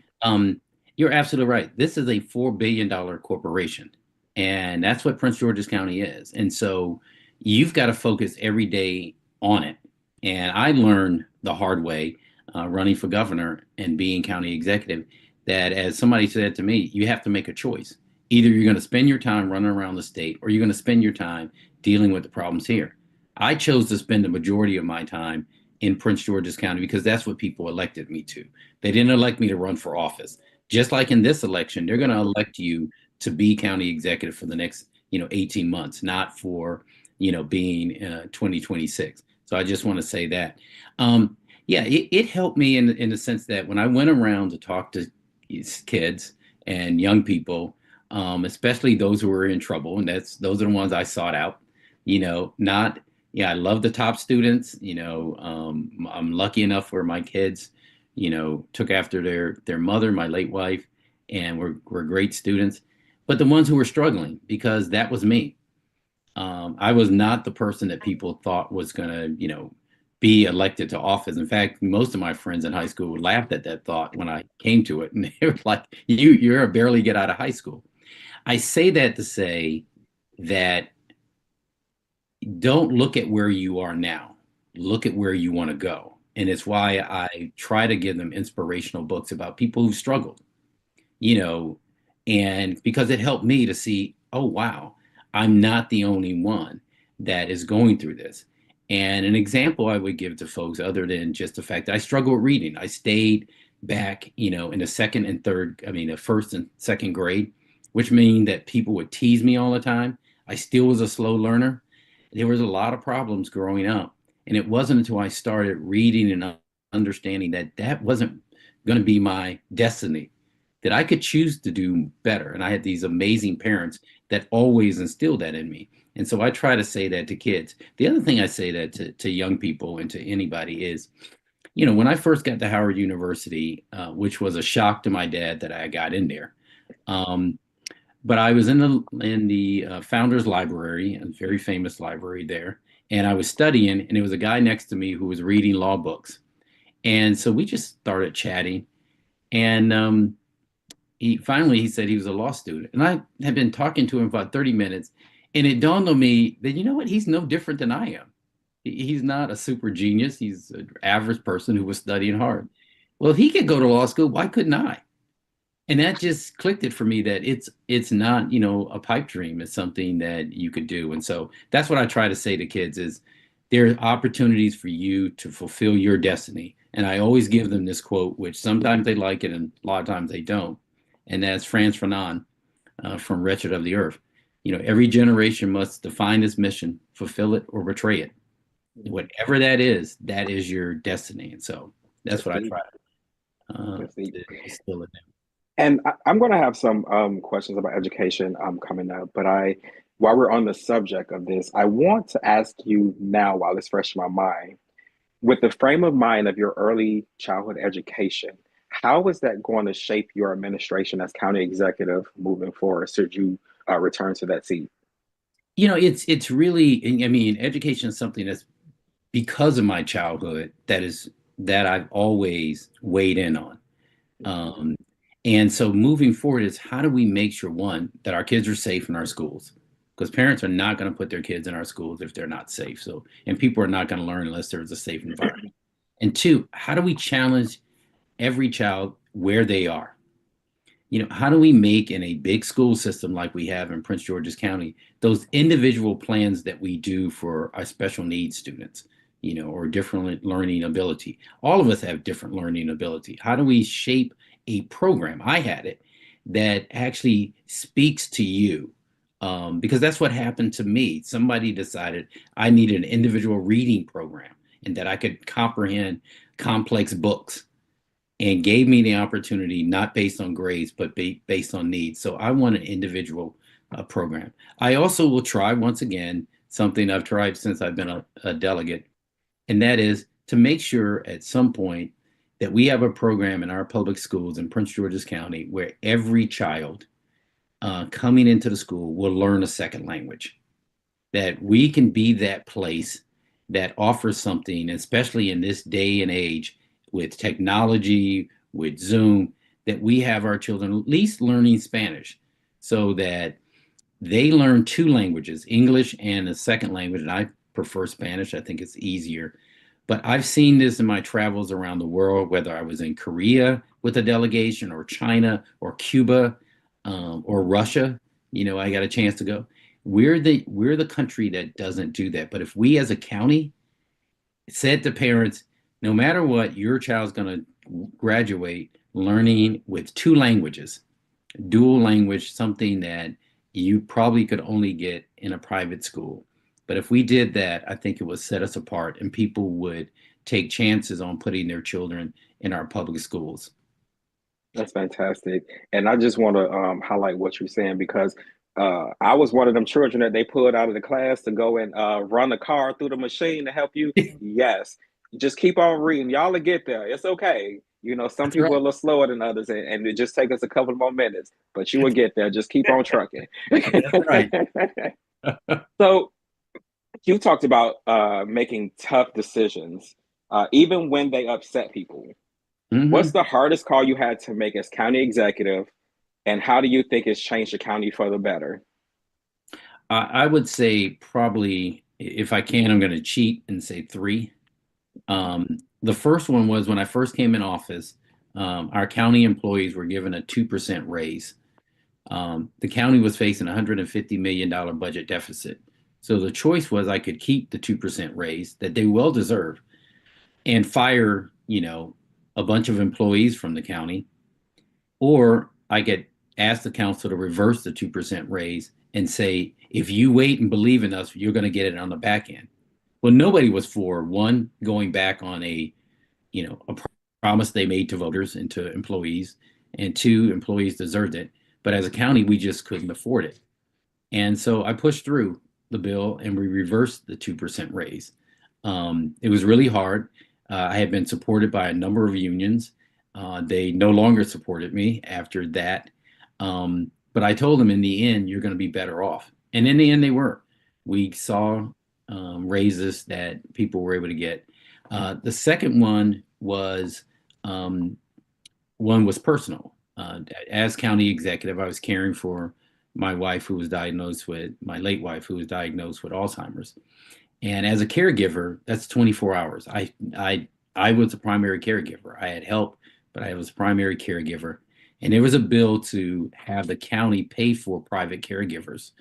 you're absolutely right. This is a $4 billion corporation. And that's what Prince George's County is. And so you've got to focus every day on it. And I learned the hard way running for governor and being county executive that, as somebody said to me, you have to make a choice. Either you're going to spend your time running around the state, or you're going to spend your time dealing with the problems here. I chose to spend the majority of my time in Prince George's County because that's what people elected me to. They didn't elect me to run for office. Just like in this election, they're going to elect you to be county executive for the next 18 months, not for being 2026. So I just want to say that it helped me in the sense that when I went around to talk to kids and young people, especially those who were in trouble, and those are the ones I sought out. I love the top students. I'm lucky enough where my kids took after their mother, my late wife, and were great students. But the ones who were struggling, because that was me. I was not the person that people thought was going to, be elected to office. In fact, most of my friends in high school laughed at that thought when I came to it. And they were like, you're a barely get out of high school. I say that to say that don't look at where you are now. Look at where you want to go. And it's why I try to give them inspirational books about people who struggled, and because it helped me to see, oh, wow, I'm not the only one that is going through this. And an example I would give to folks, other than just the fact that I struggle with reading, I stayed back, in the first and second grade, which means that people would tease me all the time. I still was a slow learner. There was a lot of problems growing up. And it wasn't until I started reading and understanding that wasn't going to be my destiny, that I could choose to do better. And I had these amazing parents that always instilled that in me. And so I try to say that to kids. The other thing I say that to young people and to anybody is, when I first got to Howard University, which was a shock to my dad that I got in there. But I was in the Founders Library, a very famous library there. And I was studying, and there was a guy next to me who was reading law books. And so we just started chatting. And he said he was a law student. And I had been talking to him for about 30 minutes. And it dawned on me that, he's no different than I am. He's not a super genius. He's an average person who was studying hard. Well, if he could go to law school, why couldn't I? And that just clicked it for me that it's not, a pipe dream. It's something that you could do. And so that's what I try to say to kids is there are opportunities for you to fulfill your destiny. And I always give them this quote, which sometimes they like it and a lot of times they don't. And that's Frantz Fanon from Wretched of the Earth. Every generation must define its mission, fulfill it, or betray it. Whatever that is your destiny. And so that's what I try to instill in them. And I'm going to have some questions about education coming up. But while we're on the subject of this, I want to ask you now, while it's fresh in my mind, with the frame of mind of your early childhood education, how is that going to shape your administration as county executive moving forward? Should you return to that seat? It's really, education is something that's because of my childhood that I've always weighed in on. And so moving forward is how do we make sure, one, that our kids are safe in our schools? Because parents are not going to put their kids in our schools if they're not safe. And people are not going to learn unless there's a safe environment. And two, how do we challenge every child where they are? How do we make in a big school system like we have in Prince George's County, those individual plans that we do for our special needs students, or different learning ability? All of us have different learning ability. How do we shape a program? I had it that actually speaks to you, because that's what happened to me. Somebody decided I needed an individual reading program and that I could comprehend complex books, and gave me the opportunity, not based on grades, but based on needs. So I want an individual program. I also will try, once again, something I've tried since I've been a delegate, and that is to make sure at some point that we have a program in our public schools in Prince George's County where every child coming into the school will learn a second language, that we can be that place that offers something, especially in this day and age with technology, with Zoom, that we have our children at least learning Spanish, so that They learn two languages, English and a second language, and I prefer Spanish. I think it's easier. But I've seen this in my travels around the world, whether I was in Korea with a delegation, or China, or Cuba, or Russia. I got a chance to go. We're the country that doesn't do that. But if we as a county said to parents, no matter what, your child's going to graduate learning with two languages, dual language, something that you probably could only get in a private school. But if we did that, I think it would set us apart, and people would take chances on putting their children in our public schools. That's fantastic. And I just want to highlight what you're saying, because I was one of them children that they pulled out of the class to go and run the car through the machine to help you. Yes. Just keep on reading. Y'all will get there. It's okay. Some people are a little slower than others, and it just takes us a couple more minutes, but you will get there. Just keep on trucking. That's right. So you talked about making tough decisions, even when they upset people. Mm-hmm. What's the hardest call you had to make as county executive, and how do you think it's changed the county for the better? I would say probably, if I can, I'm going to cheat and say 3. The first one was when I first came in office, our county employees were given a 2% raise. The county was facing a $150 million budget deficit. So the choice was I could keep the 2% raise that they well deserve and fire, a bunch of employees from the county, or I could ask the council to reverse the 2% raise and say, if you wait and believe in us, you're going to get it on the back end. Well, nobody was for, one, going back on a promise they made to voters and to employees, and 2, employees deserved it. But as a county, we just couldn't afford it. And so I pushed through the bill and we reversed the 2% raise. It was really hard. I had been supported by a number of unions. They no longer supported me after that. But I told them, in the end, you're going to be better off. And in the end, they were. We saw raises that people were able to get. The second one was personal. As county executive, I was caring for my wife, who was diagnosed with, my late wife, who was diagnosed with Alzheimer's. And as a caregiver, that's 24 hours. I was a primary caregiver. I had help, but I was a primary caregiver. And there was a bill to have the county pay for private caregivers,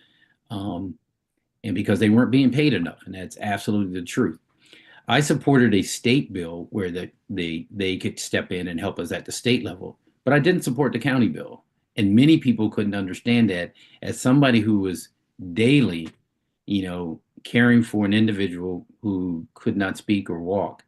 and because they weren't being paid enough, and that's absolutely the truth. I supported a state bill where they could step in and help us at the state level, but I didn't support the county bill. And many people couldn't understand that, as somebody who was daily, caring for an individual who could not speak or walk,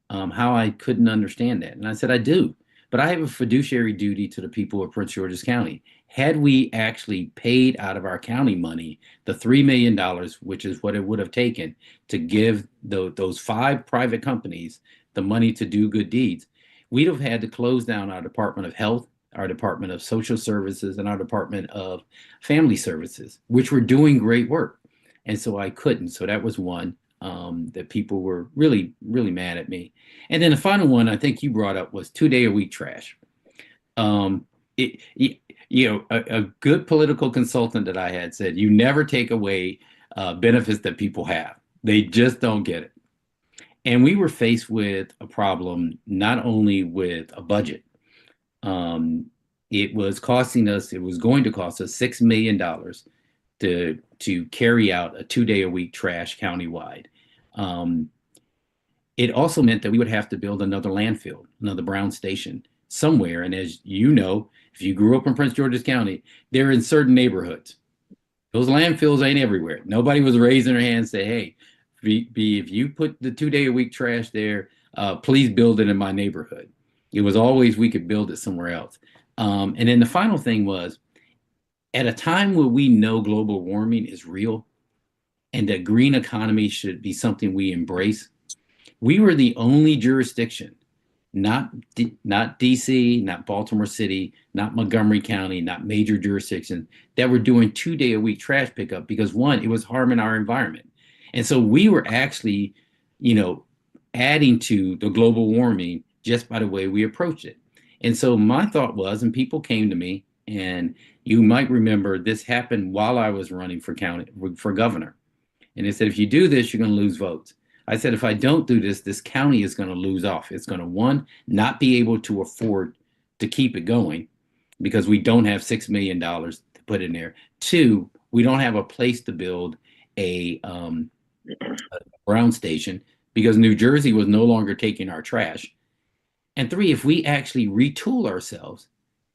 how I couldn't understand that. And I said, I do, but I have a fiduciary duty to the people of Prince George's County. Had we actually paid out of our county money the $3 million, which is what it would have taken to give those 5 private companies the money to do good deeds, we'd have had to close down our Department of Health, our Department of Social Services, and our Department of Family Services, which were doing great work. And so I couldn't. So that was one that people were really, really mad at me. And then the final one I think you brought up was 2-day-a-week trash. A good political consultant that I had said, you never take away benefits that people have. They just don't get it. And we were faced with a problem, not only with a budget. It was going to cost us $6 million to carry out a 2-day-a-week trash countywide. It also meant that we would have to build another landfill, another brown station somewhere. And as you know, if you grew up in Prince George's County, they're in certain neighborhoods. Those landfills ain't everywhere. Nobody was raising their hand and say, hey, if you put the 2-day-a-week trash there, please build it in my neighborhood. It was always we could build it somewhere else. And then the final thing was, at a time where we know global warming is real and that green economy should be something we embrace, we were the only jurisdiction, not DC, not Baltimore City, not Montgomery County, not major jurisdictions, that were doing 2-day-a-week trash pickup, because one, it was harming our environment. And so we were actually, adding to the global warming just by the way we approached it. And so my thought was, and people came to me, And you might remember this happened while I was running for governor. And they said, if you do this, you're going to lose votes. I said, if I don't do this, this county is going to lose off. It's going to, one, not be able to afford to keep it going because we don't have $6 million to put in there. Two, we don't have a place to build a ground station because New Jersey was no longer taking our trash. And three, if we actually retool ourselves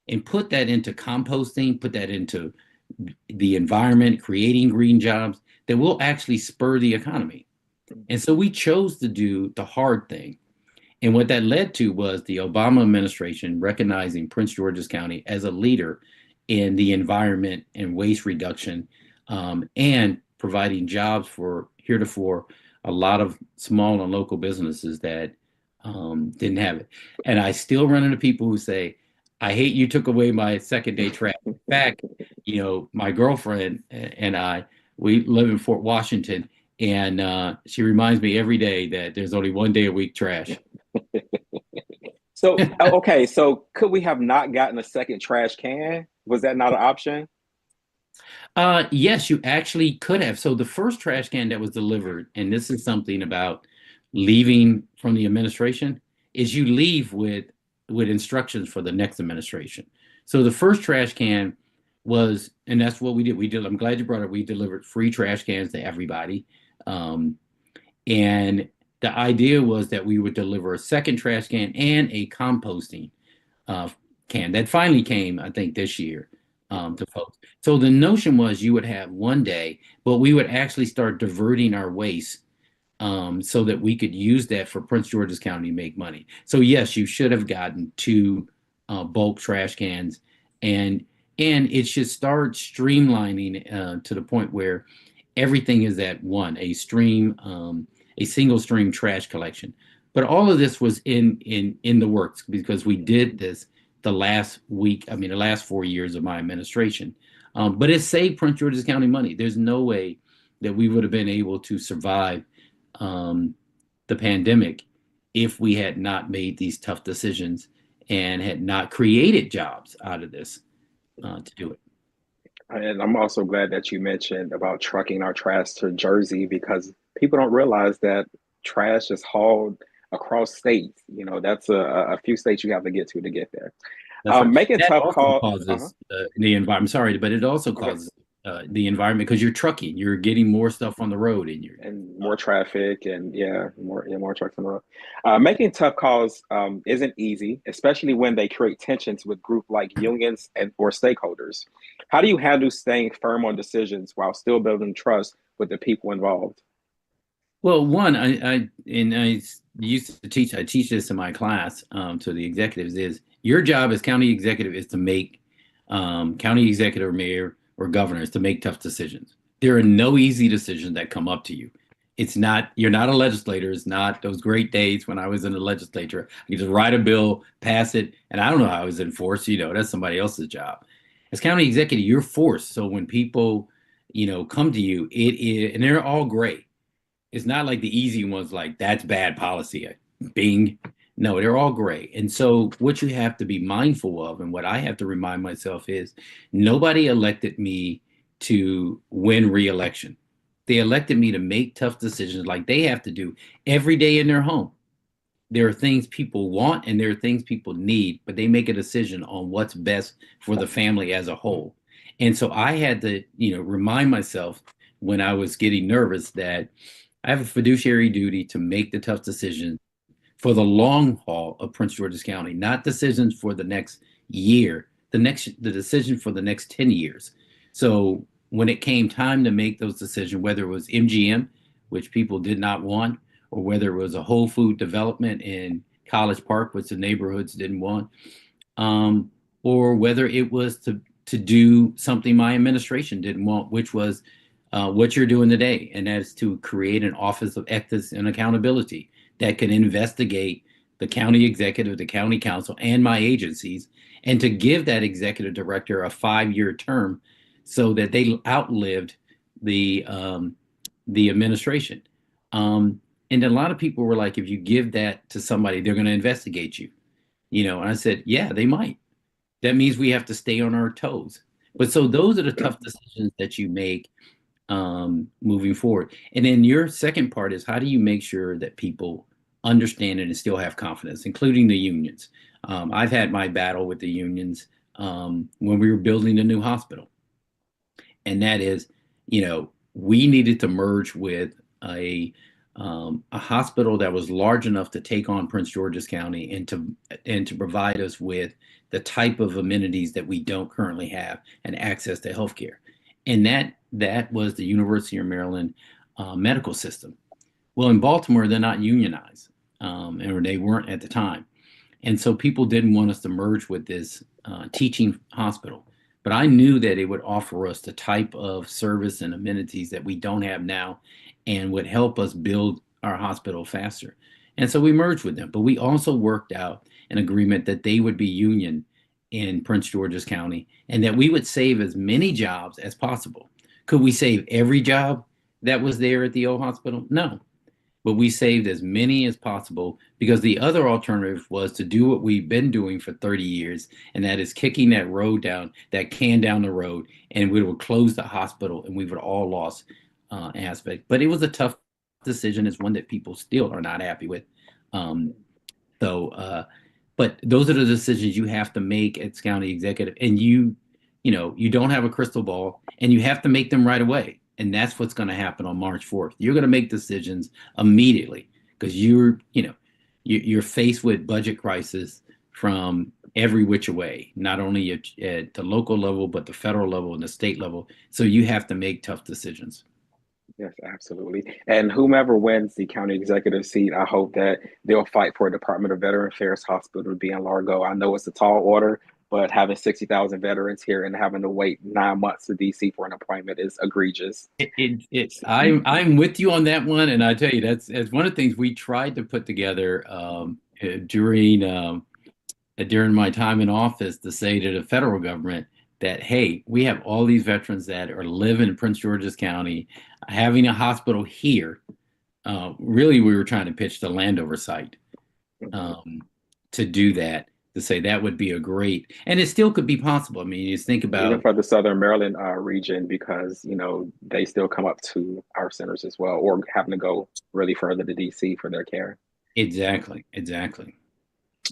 and put that into composting, put that into the environment, creating green jobs, that will actually spur the economy. And so we chose to do the hard thing. And what that led to was the Obama administration recognizing Prince George's County as a leader in the environment and waste reduction, and providing jobs for heretofore a lot of small and local businesses that didn't have it. And I still run into people who say, I hate you took away my second day trash. In fact, you know, my girlfriend and I, we live in Fort Washington, and she reminds me every day that there's only one day a week trash. So, okay, so could we have not gotten a second trash can? Was that not an option? Yes, you actually could have. So the first trash can that was delivered, and this is something about leaving from the administration, is you leave with instructions for the next administration. So the first trash can was, and that's what we did. I'm glad you brought it. We delivered free trash cans to everybody. And the idea was that we would deliver a second trash can and a composting can that finally came, I think, this year to folks. So the notion was you would have one day, but we would actually start diverting our waste so that we could use that for Prince George's County to make money. So yes, you should have gotten 2 bulk trash cans, and it should start streamlining to the point where everything is at one, a single stream trash collection. But all of this was in the works because we did this the last 4 years of my administration. But it saved Prince George's County money. There's no way that we would have been able to survive the pandemic if we had not made these tough decisions and had not created jobs out of this to do it. And I'm also glad that you mentioned about trucking our trash to Jersey, because people don't realize that trash is hauled across states. You know, that's a few states you have to get there. Right. Making that tough also calls causes the environment. Sorry, but it also causes the environment because you're trucking. You're getting more stuff on the road, and more traffic, and more trucks on the road. Making tough calls isn't easy, especially when they create tensions with groups like unions or stakeholders. How do you handle staying firm on decisions while still building trust with the people involved? Well, one, I used to teach. I teach this in my class to the executives. Is your job as county executive is to make county executive, or mayor, or governors to make tough decisions. There are no easy decisions that come up to you. It's not, you're not a legislator. It's not those great days when I was in the legislature. You just write a bill, pass it, and I don't know how it's enforced. You know, that's somebody else's job. As county executive, you're forced. So when people, come to you, it is, and they're all great. It's not like the easy ones, like that's bad policy. Bing. No, they're all great. And so what you have to be mindful of, and what I have to remind myself is, nobody elected me to win re-election. They elected me to make tough decisions like they have to do every day in their home. There are things people want and there are things people need, but they make a decision on what's best for the family as a whole. And so I had to, remind myself when I was getting nervous that I have a fiduciary duty to make the tough decisions for the long haul of Prince George's County, not decisions for the next year, the decision for the next 10 years. So when it came time to make those decisions, whether it was MGM, which people did not want, or whether it was a whole food development in College Park, which the neighborhoods didn't want, or whether it was to do something my administration didn't want, which was what you're doing today, and that is to create an Office of Ethics and Accountability that can investigate the county executive, the county council, and my agencies, and to give that executive director a 5-year term so that they outlived the administration. And a lot of people were like, if you give that to somebody, they're going to investigate you. And I said, yeah, they might. That means we have to stay on our toes. But so those are the tough decisions that you make moving forward. And then your second part is, how do you make sure that people understand it and still have confidence, including the unions? I've had my battle with the unions when we were building a new hospital. And that is, we needed to merge with a hospital that was large enough to take on Prince George's County and to provide us with the type of amenities that we don't currently have and access to healthcare. And that was the University of Maryland medical system. Well, in Baltimore, they're not unionized, or they weren't at the time. And so people didn't want us to merge with this teaching hospital. But I knew that it would offer us the type of service and amenities that we don't have now and would help us build our hospital faster. And so we merged with them. But we also worked out an agreement that they would be union in Prince George's County and that we would save as many jobs as possible. Could we save every job that was there at the old hospital? No. But we saved as many as possible, because the other alternative was to do what we've been doing for 30 years, and that is kicking that can down the road, and we would close the hospital and we would all lost aspect. But it was a tough decision. It's one that people still are not happy with. But those are the decisions you have to make as county executive, and you don't have a crystal ball, and you have to make them right away. And that's what's going to happen on March 4th. You're going to make decisions immediately, because you're faced with budget crisis from every which way, not only at the local level, but the federal level and the state level. So you have to make tough decisions. Yes, absolutely. And whomever wins the county executive seat, I hope that they'll fight for a Department of Veteran Affairs hospital to be in Largo. I know it's a tall order, but having 60,000 veterans here and having to wait 9 months to DC for an appointment is egregious. I'm with you on that one, and I tell you, that's one of the things we tried to put together during my time in office, to say to the federal government that, hey, we have all these veterans that are living in Prince George's County, having a hospital here. Really, we were trying to pitch the Landover site to do that. To say that would be a great, and it still could be possible. I mean, you think about even for the Southern Maryland region, because they still come up to our centers as well, or having to go really further to DC for their care. Exactly.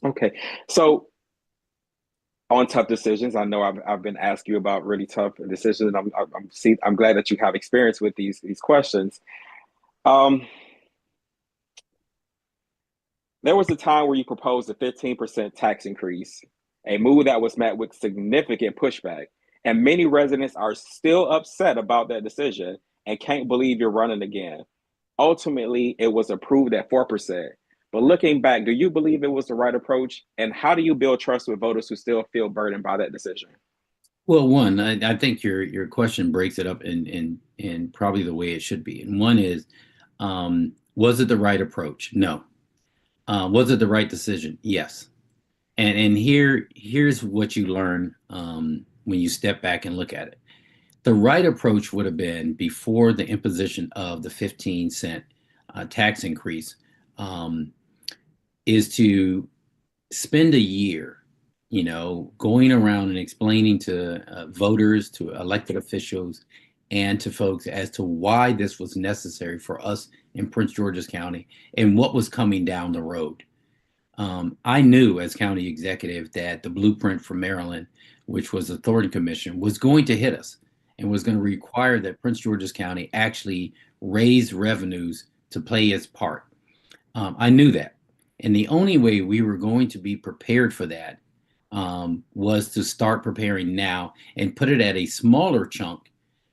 Okay, so on tough decisions, I know I've been asking you about really tough decisions, and I'm glad that you have experience with these questions. There was a time where you proposed a 15% tax increase, a move that was met with significant pushback. And many residents are still upset about that decision and can't believe you're running again. Ultimately, it was approved at 4%. But looking back, do you believe it was the right approach? And how do you build trust with voters who still feel burdened by that decision? Well, one, I think your question breaks it up in probably the way it should be. And one is, was it the right approach? No. Was it the right decision? Yes. And here's what you learn when you step back and look at it. The right approach would have been, before the imposition of the 15-cent tax increase, is to spend a year, going around and explaining to voters, to elected officials, and to folks as to why this was necessary for us in Prince George's County and what was coming down the road. I knew as county executive that the blueprint for Maryland, which was the Authority Commission, was going to hit us and was going to require that Prince George's County actually raise revenues to play its part. I knew that. And the only way we were going to be prepared for that was to start preparing now and put it at a smaller chunk,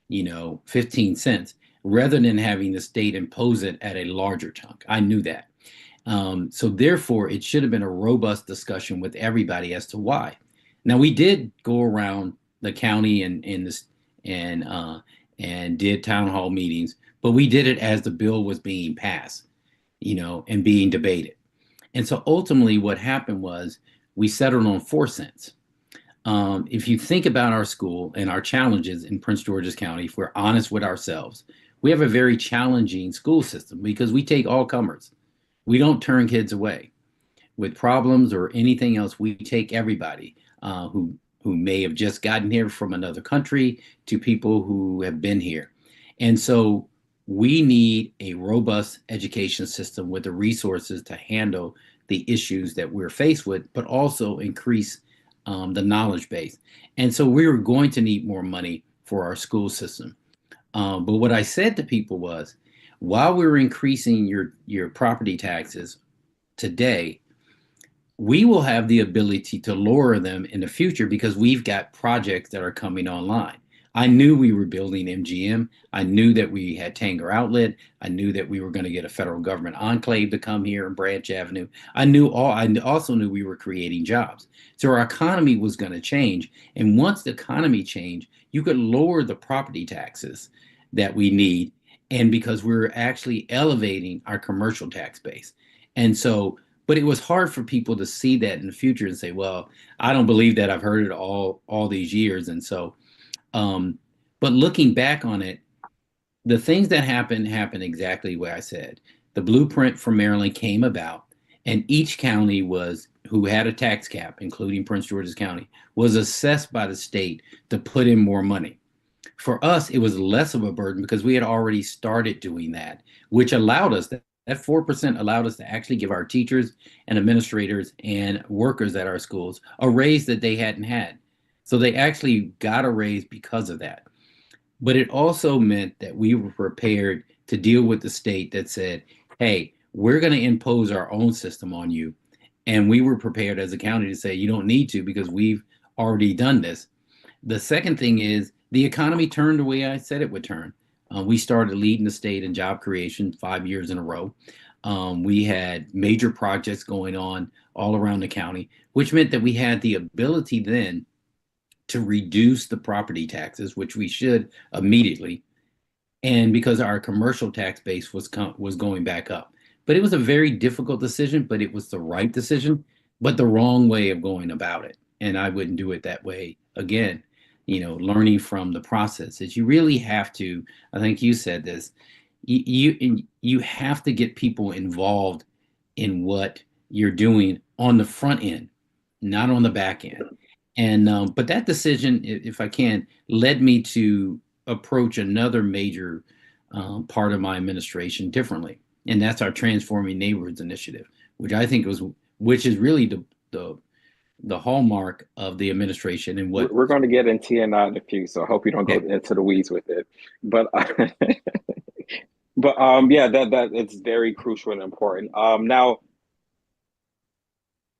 15 cents, rather than having the state impose it at a larger chunk. I knew that. So therefore, it should have been a robust discussion with everybody as to why. Now, we did go around the county and did town hall meetings, but we did it as the bill was being passed, and being debated. And so ultimately what happened was we settled on 4 cents. If you think about our school and our challenges in Prince George's County, if we're honest with ourselves, we have a very challenging school system because we take all comers. We don't turn kids away with problems or anything else. We take everybody who who may have just gotten here from another country to people who have been here. And so we need a robust education system with the resources to handle the issues that we're faced with, but also increase the knowledge base. And so we were going to need more money for our school system. But what I said to people was, while we're increasing your property taxes today, we will have the ability to lower them in the future because we've got projects that are coming online. I knew we were building MGM. I knew that we had Tanger Outlet. I knew that we were going to get a federal government enclave to come here in Branch Avenue. I also knew we were creating jobs. So our economy was going to change. And once the economy changed, you could lower the property taxes that we need. And because we're actually elevating our commercial tax base. And so, but it was hard for people to see that in the future and say, well, I don't believe that. I've heard it all these years. And so, but looking back on it, the things that happened exactly what I said. The blueprint for Maryland came about, and each county who had a tax cap, including Prince George's County, was assessed by the state to put in more money. For us, it was less of a burden because we had already started doing that, which allowed us that 4% allowed us to actually give our teachers and administrators and workers at our schools a raise that they hadn't had. So they actually got a raise because of that. But it also meant that we were prepared to deal with the state that said, hey, we're going to impose our own system on you. And we were prepared as a county to say, you don't need to because we've already done this. The second thing is the economy turned the way I said it would turn. We started leading the state in job creation 5 years in a row. We had major projects going on all around the county, which meant that we had the ability then to reduce the property taxes, which we should immediately, and because our commercial tax base was going back up. But it was a very difficult decision, but it was the right decision, but the wrong way of going about it. And I wouldn't do it that way again. Learning from the process is you really have to, I think you said this, you have to get people involved in what you're doing on the front end, not on the back end. And but that decision, if I can, led me to approach another major part of my administration differently, and that's our Transforming Neighborhoods initiative, which is really the hallmark of the administration. And what we're going to get into TNI in a few, so I hope you don't go into the weeds with it. But yeah, that it's very crucial and important. Now,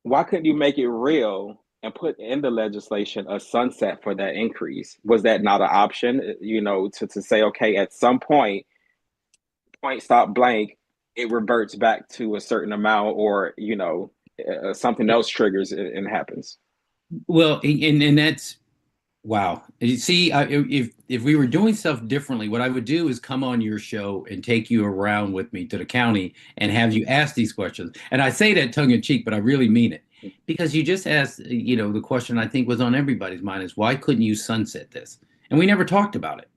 why couldn't you make it real and put in the legislation a sunset for that increase? Was that not an option, to say, okay, at some point stop blank, it reverts back to a certain amount, or, something else triggers it and happens? Well, and that's, wow. You see, if we were doing stuff differently, what I would do is come on your show and take you around with me to the county and have you ask these questions. And I say that tongue in cheek, but I really mean it. Because you just asked, the question I think was on everybody's mind is, why couldn't you sunset this? And we never talked about it.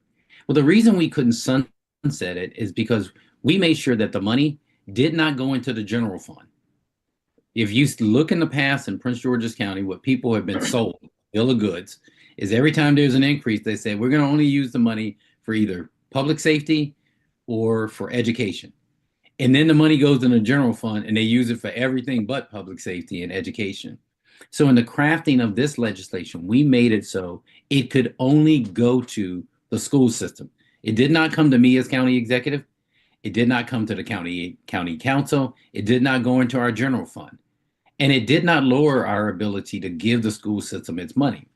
Well, the reason we couldn't sunset it is because we made sure that the money did not go into the general fund. If you look in the past in Prince George's County, what people have been sold, bill of goods, is every time there's an increase, they say, we're going to only use the money for either public safety or for education. And then the money goes in the general fund and they use it for everything but public safety and education. So in the crafting of this legislation, we made it so it could only go to the school system. It did not come to me as county executive. It did not come to the county council. It did not go into our general fund. And it did not lower our ability to give the school system its money.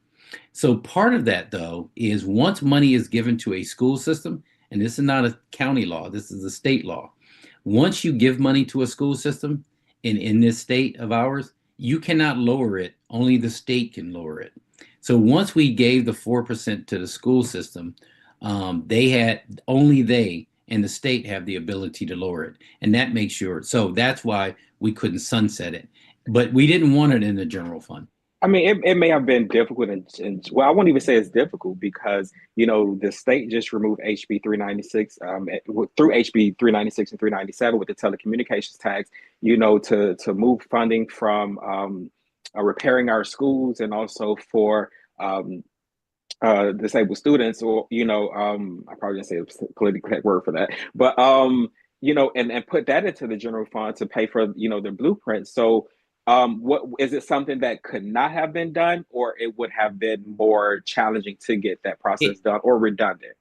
So part of that, though, is once money is given to a school system, and this is not a county law, this is a state law. Once you give money to a school system in this state of ours, you cannot lower it. Only the state can lower it. So once we gave the 4% to the school system, only they and the state have the ability to lower it. And that makes sure. So that's why we couldn't sunset it. But we didn't want it in the general fund. I mean, it may have been difficult, and well, I won't even say it's difficult because, the state just removed HB 396 through HB 396 and 397 with the telecommunications tax, to move funding from repairing our schools and also for disabled students, or I probably didn't say a politically correct word for that, but and put that into the general fund to pay for the blueprint. So what is it, something that could not have been done, or it would have been more challenging to get that process done, or redundant?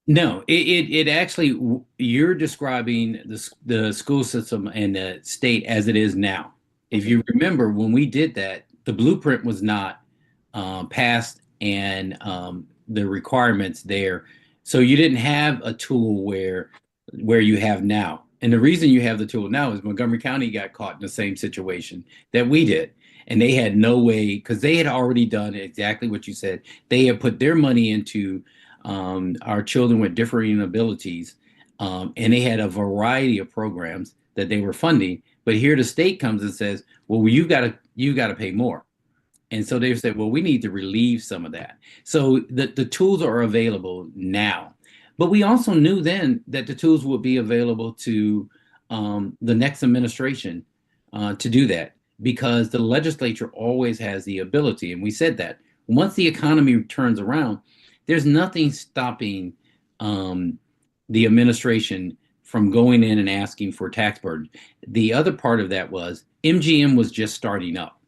No, it actually, you're describing the school system and the state as it is now. If you remember, when we did that, the blueprint was not passed, and the requirements there. So you didn't have a tool where you have now. And the reason you have the tool now is Montgomery County got caught in the same situation that we did. And they had no way, because they had already done exactly what you said. They had put their money into our children with differing abilities, and they had a variety of programs that they were funding. But here the state comes and says, well, you got to pay more. And so they said, well, we need to relieve some of that. So the tools are available now. But we also knew then that the tools would be available to the next administration to do that, because the legislature always has the ability. And we said that once the economy turns around, there's nothing stopping the administration from going in and asking for tax burden. The other part of that was MGM was just starting up.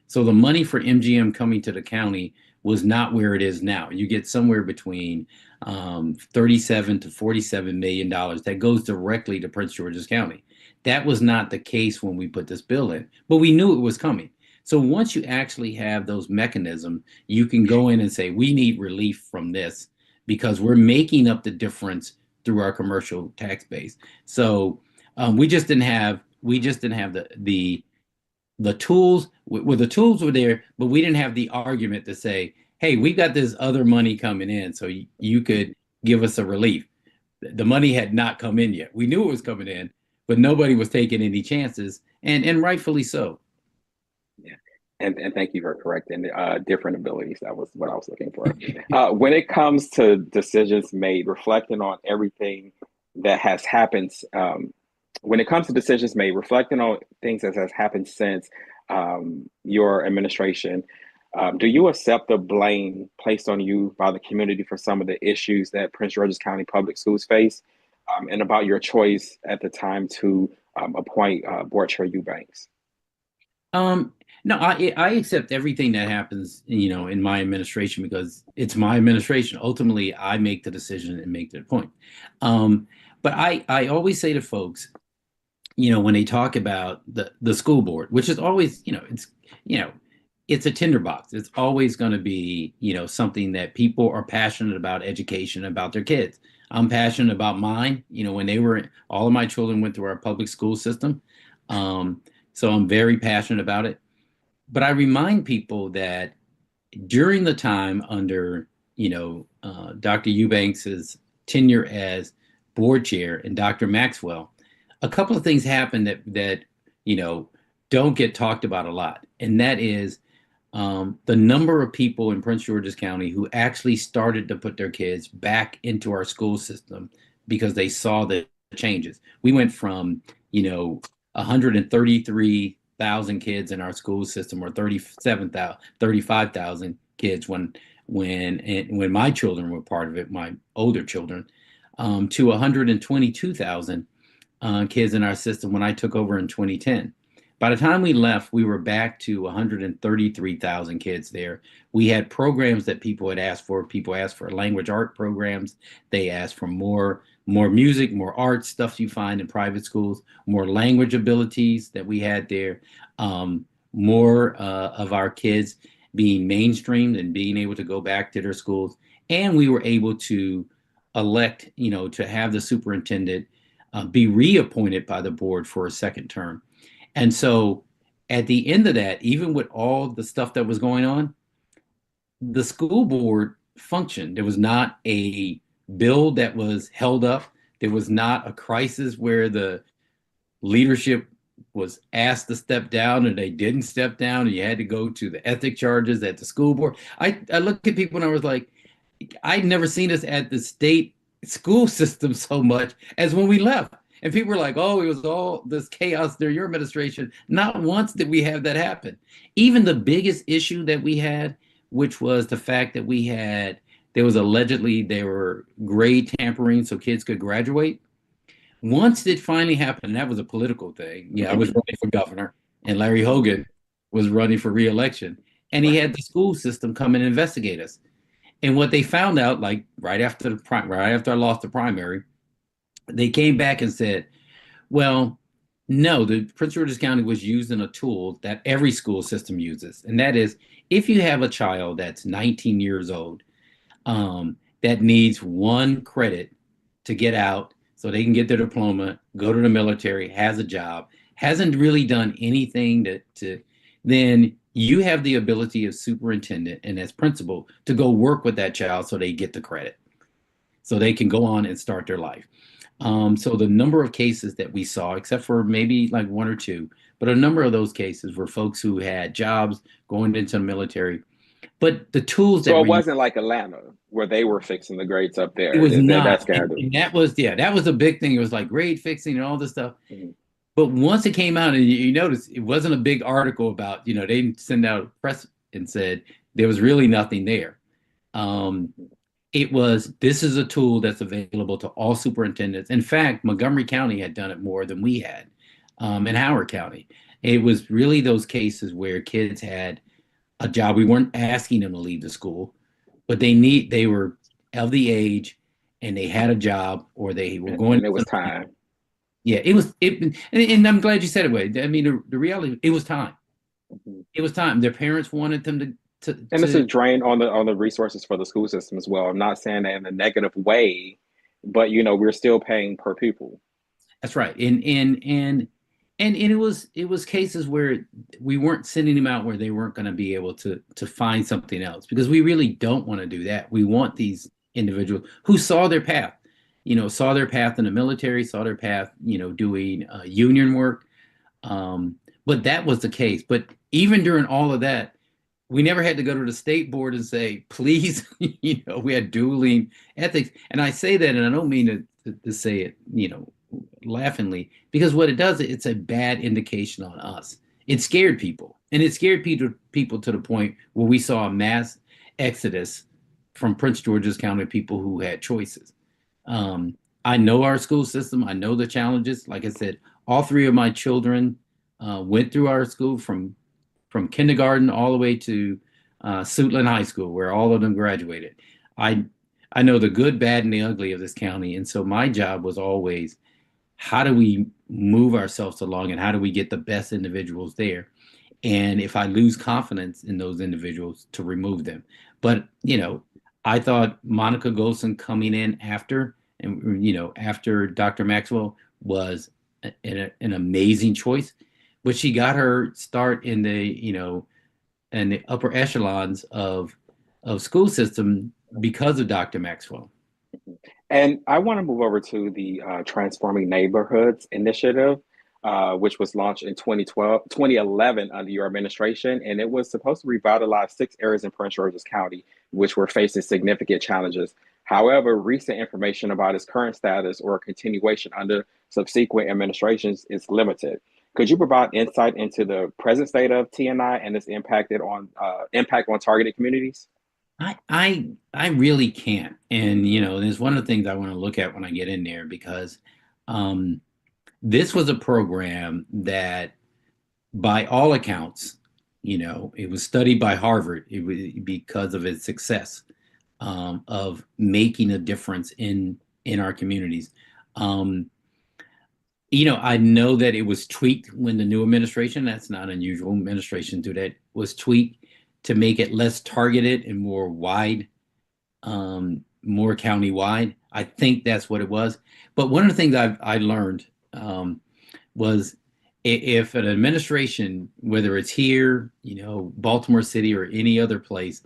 So the money for MGM coming to the county was not where it is now. You get somewhere between $37 to $47 million that goes directly to Prince George's County. That was not the case when we put this bill in, but we knew it was coming. So once you actually have those mechanisms, you can go in and say, we need relief from this because we're making up the difference through our commercial tax base. So we just didn't have the tools. Well, the tools were there, but we didn't have the argument to say, hey, we got this other money coming in, so you could give us a relief. The money had not come in yet. We knew it was coming in, but nobody was taking any chances, and rightfully so. Yeah, and thank you for correcting different abilities. That was what I was looking for. When it comes to decisions made, reflecting on everything that has happened, when it comes to decisions made, reflecting on things that has happened since your administration, do you accept the blame placed on you by the community for some of the issues that Prince George's County Public Schools face, and about your choice at the time to appoint Board Chair Eubanks? No, I accept everything that happens, in my administration, because it's my administration. Ultimately, I make the decision and make the point. But I always say to folks, when they talk about the school board, which is always, it's a tinderbox. It's always going to be, something that people are passionate about education, about their kids. I'm passionate about mine. When all of my children went through our public school system. So I'm very passionate about it. But I remind people that during the time under, Dr. Eubanks's tenure as board chair and Dr. Maxwell, a couple of things happened that don't get talked about a lot. And that is the number of people in Prince George's County who actually started to put their kids back into our school system because they saw the changes. We went from, 133,000 kids in our school system, or 35,000 kids when my children were part of it, my older children, to 122,000 kids in our system when I took over in 2010. By the time we left, we were back to 133,000 kids there. We had programs that people had asked for. People asked for language art programs. They asked for more music, more art stuff you find in private schools, more language abilities that we had there, more of our kids being mainstreamed and being able to go back to their schools. And we were able to elect, to have the superintendent be reappointed by the board for a second term. And so at the end of that, even with all the stuff that was going on, the school board functioned. There was not a bill that was held up. There was not a crisis where the leadership was asked to step down and they didn't step down and you had to go to the ethic charges at the school board. I looked at people and I was like, I'd never seen us at the state school system so much as when we left. And people were like, oh, it was all this chaos during your administration. Not once did we have that happen. Even the biggest issue that we had which was the fact that there was allegedly there were grade tampering so kids could graduate. Once it finally happened, that was a political thing. Yeah, I was running for governor, and Larry Hogan was running for re-election, and he had the school system come and investigate us. And what they found out, like right after I lost the primary, they came back and said, well, no, the Prince George's County was using a tool that every school system uses. And that is, if you have a child that's 19 years old, that needs 1 credit to get out so they can get their diploma, go to the military, has a job, hasn't really done anything then you have the ability as superintendent and as principal to go work with that child so they get the credit, so they can go on and start their life. So the number of cases that we saw, except for maybe like 1 or 2, but a number of those cases were folks who had jobs going into the military. But the tools so it wasn't like Atlanta where they were fixing the grades up there. It was not. That's kind of, and that was a big thing. It was like grade fixing and all this stuff. Mm-hmm. But once it came out, and you notice it wasn't a big article about, they didn't send out a press and said there was really nothing there. It was, this is a tool that's available to all superintendents. In fact, Montgomery County had done it more than we had, in Howard County. It was really those cases where kids had a job. We weren't asking them to leave the school, but they were of the age and they had a job, or they were going. And it was time. Yeah, and I'm glad you said it. Way. I mean, the reality, it was time. Mm-hmm. It was time. Their parents wanted them to. And it's a drain on the resources for the school system as well. I'm not saying that in a negative way, but we're still paying per pupil. That's right. And it was cases where we weren't sending them out where they weren't going to be able to find something else, because we really don't want to do that. We want these individuals who saw their path, saw their path in the military, saw their path, doing union work. But that was the case. But even during all of that, we never had to go to the state board and say, please, we had dueling ethics. And I say that, and I don't mean to say it, laughingly, because what it does, it's a bad indication on us. It scared people, and it scared people to the point where we saw a mass exodus from Prince George's County, people who had choices. I know our school system. I know the challenges. Like I said, all 3 of my children went through our school from kindergarten all the way to Suitland High School, where all of them graduated. I know the good, bad, and the ugly of this county. And so my job was always, how do we move ourselves along, and how do we get the best individuals there? And if I lose confidence in those individuals, to remove them. But, I thought Monica Golson coming in after Dr. Maxwell was an amazing choice. But she got her start in the upper echelons of school system because of Dr. Maxwell. And I want to move over to the Transforming Neighborhoods initiative, which was launched in 2011 under your administration. And it was supposed to revitalize 6 areas in Prince George's County, which were facing significant challenges. However, recent information about its current status or continuation under subsequent administrations is limited. Could you provide insight into the present state of TNI and its impact on targeted communities? I really can't. And, there's one of the things I want to look at when I get in there, because this was a program that, by all accounts, it was studied by Harvard. It was because of its success of making a difference in our communities. I know that it was tweaked when the new administration, that's not unusual, administration do that, was tweaked to make it less targeted and more wide, more county-wide. I think that's what it was. But one of the things I learned was, if an administration, whether it's here, Baltimore City or any other place,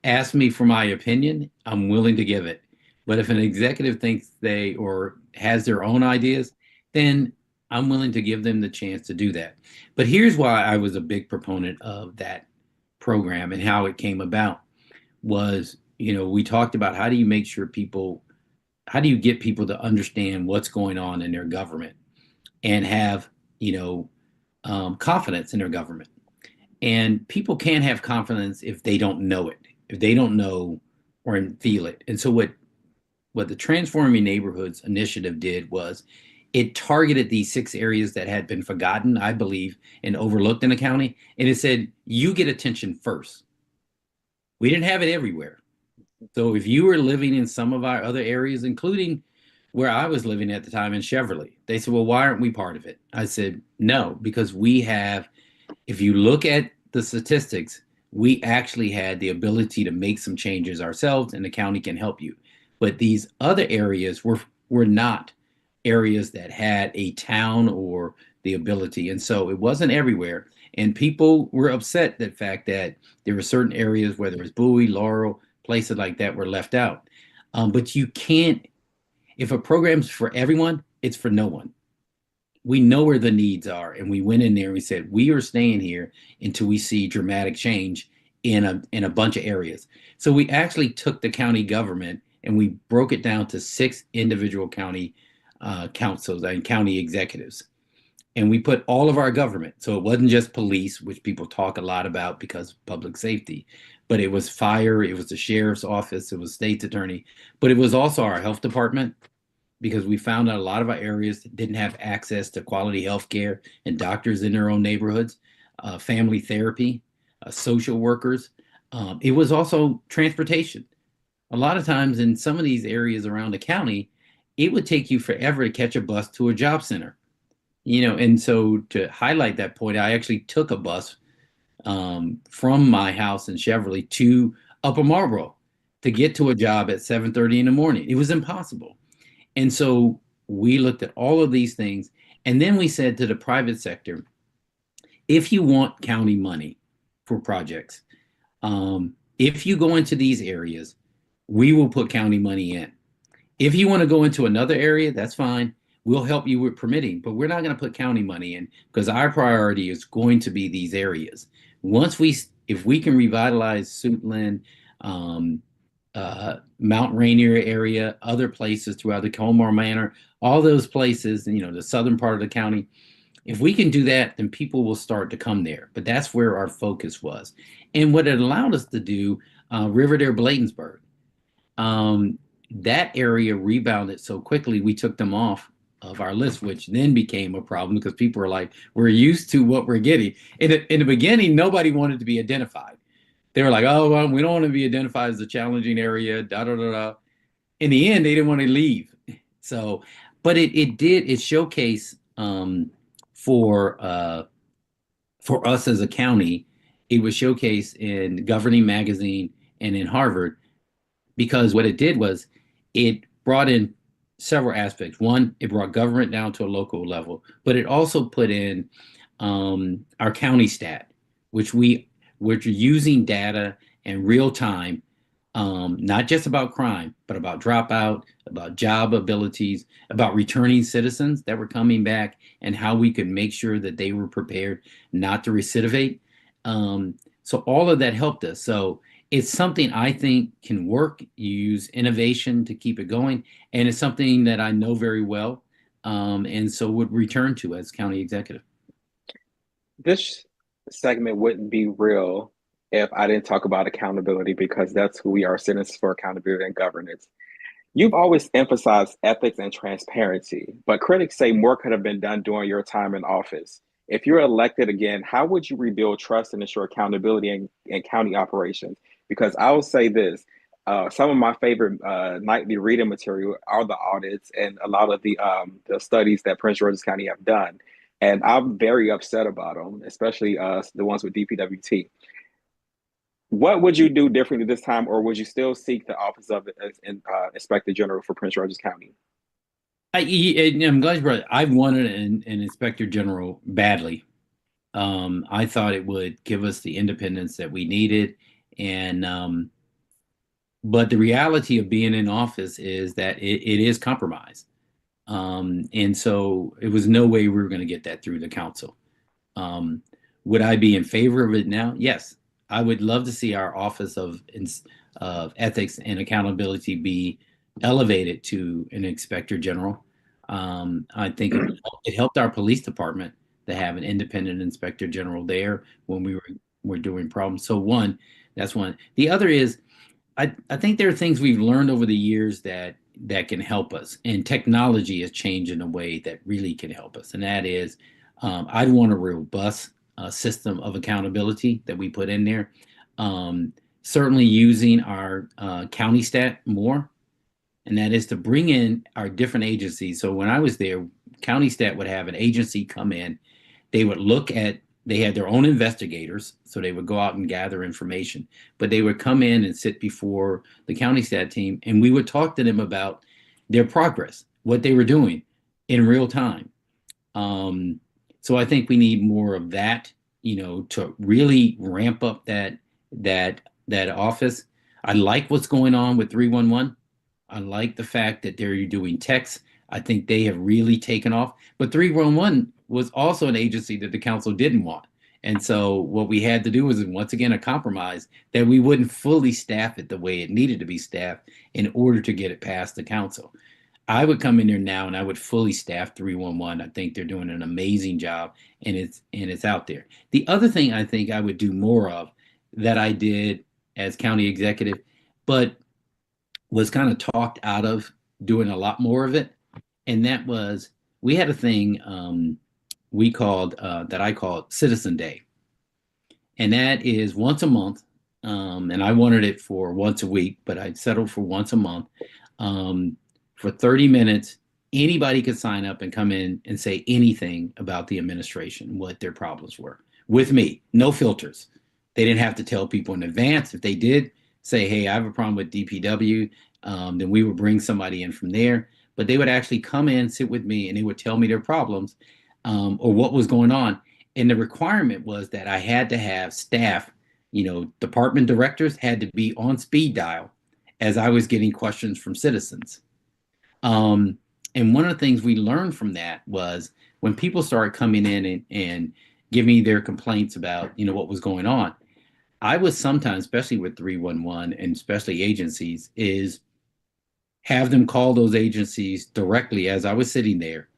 asks me for my opinion, I'm willing to give it. But if an executive thinks or has their own ideas, then I'm willing to give them the chance to do that. But here's why I was a big proponent of that program and how it came about was, we talked about how do you make sure how do you get people to understand what's going on in their government and have, confidence in their government. And people can't have confidence if they don't know it. if they don't know or feel it. And so what the Transforming Neighborhoods initiative did was it targeted these 6 areas that had been forgotten, I believe, and overlooked in the county. And it said, you get attention first. We didn't have it everywhere. So if you were living in some of our other areas, including where I was living at the time in Cheverly, they said, well, why aren't we part of it? I said, no, because we have, if you look at the statistics, we actually had the ability to make some changes ourselves, and the county can help you. But these other areas were not areas that had a town or the ability. And so it wasn't everywhere. And people were upset the fact that there were certain areas, whether it's Bowie, Laurel, places like that, were left out. But you can't, if a program's for everyone, it's for no one. We know where the needs are. And we went in there and we said, we are staying here until we see dramatic change in a bunch of areas. So we actually took the county government and we broke it down to 6 individual county councils and county executives. And we put all of our government. So it wasn't just police, which people talk a lot about because of public safety, but it was fire, it was the sheriff's office, it was state's attorney, but it was also our health department, because we found out a lot of our areas didn't have access to quality health care and doctors in their own neighborhoods, family therapy, social workers. It was also transportation. A lot of times in some of these areas around the county, it would take you forever to catch a bus to a job center. And so to highlight that point, I actually took a bus from my house in Cheverly to Upper Marlboro to get to a job at 7:30 in the morning. It was impossible. And so we looked at all of these things. And then we said to the private sector, if you want county money for projects, if you go into these areas, we will put county money in. If you want to go into another area, that's fine. We'll help you with permitting, but we're not going to put county money in because our priority is going to be these areas. If we can revitalize Suitland, Mount Rainier area, other places throughout the Colmar Manor, all those places, the southern part of the county, if we can do that, then people will start to come there. But that's where our focus was. And what it allowed us to do, Riverdale, Bladensburg, that area rebounded so quickly, we took them off of our list, which then became a problem because people were like, we're used to what we're getting. In the beginning, nobody wanted to be identified. They were like, oh, well, we don't want to be identified as a challenging area, da, da, da, da. In the end, they didn't want to leave. So, but it showcased for us as a county, it was showcased in Governing Magazine and in Harvard, because what it did was it brought in several aspects. One, it brought government down to a local level, but it also put in our county stat, which we're using data in real time, not just about crime, but about dropout, about job abilities, about returning citizens that were coming back, and how we could make sure that they were prepared not to recidivate. So all of that helped us. So it's something I think can work. You use innovation to keep it going. And it's something that I know very well, and so would return to as county executive. This segment wouldn't be real if I didn't talk about accountability, because that's who we are, Citizens for Accountability and Governance. You've always emphasized ethics and transparency, but critics say more could have been done during your time in office. If you're elected again, how would you rebuild trust and ensure accountability in county operations? Because I will say this, some of my favorite nightly reading material are the audits and a lot of the studies that Prince George's County have done. And I'm very upset about them, especially the ones with DPWT. What would you do differently this time, or would you still seek the office of Inspector General for Prince George's County? I'm glad you brought it. I wanted an Inspector General badly. I thought it would give us the independence that we needed. And but the reality of being in office is that it is compromise. And so it was no way we were going to get that through the council. Would I be in favor of it now? Yes. I would love to see our Office of Ethics and Accountability be elevated to an Inspector General. I think it helped our police department to have an independent Inspector General there when we were we're doing problems. So that's one. The other is, I think there are things we've learned over the years that can help us, and technology has changed in a way that really can help us. And that is, I'd want a robust system of accountability that we put in there. Certainly using our county stat more, and that is to bring in our different agencies. So when I was there, county stat would have an agency come in. They would they had their own investigators, so they would go out and gather information, but they would come in and sit before the county stat team, and we would talk to them about their progress, what they were doing in real time. So I think we need more of that, to really ramp up that office. I like what's going on with 311. I like the fact that they're doing texts. I think they have really taken off. But 311 was also an agency that the council didn't want. And so what we had to do was, once again, a compromise that we wouldn't fully staff it the way it needed to be staffed in order to get it past the council. I would come in there now and I would fully staff 311. I think they're doing an amazing job, and it's out there. The other thing I think I would do more of, that I did as county executive, but was kind of talked out of doing a lot more of it, and that was, we had a thing we called that I called Citizen Day, and that is once a month, and I wanted it for once a week, but I'd settled for once a month. For 30 minutes, anybody could sign up and come in and say anything about the administration, what their problems were, with me, no filters. They didn't have to tell people in advance. If they did say, hey, I have a problem with DPW, then we would bring somebody in from there. But they would actually come in, sit with me, and they would tell me their problems or what was going on. And the requirement was that I had to have staff, department directors had to be on speed dial as I was getting questions from citizens. And one of the things we learned from that was, when people started coming in and giving me their complaints about, what was going on, I was sometimes, especially with 311 and especially agencies, is have them call those agencies directly as I was sitting there,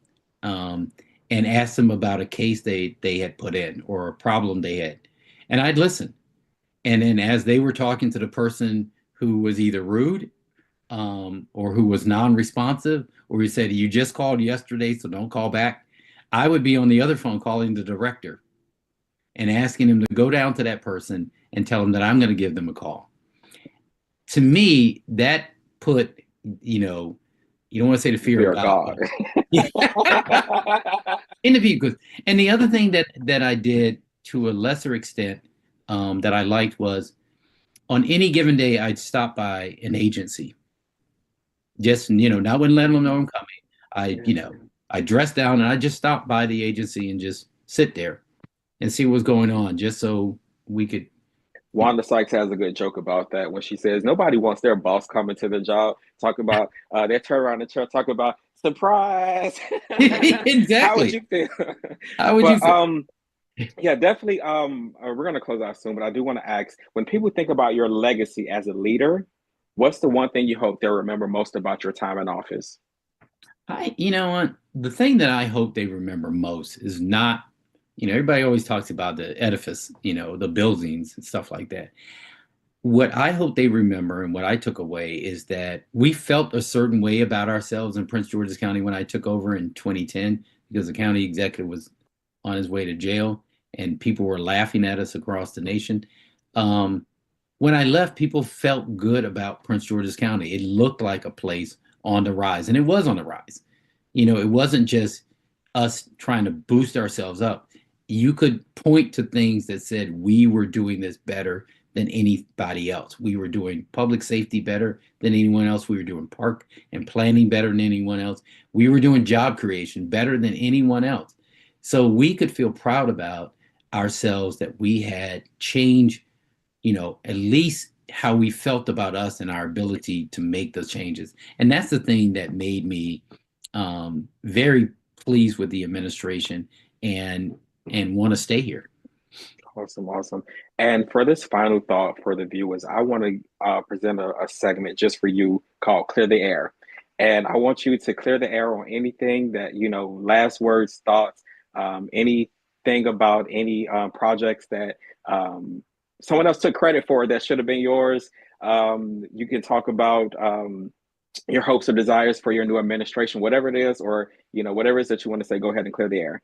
and ask them about a case they had put in or a problem they had. And I'd listen. And then as they were talking to the person who was either rude or who was non-responsive, or who said, you just called yesterday, so don't call back, I would be on the other phone calling the director and asking him to go down to that person and tell them that I'm going to give them a call. To me, that put, you don't want to say the fear of God. In the view. And the other thing that I did to a lesser extent that I liked was, on any given day, I'd stop by an agency. Just, not when letting them know I'm coming. I dressed down and I just stopped by the agency and just sit there and see what's going on, just so we could. Wanda Sykes has a good joke about that when she says nobody wants their boss coming to the job, talk about their turnaround and talk about surprise. Exactly. How would you feel? How would you feel? Yeah, definitely. We're gonna close out soon, but I do want to ask, when people think about your legacy as a leader, what's the one thing you hope they'll remember most about your time in office? The thing that I hope they remember most is not, everybody always talks about the edifice, the buildings and stuff like that. What I hope they remember, and what I took away, is that we felt a certain way about ourselves in Prince George's County when I took over in 2010, because the county executive was on his way to jail and people were laughing at us across the nation. When I left, people felt good about Prince George's County. It looked like a place on the rise, and it was on the rise. It wasn't just us trying to boost ourselves up. You could point to things that said we were doing this better than anybody else. We were doing public safety better than anyone else. We were doing park and planning better than anyone else. We were doing job creation better than anyone else. So we could feel proud about ourselves that we had changed, at least how we felt about us and our ability to make those changes. And that's the thing that made me very pleased with the administration and want to stay here. Awesome. And for this final thought for the viewers, I want to present a segment just for you called Clear the Air. And I want you to clear the air on anything that, last words, thoughts, anything anything about any projects that someone else took credit for that should have been yours. You can talk about your hopes or desires for your new administration, whatever it is, or whatever it is that you want to say. Go ahead and clear the air.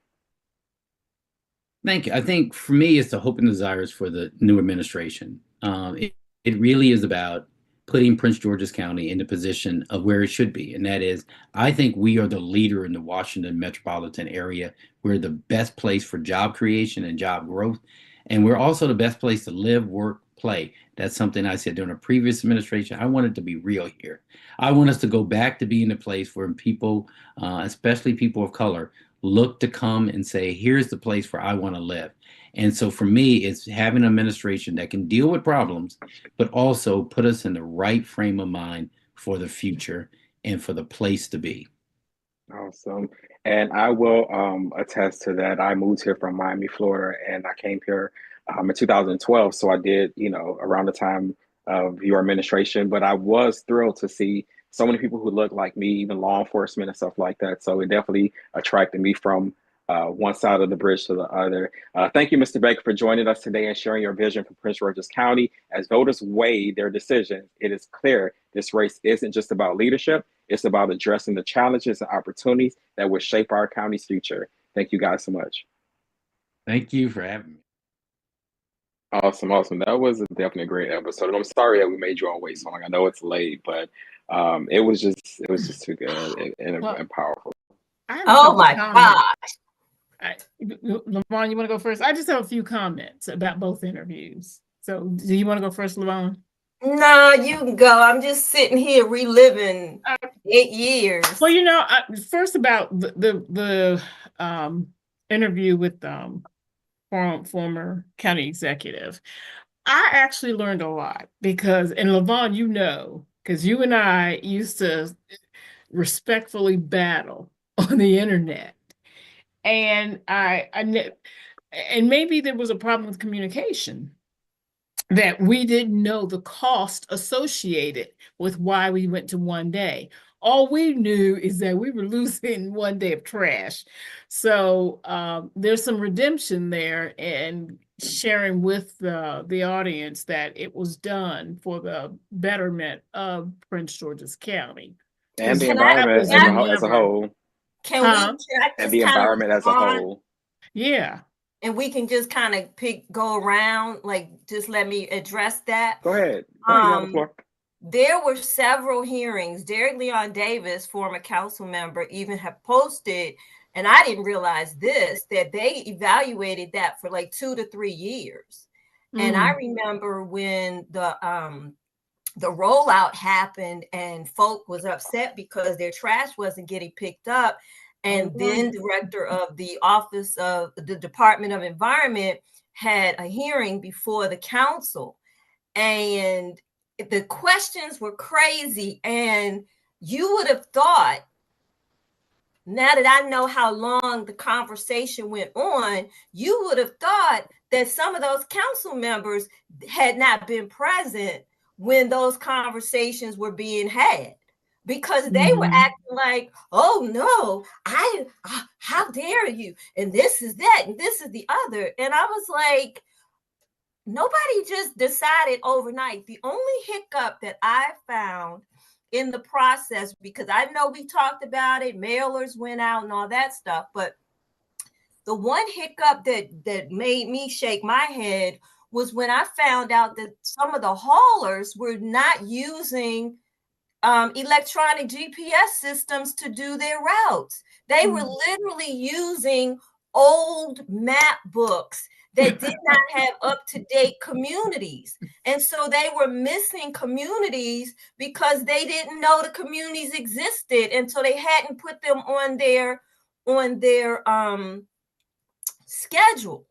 Thank you. I think for me, it's the hope and desires for the new administration. It really is about putting Prince George's County in the position of where it should be. And that is, I think we are the leader in the Washington metropolitan area. We're the best place for job creation and job growth. And we're also the best place to live, work, play. That's something I said during a previous administration. I want it to be real here. I want us to go back to being a place where people, especially people of color, look to come and say, here's the place where I want to live. And so for me, it's having an administration that can deal with problems, but also put us in the right frame of mind for the future and for the place to be. Awesome. And I will attest to that. I moved here from Miami, Florida, and I came here in 2012. So I did, around the time of your administration, but I was thrilled to see so many people who look like me, even law enforcement and stuff like that. So it definitely attracted me from one side of the bridge to the other. Thank you, Mr. Baker, for joining us today and sharing your vision for Prince George's County. As voters weigh their decisions, it is clear this race isn't just about leadership. It's about addressing the challenges and opportunities that will shape our county's future. Thank you guys so much. Thank you for having me. Awesome. That was definitely a great episode. And I'm sorry that we made you all wait so long. I know it's late, but it was just too good and powerful. Oh my gosh. Levon, you want to go first? I just have a few comments about both interviews. So do you want to go first, Levon? No, you can go. I'm just sitting here reliving 8 years. Well, first about the interview with former county executive, I actually learned a lot because, and Levon, because you and I used to respectfully battle on the internet, and and maybe there was a problem with communication, that we didn't know the cost associated with why we went to 1 day. All we knew is that we were losing 1 day of trash. So there's some redemption there, and sharing with the audience that it was done for the betterment of Prince George's County. And the environment as a whole. Can we the environment as a whole. Yeah. And we can just kind of go around, just let me address that. Go ahead. You have the floor. There were several hearings. Derek Leon Davis, former council member, even have posted, and I didn't realize this, that they evaluated that for 2 to 3 years. And I remember when the rollout happened and folk was upset because their trash wasn't getting picked up. And then director of the Office of the Department of Environment had a hearing before the council. And the questions were crazy. And you would have thought, now that I know how long the conversation went on, you would have thought that some of those council members had not been present when those conversations were being had. Because they were acting like, oh no, how dare you? And this is that, and this is the other. And I was like, nobody just decided overnight. The only hiccup that I found in the process, because I know we talked about it, mailers went out and all that stuff, but the one hiccup that made me shake my head was when I found out that some of the haulers were not using electronic GPS systems to do their routes. They were literally using old map books that did not have up-to-date communities. And so they were missing communities because they didn't know the communities existed. And so they hadn't put them on their schedule.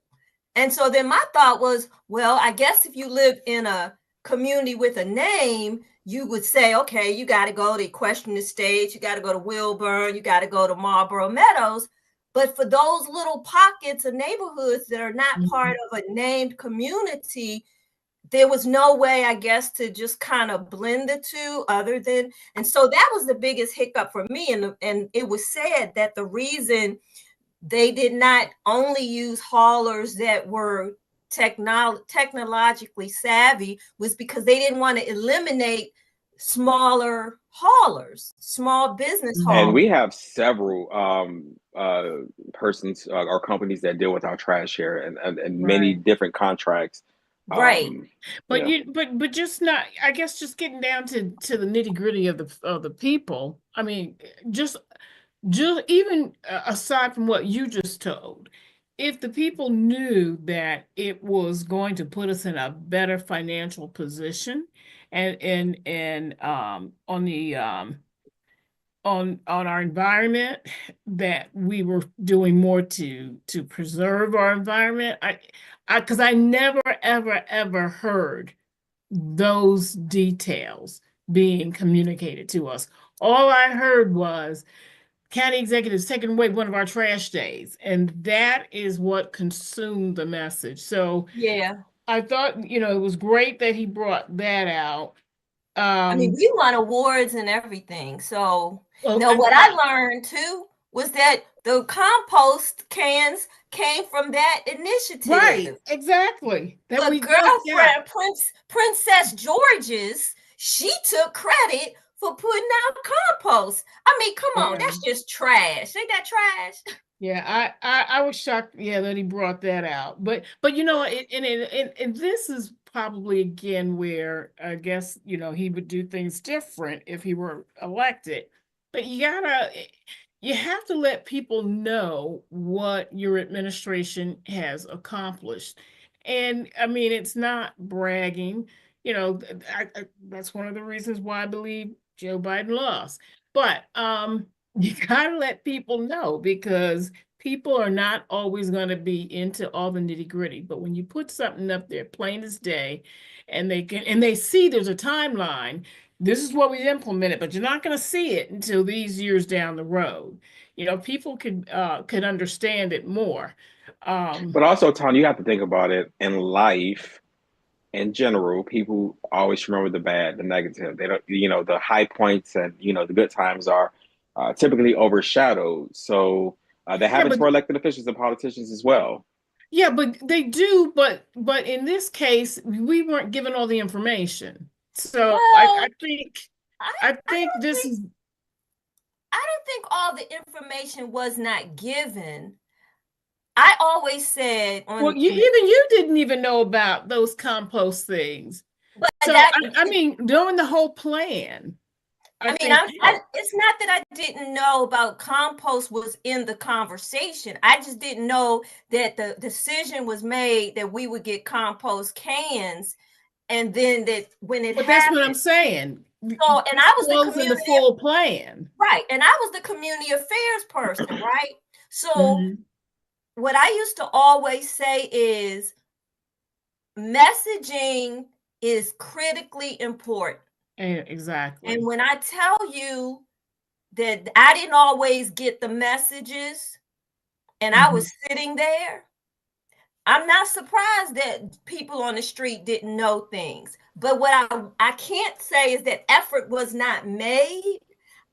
And so then my thought was, well, I guess if you live in a community with a name, you would say, okay, you got to go to Equestrian Estates, you got to go to Wilburn, you got to go to Marlboro Meadows. But for those little pockets of neighborhoods that are not part of a named community, there was no way, I guess, to just kind of blend the two other than, and so that was the biggest hiccup for me. And it was said that the reason they did not only use haulers that were technologically savvy, was because they didn't want to eliminate smaller haulers, small business haulers. And we have several persons or companies that deal with our trash here, and many different contracts. Right. But but just not, I guess, just getting down to the nitty-gritty of the people. I mean, just even aside from what you just told, if the people knew that it was going to put us in a better financial position, and on the on our environment, that we were doing more to preserve our environment, because I never ever heard those details being communicated to us. All I heard was county executives taking away one of our trash days, and that is what consumed the message. So yeah, I thought, it was great that he brought that out. I mean, we won awards and everything. So well, now what I learned too was that the compost cans came from that initiative. Right, exactly. That the girlfriend, Princess George's, she took credit for putting out compost. I mean, come on, that's just trash. Ain't that trash? Yeah, I was shocked, that he brought that out. But and this is probably again where I guess he would do things different if he were elected. But you have to let people know what your administration has accomplished. And I mean, it's not bragging. That's one of the reasons why I believe Joe Biden lost. But you gotta let people know, because people are not always going to be into all the nitty-gritty. But when you put something up there plain as day, and they see there's a timeline, this is what we implemented, but you're not going to see it until these years down the road. People could understand it more. But also, Tony, you have to think about it in life. In general, people always remember the bad, the negative. They don't, the high points and the good times are typically overshadowed. So that happens for elected officials and politicians as well. Yeah, but they do. But in this case, we weren't given all the information. So well, I think this is. I don't think all the information was not given. I always said Well, you didn't even know about those compost things. But so I mean, knowing the whole plan. It's not that I didn't know about compost was in the conversation. I just didn't know that the decision was made that we would get compost cans, and then that when it happened. That's what I'm saying. So, and I was the full plan, right? And I was the community affairs person, right? So. What I used to always say is messaging is critically important. Exactly. And when I tell you that I didn't always get the messages and I was sitting there, I'm not surprised that people on the street didn't know things. But what I can't say is that effort was not made.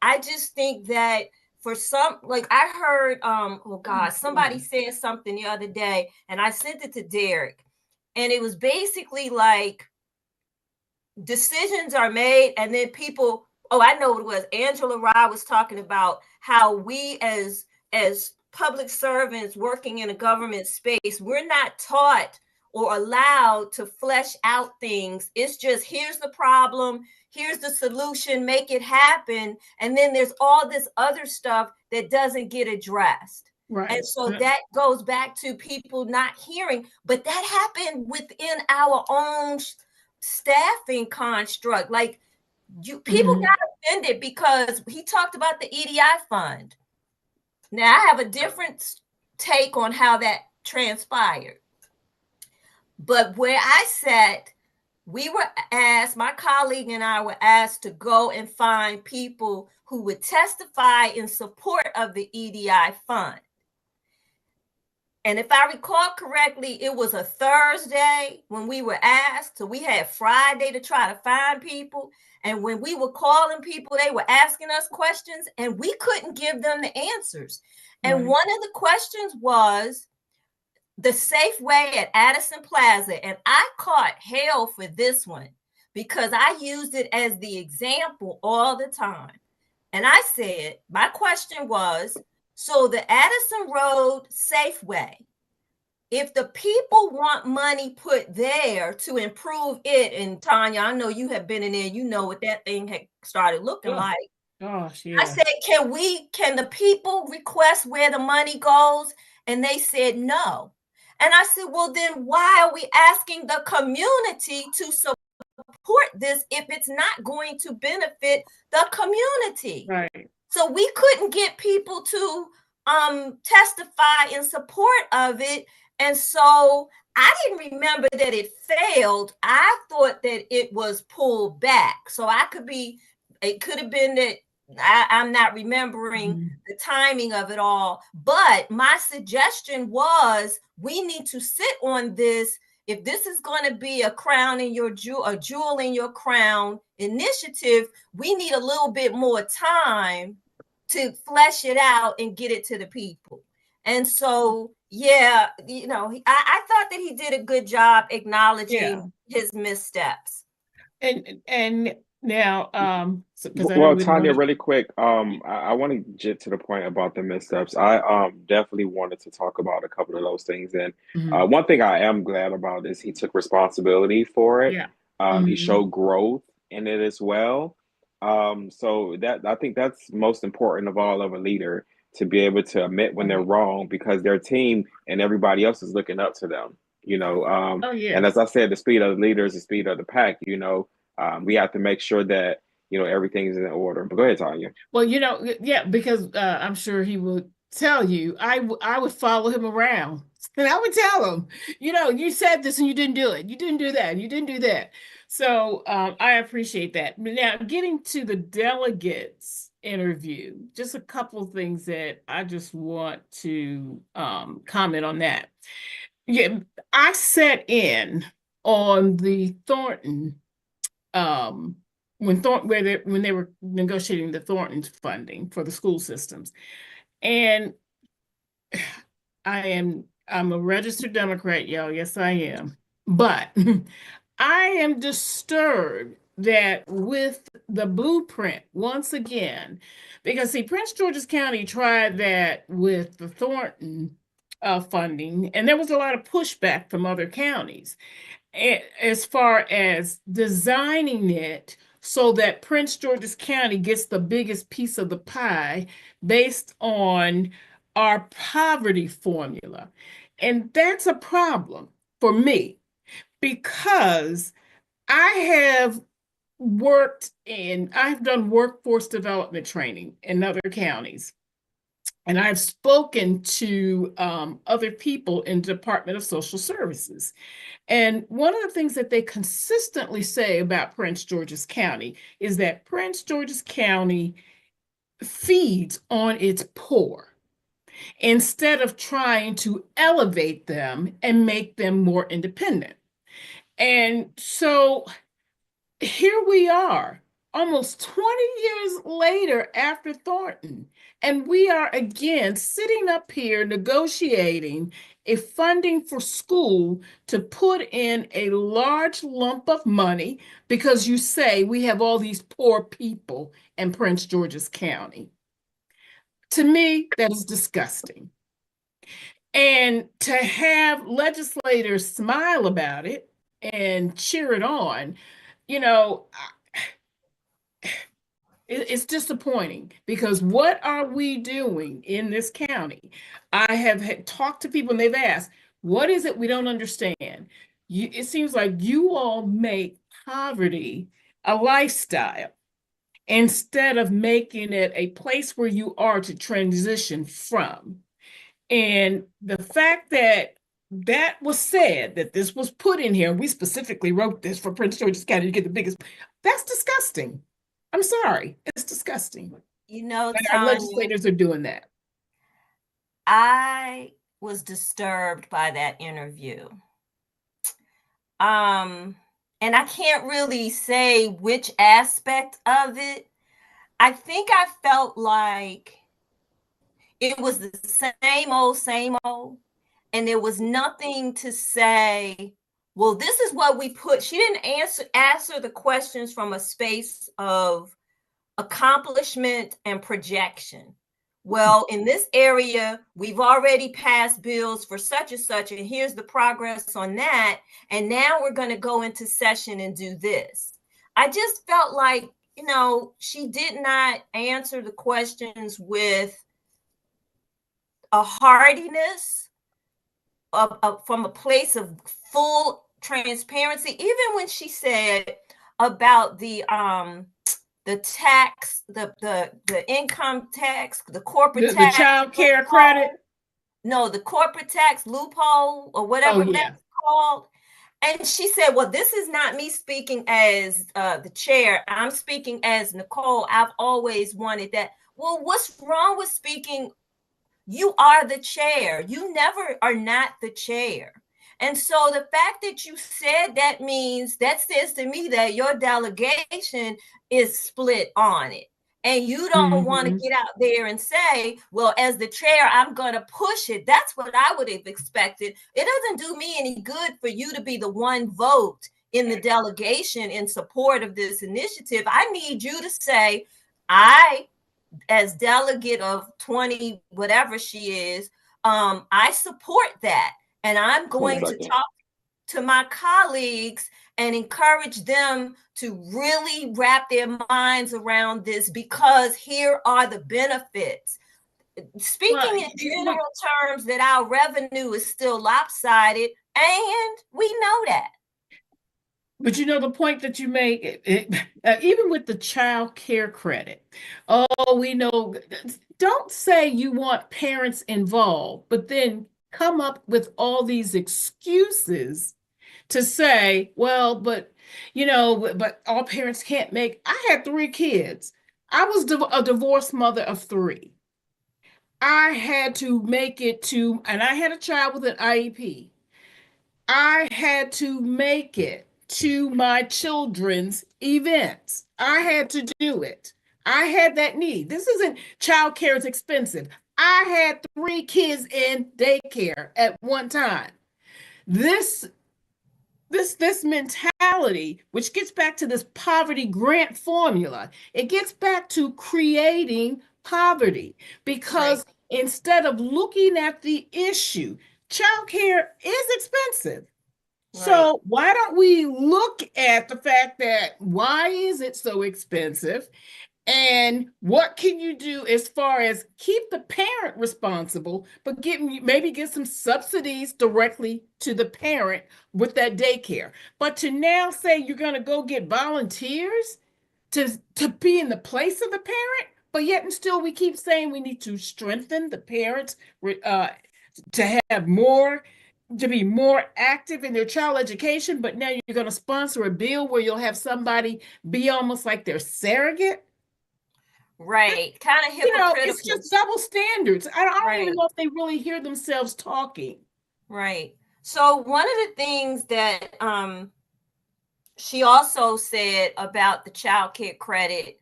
I just think that for some, like I heard, somebody said something the other day, and I sent it to Derek, and it was basically like decisions are made, and then people, I know what it was. Angela Rye was talking about how we as public servants working in a government space, we're not taught or allowed to flesh out things. It's just, here's the problem, here's the solution, make it happen. And then there's all this other stuff that doesn't get addressed. Right. And so that goes back to people not hearing, but that happened within our own staffing construct. Like people got offended because he talked about the EDI fund. Now I have a different take on how that transpired. But where I sat, we were asked, my colleague and I were asked to go and find people who would testify in support of the EDI fund. And if I recall correctly, it was a Thursday when we were asked. So we had Friday to try to find people. And when we were calling people, they were asking us questions and we couldn't give them the answers. And one of the questions was the Safeway at Addison Plaza. And I caught hell for this one because I used it as the example all the time. And I said, my question was, so the Addison Road Safeway, if the people want money put there to improve it, and Tanya, I know you have been in there, you know what that thing had started looking like. Gosh, yeah. I said, can the people request where the money goes? And they said no. And I said, well, then why are we asking the community to support this if it's not going to benefit the community? Right. So we couldn't get people to testify in support of it. And so I didn't remember that it failed. I thought that it was pulled back. So it could have been that I'm not remembering the timing of it all. But my suggestion was we need to sit on this. If this is going to be a jewel in your crown initiative, we need a little bit more time to flesh it out and get it to the people. And so, yeah, I thought that he did a good job acknowledging his missteps. And now, Tanya, really quick, I want to get to the point about the missteps. I definitely wanted to talk about a couple of those things. And one thing I am glad about is he took responsibility for it. He showed growth in it as well. So that I think that's most important of all of a leader, to be able to admit when they're wrong, because their team and everybody else is looking up to them, And as I said, the speed of the leader is the speed of the pack. We have to make sure that everything is in order. But go ahead, Tanya. Well, because I'm sure he will tell you, I would follow him around and I would tell him, you said this and you didn't do it. You didn't do that. You didn't do that. So I appreciate that. Now, getting to the delegates interview, just a couple of things that I just want to comment on that. Yeah, I sat in on the Thornton when they were negotiating the Thornton funding for the school systems. And I'm a registered Democrat, y'all. Yes, I am. But I am disturbed that with the blueprint, once again, because Prince George's County tried that with the Thornton funding, and there was a lot of pushback from other counties as far as designing it so that Prince George's County gets the biggest piece of the pie based on our poverty formula. And that's a problem for me, because I've done workforce development training in other counties. And I've spoken to other people in the Department of Social Services. And one of the things that they consistently say about Prince George's County is that Prince George's County feeds on its poor instead of trying to elevate them and make them more independent. And so here we are, almost 20 years later after Thornton, and we are again sitting up here negotiating a funding for school to put in a large lump of money because you say we have all these poor people in Prince George's County. To me, that is disgusting. And to have legislators smile about it and cheer it on, it's disappointing, because what are we doing in this county? I have talked to people and they've asked, what is it we don't understand? It seems like you all make poverty a lifestyle instead of making it a place where you are to transition from. And the fact that was said, that this was put in here, we specifically wrote this for Prince George's County to get the biggest, that's disgusting. I'm sorry, it's disgusting. Tanya, our legislators are doing that. I was disturbed by that interview. And I can't really say which aspect of it. I think I felt like it was the same old, and there was nothing to say, well, this is what we put. She didn't answer the questions from a space of accomplishment and projection. Well, in this area, we've already passed bills for such and such, and here's the progress on that. And now we're going to go into session and do this. I just felt like, she did not answer the questions with a hardiness from a place of full transparency. Even when she said about the tax, the income tax, the corporate tax, the child care credit. No, the corporate tax loophole or whatever that's called. And she said, well, this is not me speaking as the chair. I'm speaking as Nicole. I've always wanted that. Well, what's wrong with speaking? You are the chair. You never are not the chair. And so the fact that you said that says to me that your delegation is split on it. And you don't want to get out there and say, well, as the chair, I'm going to push it. That's what I would have expected. It doesn't do me any good for you to be the one vote in the delegation in support of this initiative. I need you to say, I, as delegate of 20, whatever she is, I support that. And I'm going to talk to my colleagues and encourage them to really wrap their minds around this, because here are the benefits. Speaking in general terms, that our revenue is still lopsided, and we know that. But the point that you make, even with the child care credit, we know, don't say you want parents involved, but then come up with all these excuses to say, well, but all parents can't make. I had 3 kids. I was a divorced mother of 3. I had to make it to, and I had a child with an IEP. I had to make it to my children's events. I had to do it. I had that need. This isn't childcare is expensive. I had 3 kids in daycare at one time. This mentality, which gets back to this poverty grant formula, it gets back to creating poverty, because instead of looking at the issue, childcare is expensive. So why don't we look at the fact that why is it so expensive? And what can you do as far as keep the parent responsible, but maybe get some subsidies directly to the parent with that daycare. But to now say you're going to go get volunteers to be in the place of the parent, but yet and still we keep saying we need to strengthen the parents to have more, to be more active in their child education. But now you're going to sponsor a bill where you'll have somebody be almost like their surrogate. Right. Kind of hypocritical. It's just double standards. I don't even know if they really hear themselves talking. Right. So one of the things that she also said about the child care credit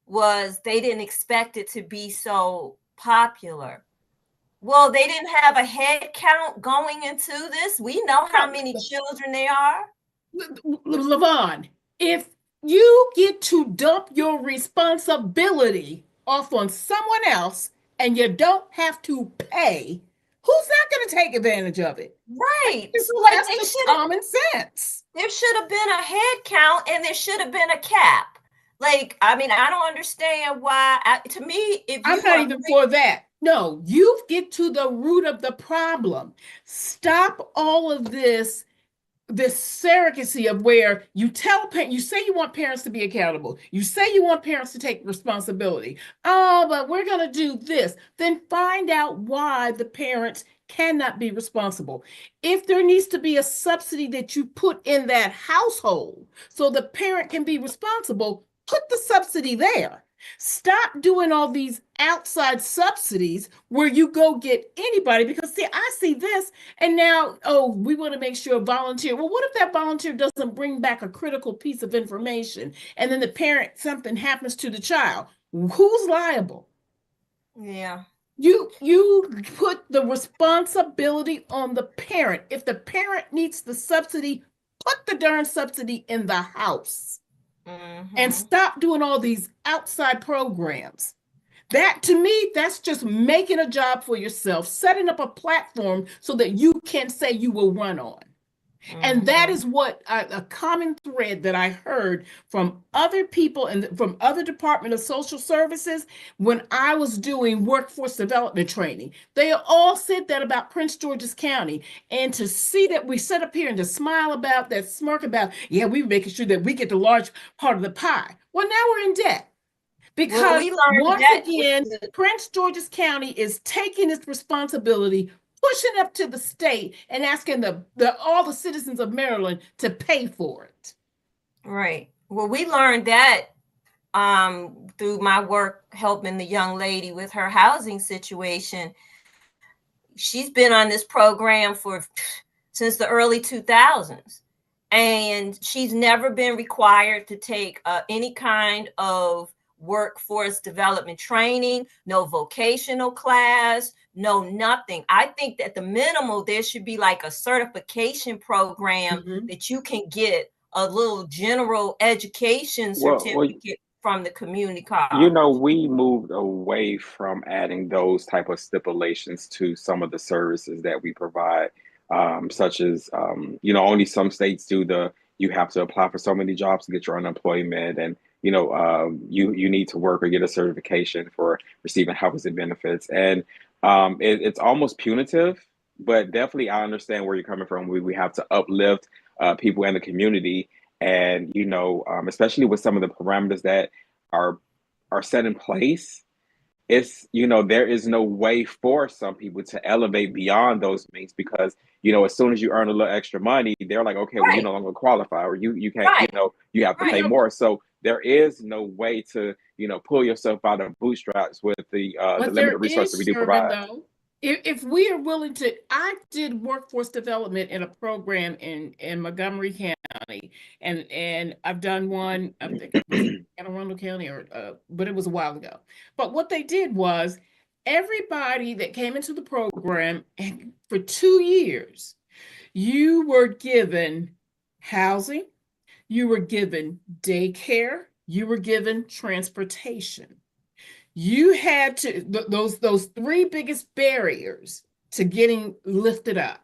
was they didn't expect it to be so popular. Well, they didn't have a head count going into this. We know how many children there are. LaVon, if you get to dump your responsibility off on someone else and you don't have to pay, who's not going to take advantage of it? Right. That's just common sense. There should have been a head count and there should have been a cap. I don't understand why. To me, I'm not even for that. No, you get to the root of the problem. Stop all of this surrogacy of where you tell parents, you say you want parents to be accountable. You say you want parents to take responsibility. Oh, but we're going to do this. Then find out why the parents cannot be responsible. If there needs to be a subsidy that you put in that household so the parent can be responsible, put the subsidy there. Stop doing all these outside subsidies where you go get anybody, because see, I see this and now, oh, we want to make sure a volunteer. Well, what if that volunteer doesn't bring back a critical piece of information and then the parent, something happens to the child? Who's liable? Yeah. You put the responsibility on the parent. If the parent needs the subsidy, put the darn subsidy in the house. And stop doing all these outside programs. That, to me, that's just making a job for yourself, setting up a platform so that you can say you will run on. And that is what a common thread that I heard from other people and from other Department of Social Services when I was doing workforce development training. They all said that about Prince George's County. And to see that we sit up here and to smile about that, smirk about, yeah, we're making sure that we get the large part of the pie. Well, now we're in debt. Because once again, Prince George's County is taking its responsibility, pushing up to the state and asking all the citizens of Maryland to pay for it. Right. Well, we learned that through my work helping the young lady with her housing situation. She's been on this program since the early 2000s, and she's never been required to take any kind of workforce development training, no vocational class, no nothing. I think that the minimal, there should be like a certification program that you can get a little general education certificate from the community college. You know, we moved away from adding those type of stipulations to some of the services that we provide, such as, you know, only some states do you have to apply for so many jobs to get your unemployment, and you know, you need to work or get a certification for receiving housing benefits. And it's almost punitive, but definitely I understand where you're coming from. We have to uplift people in the community. And, you know, especially with some of the parameters that are set in place, it's, you know, there is no way for some people to elevate beyond those means, because, you know, as soon as you earn a little extra money, they're like, okay, well, you no longer qualify, or you can't, you know, you have to pay more. So there is no way to, you know, pull yourself out of bootstraps with the limited resources we do provide. Though, if we are willing to, I did workforce development in a program in Montgomery County, and I've done one, I think it was in Anne Arundel County, but it was a while ago. But what they did was everybody that came into the program, and for 2 years, you were given housing, you were given daycare, you were given transportation. You had to, those three biggest barriers to getting lifted up.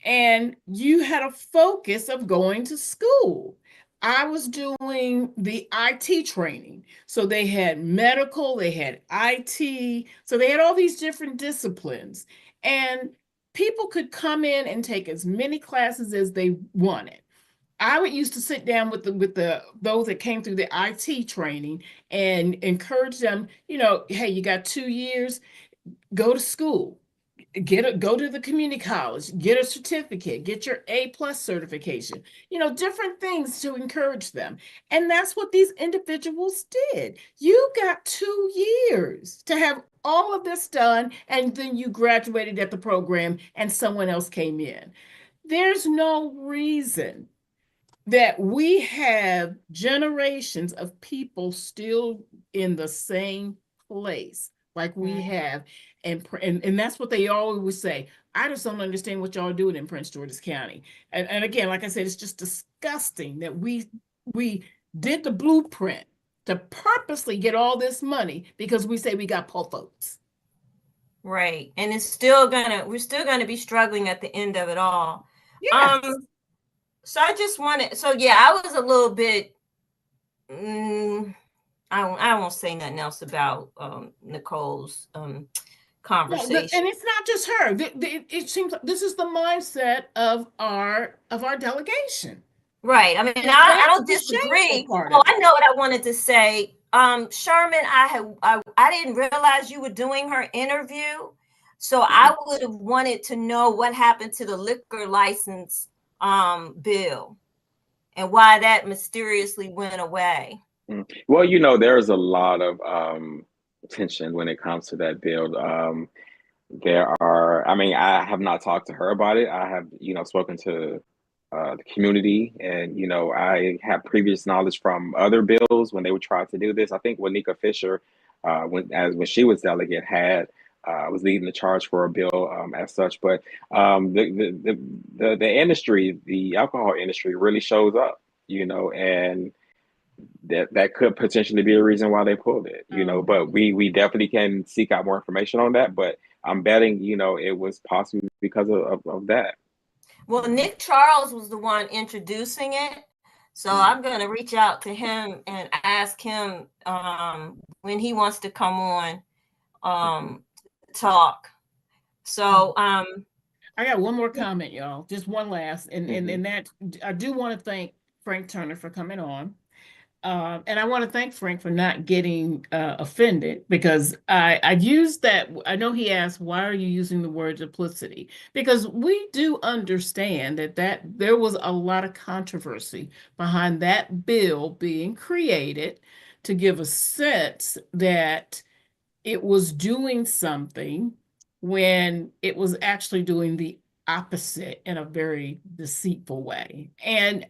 And you had a focus of going to school. I was doing the IT training. So they had medical, they had IT. So they had all these different disciplines. And people could come in and take as many classes as they wanted. I would used to sit down with those that came through the IT training and encourage them, you know, hey, you got 2 years, go to school, go to the community college, get a certificate, get your A+ certification, you know, different things to encourage them. And that's what these individuals did. You got 2 years to have all of this done, and then you graduated at the program and someone else came in. There's no reason that we have generations of people still in the same place like we have. And that's what they always say. I just don't understand what y'all are doing in Prince George's County. And again, like I said, it's just disgusting that we did the blueprint to purposely get all this money because we say we got poor folks. Right. And we're still gonna be struggling at the end of it all. Yes. So I just wanted, I was a little bit, I won't say nothing else about Nicole's conversation. No, and it's not just her. It seems like this is the mindset of our delegation. Right. I mean, I don't disagree. Oh, I know what I wanted to say. Sherman, I didn't realize you were doing her interview, so I would have wanted to know what happened to the liquor license bill and why that mysteriously went away. Well, there's a lot of tension when it comes to that bill. I have not talked to her about it. I have, spoken to the community, and I have previous knowledge from other bills when they would try to do this. I think Wanika Fisher, when she was delegate, was leading the charge for a bill as such. But the industry, the alcohol industry, really shows up, and that could potentially be a reason why they pulled it, but we definitely can seek out more information on that. But I'm betting, it was possibly because of that. Well, Nick Charles was the one introducing it. So I'm going to reach out to him and ask him when he wants to come on talk. So I got one more comment, y'all. Just one last. And that I do want to thank Frank Turner for coming on. And I want to thank Frank for not getting offended, because I used that. I know he asked, why are you using the word duplicity? Because we do understand that there was a lot of controversy behind that bill being created to give a sense that it was doing something when it was actually doing the opposite in a very deceitful way. And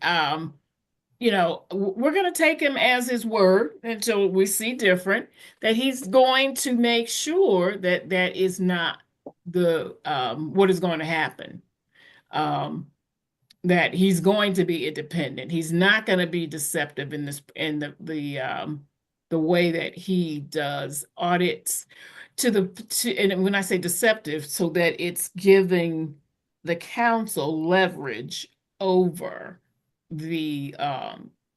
we're going to take him as his word until we see different, that he's going to make sure that that is not the what is going to happen. That he's going to be independent. He's not going to be deceptive in the way that he does audits and when I say deceptive, so that it's giving the council leverage over the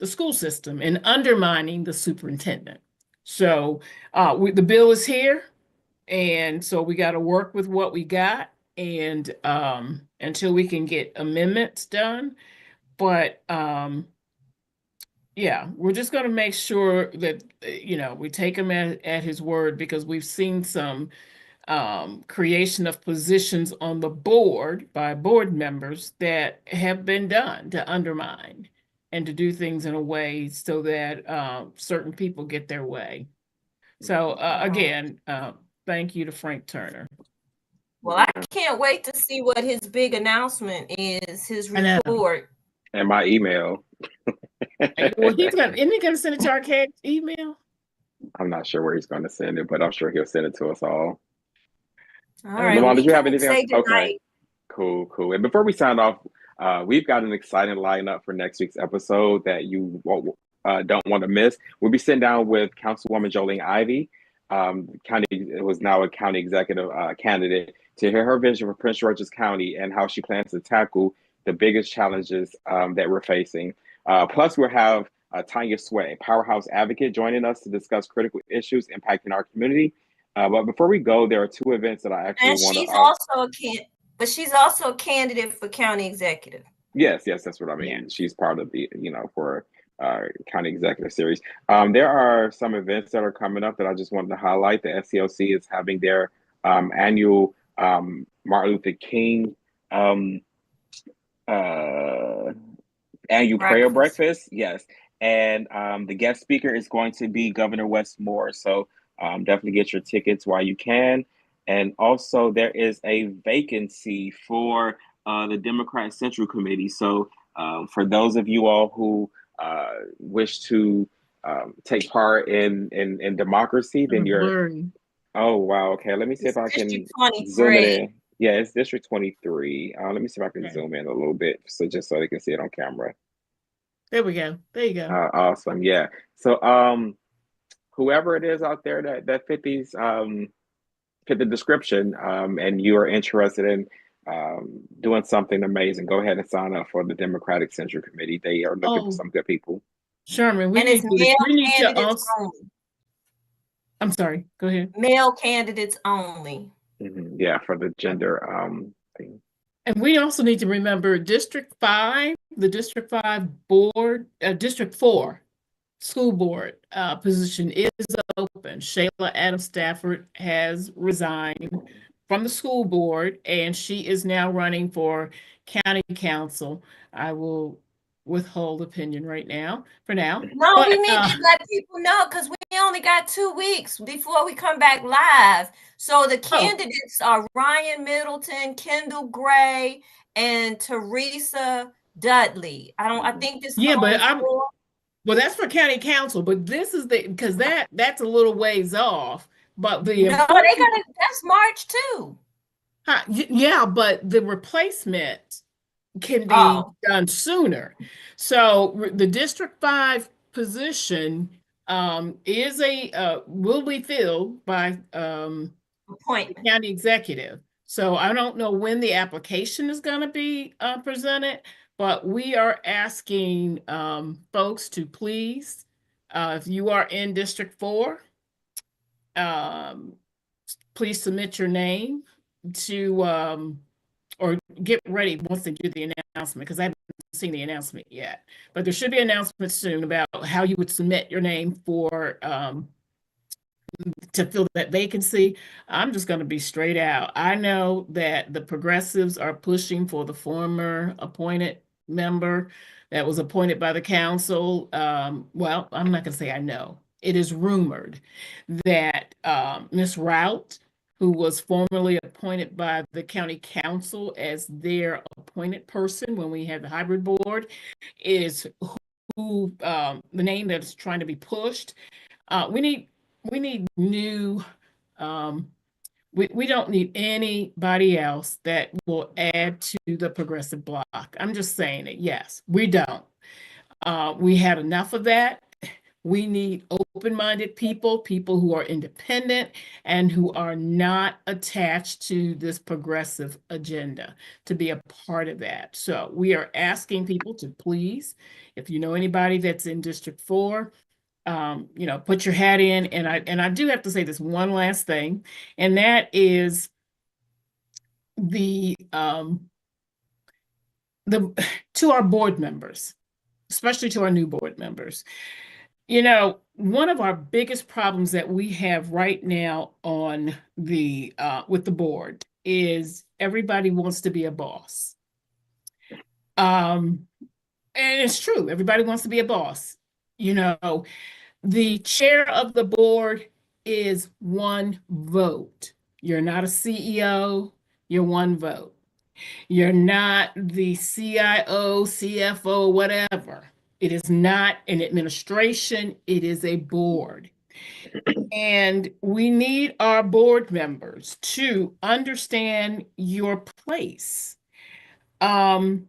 school system and undermining the superintendent. So the bill is here, and so we got to work with what we got, and until we can get amendments done. But yeah, we're just going to make sure that we take him at his word, because we've seen some creation of positions on the board by board members that have been done to undermine and to do things in a way so that certain people get their way. So again, thank you to Frank Turner. Well, I can't wait to see what his big announcement is, his report. And my email. Well, isn't he going to send it to our CAG email? I'm not sure where he's going to send it, but I'm sure he'll send it to us all. All right. Lamont, did you have anything else? Okay. Cool. And before we sign off, we've got an exciting lineup for next week's episode that you don't want to miss. We'll be sitting down with Councilwoman Jolene Ivey, was now a county executive candidate, to hear her vision for Prince George's County and how she plans to tackle the biggest challenges that we're facing. Plus, we'll have Tanya Sway, powerhouse advocate, joining us to discuss critical issues impacting our community. But before we go, there are two events that I actually want to. But she's also a candidate for county executive. Yes, that's what I mean. Yeah. She's part of the, for county executive series. There are some events that are coming up that I just wanted to highlight. The SCLC is having their annual Martin Luther King annual prayer breakfast. Yes. And the guest speaker is going to be Governor Wes Moore. So definitely get your tickets while you can. And also there is a vacancy for the Democrat Central Committee. So for those of you all who wish to take part in democracy, then you're... Oh, wow. Okay. Let me see if I can zoom in. Yeah, it's District 23. Let me see if I can zoom in a little bit, so just so they can see it on camera. There we go. There you go. Awesome. Yeah. So whoever it is out there that fit the description, and you are interested in doing something amazing, go ahead and sign up for the Democratic Central Committee. They are looking for some good people. Sherman, we need to I'm sorry, go ahead. Male candidates only. Mm-hmm. Yeah, for the gender thing. And we also need to remember District 5, the District 5 board, District 4 school board position is open. Shayla Adams Stafford has resigned from the school board, and she is now running for county council. I will withhold opinion right now, for now. No, But, we need to let people know because we only got 2 weeks before we come back live. So the candidates are Ryan Middleton, Kendall Gray, and Teresa Dudley. I think this. Yeah, but well, that's for county council, but this is because that's a little ways off. But that's March too. Yeah, but the replacement can be done sooner. So the District 5 position will be filled by the county executive. So I don't know when the application is going to be presented, but we are asking folks to please, if you are in District 4, please submit your name to or get ready once they do the announcement, because I haven't seen the announcement yet. But there should be an announcement soon about how you would submit your name for to fill that vacancy. I'm just going to be straight out. I know that the progressives are pushing for the former appointed member that was appointed by the council. Well, I'm not going to say I know. It is rumored that Ms. Rout, who was formerly appointed by the county council as their appointed person when we had the hybrid board, is who the name that is trying to be pushed. We need new, we don't need anybody else that will add to the progressive bloc. I'm just saying it. Yes, we don't. We had enough of that. We need open-minded people who are independent and who are not attached to this progressive agenda, to be a part of that. So we are asking people to please, if you know anybody that's in District 4, put your hat in. And I do have to say this one last thing, and that is to our board members, especially to our new board members. One of our biggest problems that we have right now on with the board is everybody wants to be a boss. And it's true, everybody wants to be a boss. The chair of the board is one vote. You're not a CEO, you're one vote. You're not the CIO, CFO, whatever. It is not an administration, it is a board. And we need our board members to understand your place. There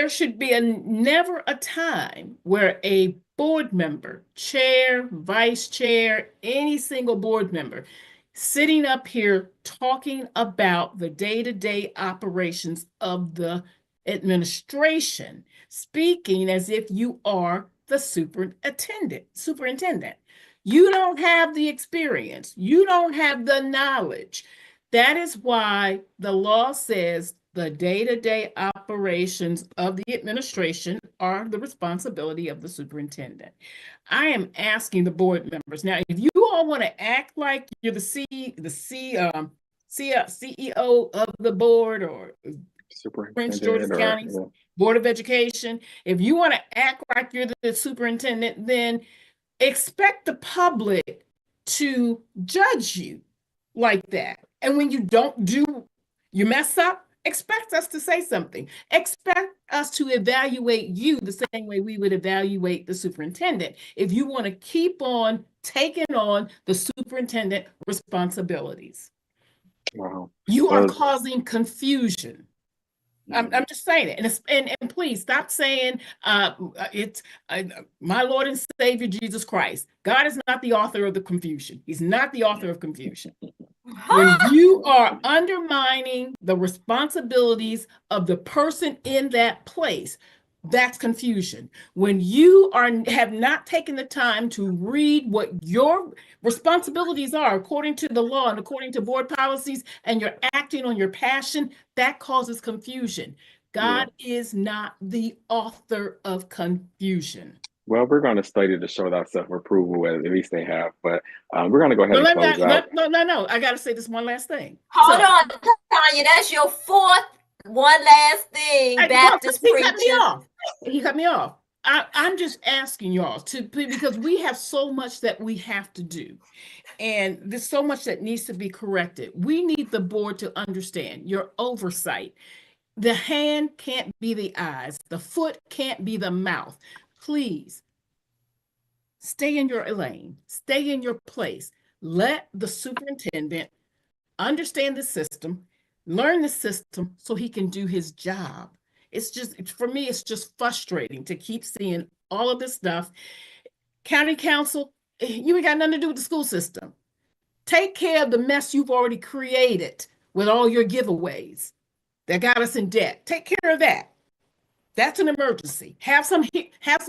should be never a time where a board member, chair, vice chair, any single board member, sitting up here talking about the day-to-day operations of the administration, speaking as if you are the superintendent. You don't have the experience. You don't have the knowledge. That is why the law says the day-to-day operations of the administration are the responsibility of the superintendent. I am asking the board members now, if you all want to act like you're the CEO of the board or Prince George's County Board of Education, if you want to act like you're the superintendent, then expect the public to judge you like that. And when you you mess up, expect us to say something. Expect us to evaluate you the same way we would evaluate the superintendent if you want to keep on taking on the superintendent responsibilities. Wow. You are causing confusion. I'm just saying it. And please stop saying it's my Lord and Savior Jesus Christ. God is not the author of the confusion. He's not the author of confusion. When you are undermining the responsibilities of the person in that place, that's confusion. When you have not taken the time to read what your responsibilities are according to the law and according to board policies, and you're acting on your passion, that causes confusion. God is not the author of confusion. Well, we're going to study the show that self-approval, at least they have, but we're going to go ahead and close out. No. I got to say this one last thing. Hold on, Tanya, that's your 4th one last thing, Baptist he cut me preacher. off. He cut me off. I'm just asking y'all to, because we have so much that we have to do. And there's so much that needs to be corrected. We need the board to understand your oversight. The hand can't be the eyes. The foot can't be the mouth. Please stay in your lane. Stay in your place. Let the superintendent understand the system, learn the system so he can do his job. It's just, for me, it's just frustrating to keep seeing all of this stuff. County council, you ain't got nothing to do with the school system. Take care of the mess you've already created with all your giveaways that got us in debt. Take care of that. That's an emergency. Have some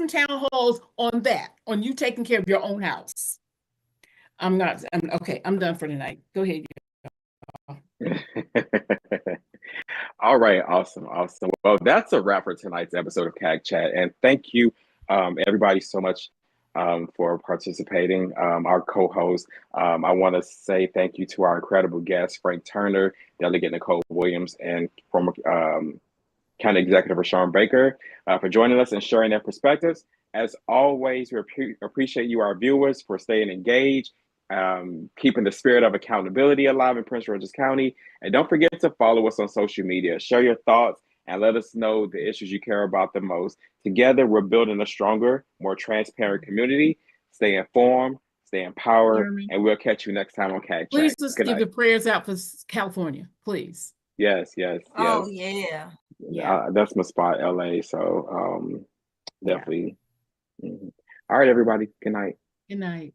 town halls on that, on you taking care of your own house. I'm okay. I'm done for tonight. Go ahead. All right, awesome. Well, that's a wrap for tonight's episode of CAG Chat, and thank you, everybody, so much for participating. Our co-host, I want to say thank you to our incredible guests, Frank Turner, Delegate Nicole Williams, and former County Executive Rushern Baker, for joining us and sharing their perspectives. As always, we appreciate you, our viewers, for staying engaged, keeping the spirit of accountability alive in Prince George's County. And don't forget to follow us on social media. Share your thoughts and let us know the issues you care about the most. Together, we're building a stronger, more transparent community. Stay informed, stay empowered, and we'll catch you next time on CAG Chat. Please just give your prayers out for California, please. Yes. Oh, yeah. That's my spot, LA. So definitely. Yeah. All right, everybody. Good night. Good night.